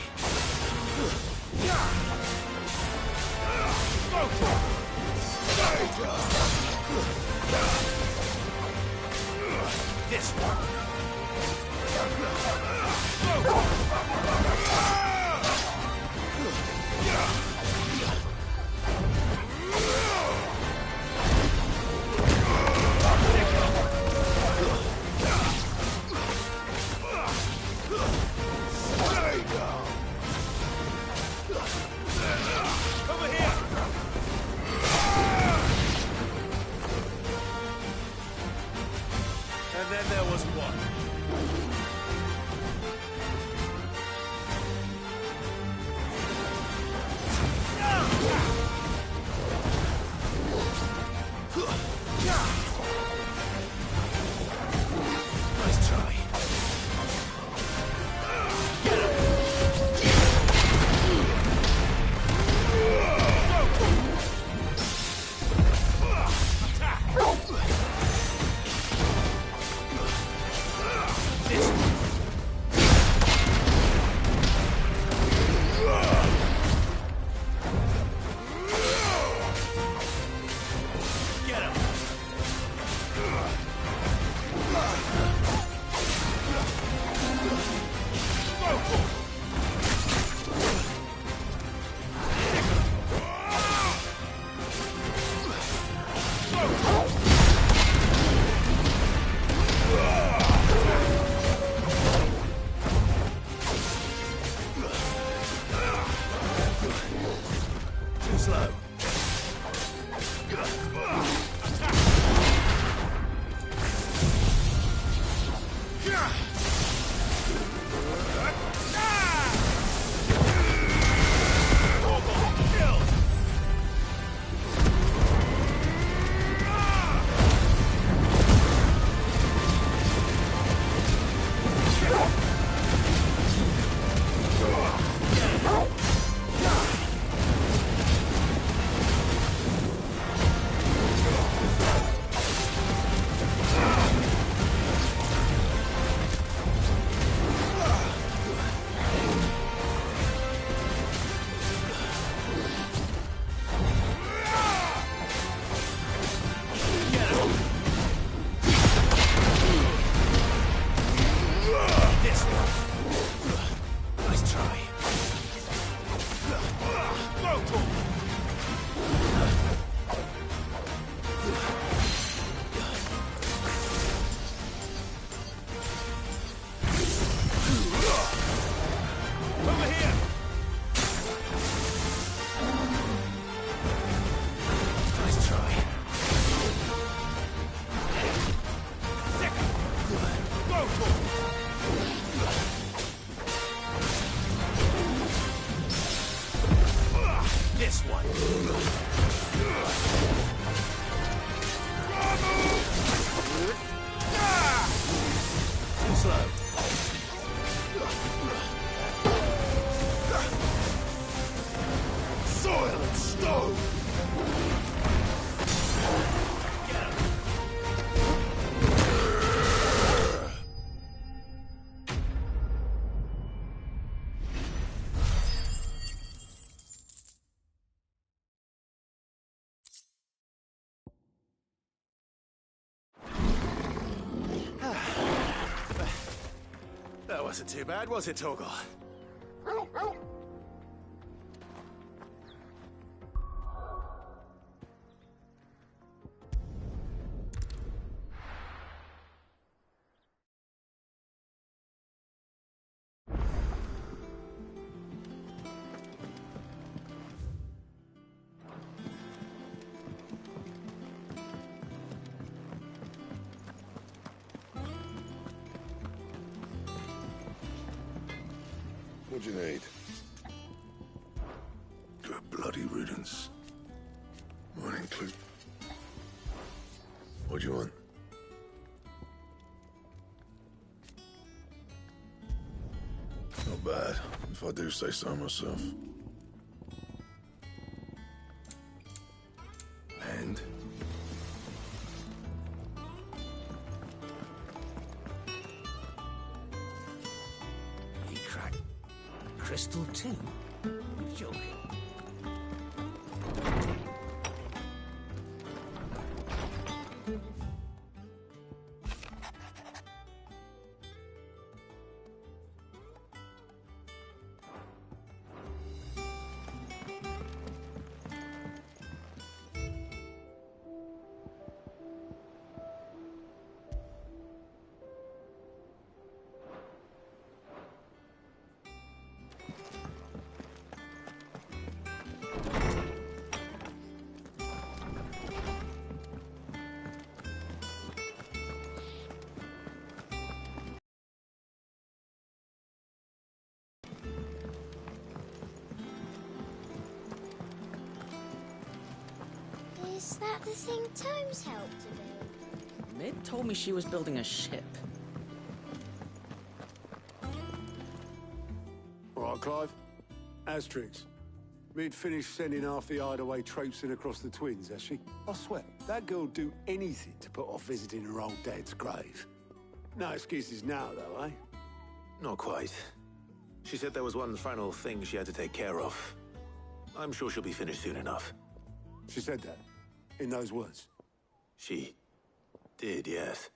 Too slow. Soil and stone!
That wasn't too bad, was it, Torgal?
What do you need? Good bloody riddance. Mine include. What do you want? Not bad, if I do say so myself. And?
He cracked crystal too? You're joking.
Is that the thing Tomes helped to build?
Mid told me she was building a ship.
All right, Clive. Asterix. Mid finished sending half the hideaway traipsing across the twins, has she? I swear, that girl'd do anything to put off visiting her old dad's grave. No excuses now, though, eh?
Not quite. She said there was one final thing she had to take care of. I'm sure she'll be finished soon enough.
She said that? In those words?
She did, yes.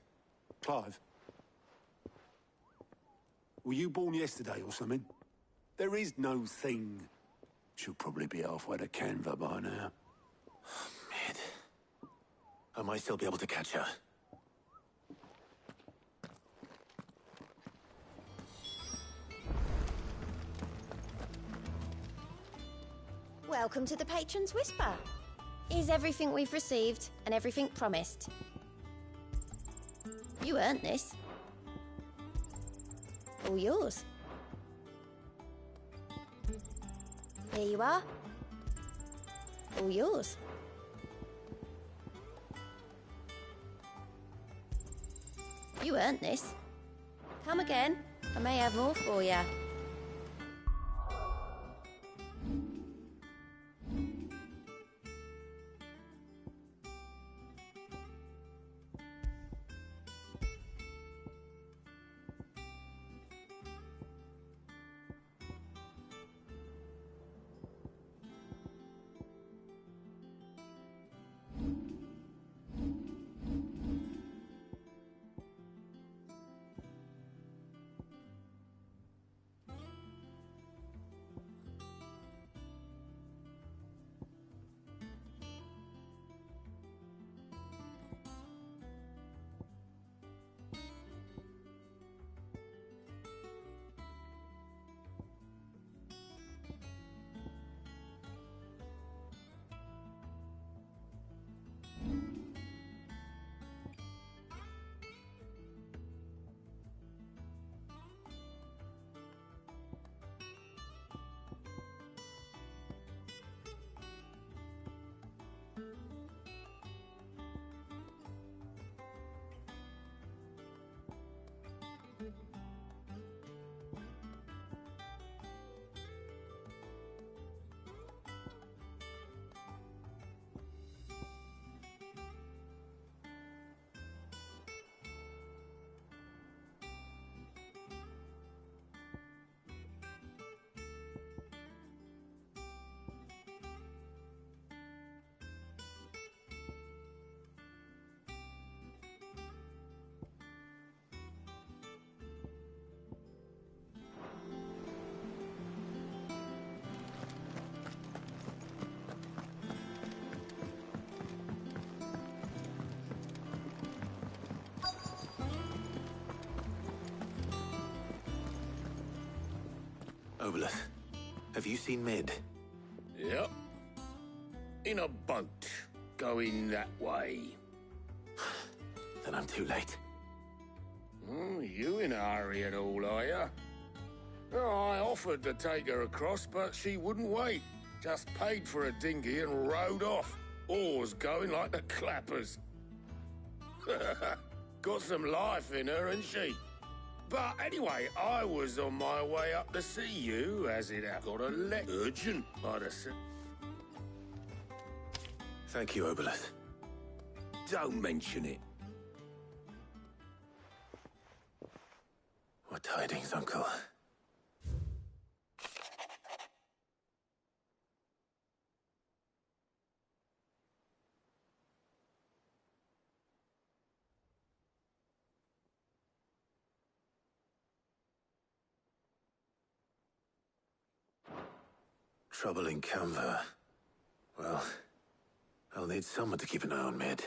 Clive? Were you born yesterday or something? There is no thing. She'll probably be halfway to Canva by now.
Mid. I might still be able to catch her.
Welcome to the Patron's Whisper. Is everything we've received and everything promised? You earned this. All yours. Here you are. All yours. You earned this. Come again. I may have more for you.
Oboleth, have you seen Mid?
Yep. In a boat, going that way.
Then I'm too late.
You in a hurry at all, are you? Oh, I offered to take her across, but she wouldn't wait. Just paid for a dinghy and rowed off. Oars going like the clappers. Got some life in her, ain't she? But anyway, I was on my way up to see you, as it had got a urgent, I'd have said.
Thank you, Oboleth.
Don't mention it.
What tidings, Uncle? Trouble in Canva. Well, I'll need someone to keep an eye on Mid.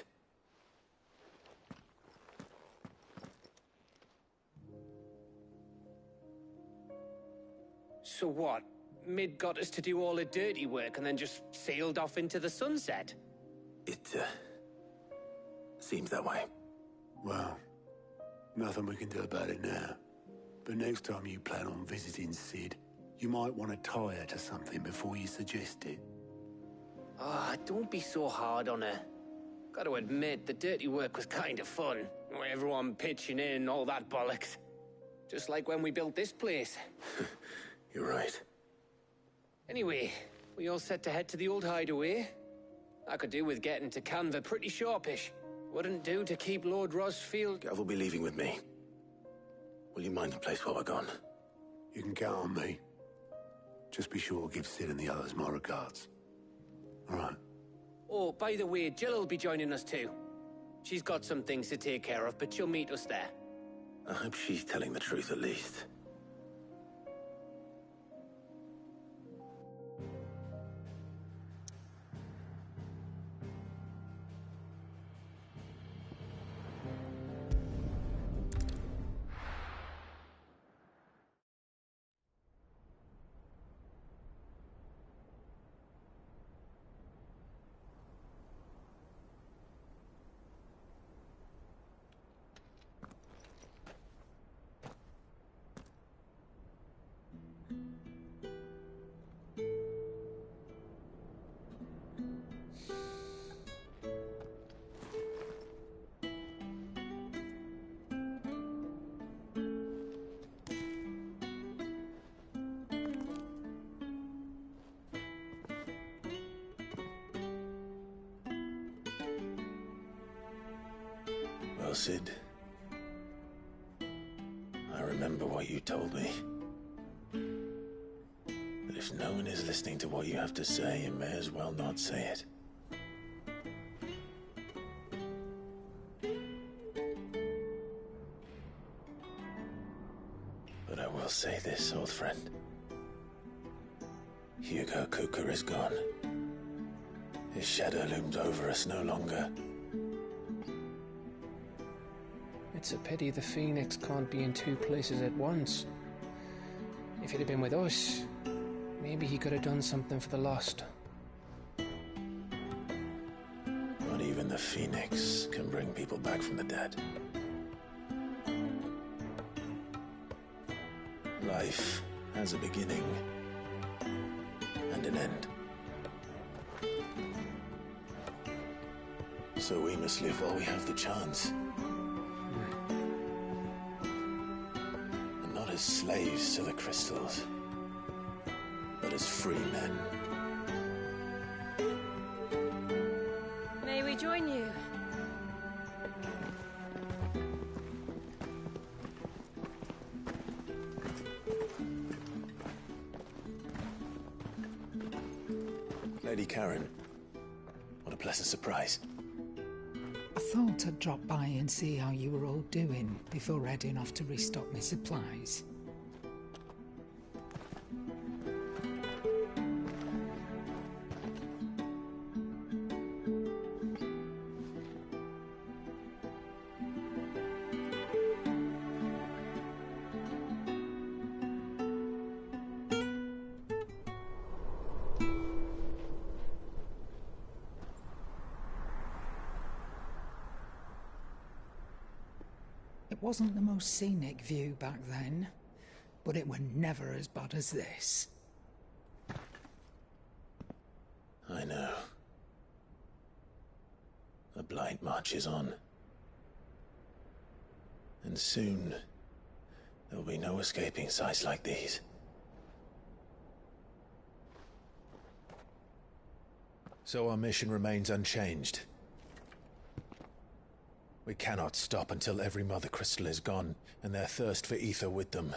So what? Mid got us to do all the dirty work and then just sailed off into the sunset?
It, seems that way.
Well, nothing we can do about it now. But next time you plan on visiting Sid, you might want to tie her to something before you suggest it.
Ah, don't be so hard on her. Got to admit, the dirty work was kind of fun. Everyone pitching in and all that bollocks. Just like when we built this place.
You're right.
Anyway, we all set to head to the old hideaway. I could do with getting to Canva pretty sharpish. Wouldn't do to keep Lord Rosfield...
Gav will be leaving with me. Will you mind the place while we're gone?
You can count on me. Just be sure to give Sid and the others my regards. All right.
Oh, by the way, Jill will be joining us too. She's got some things to take care of, but she'll meet us there.
I hope she's telling the truth at least. Well, Sid, I remember what you told me. That if no one is listening to what you have to say, you may as well not say it. But I will say this, old friend. Hugo Kuka is gone. His shadow looms over us no longer.
It's a pity the Phoenix can't be in two places at once. If he'd have been with us, maybe he could have done something for the lost.
Not even the Phoenix can bring people back from the dead. Life has a beginning and an end. So we must live while we have the chance. And not as slaves to the crystals, but as free men.
May we join you?
Lady Karen, what a pleasant surprise.
I thought I'd drop by and see how you were all doing before heading off to restock my supplies. wasn't the most scenic view back then, but it were never as bad as this.
I know. The Blight marches on. And soon, there'll be no escaping sights like these. So our mission remains unchanged. We cannot stop until every Mother Crystal is gone, and their thirst for ether with them.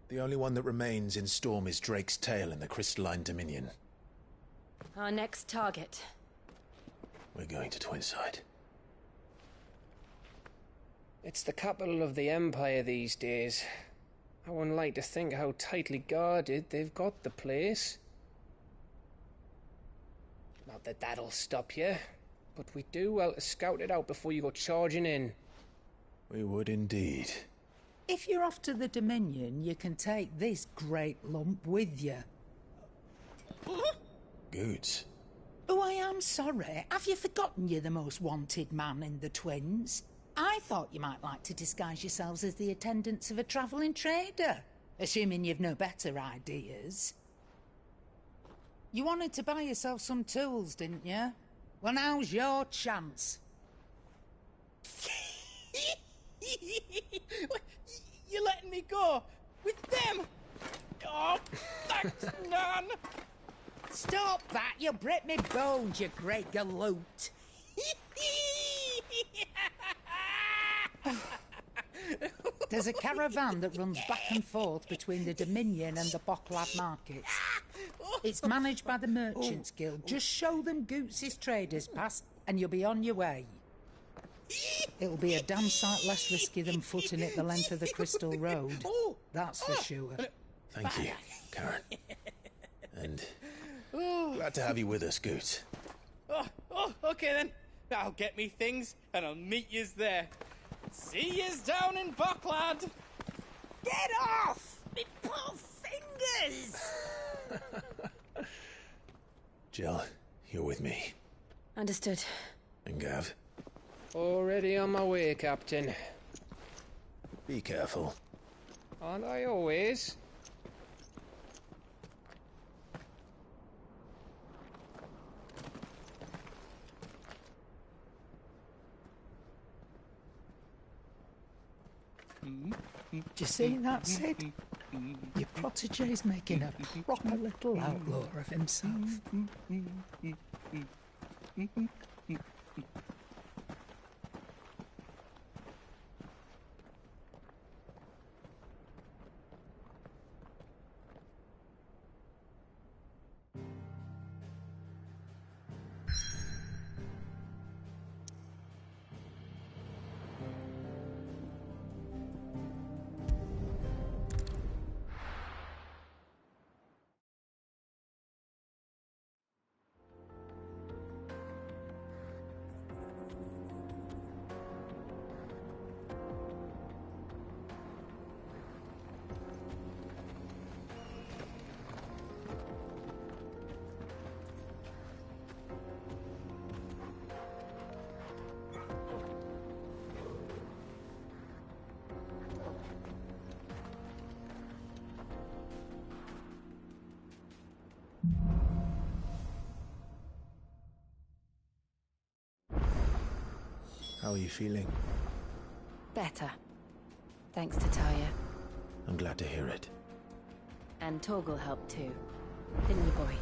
The only one that remains in Storm is Drake's tail in the Crystalline Dominion.
Our next target.
We're going to Twinside.
It's the capital of the Empire these days. I wouldn't like to think how tightly guarded they've got the place. Not that that'll stop you, but we do well to scout it out before you go charging in.
We would indeed.
If you're off to the Dominion, you can take this great lump with you.
Goods.
Oh, I am sorry. Have you forgotten you're the most wanted man in the Twins? I thought you might like to disguise yourselves as the attendants of a travelling trader, assuming you've no better ideas. You wanted to buy yourself some tools, didn't you? Well, now's your chance.
You're letting me go? With them? Oh, thanks, Nan!
Stop that! You'll break me bones, you great galoot! There's a caravan that runs back and forth between the Dominion and the Bocklad markets. It's managed by the Merchants Guild. Just show them Goots' traders pass and you'll be on your way. It'll be a damn sight less risky than footing it the length of the Crystal Road. That's for sure.
Thank you, Karen. And glad to have you with us, Goots.
Okay then. I'll get me things and I'll meet yous there. See yous down in Bocklad.
Get off! Me poor fingers!
Jill, you're with me.
Understood.
And Gav?
Already on my way, Captain.
Be careful.
Aren't I always?
Do you see that, Sid? Your protege's making a proper little outlaw of himself.
How are you feeling?
Better. Thanks to Talia.
I'm glad to hear it.
And Torgal helped too. Didn't you, boy?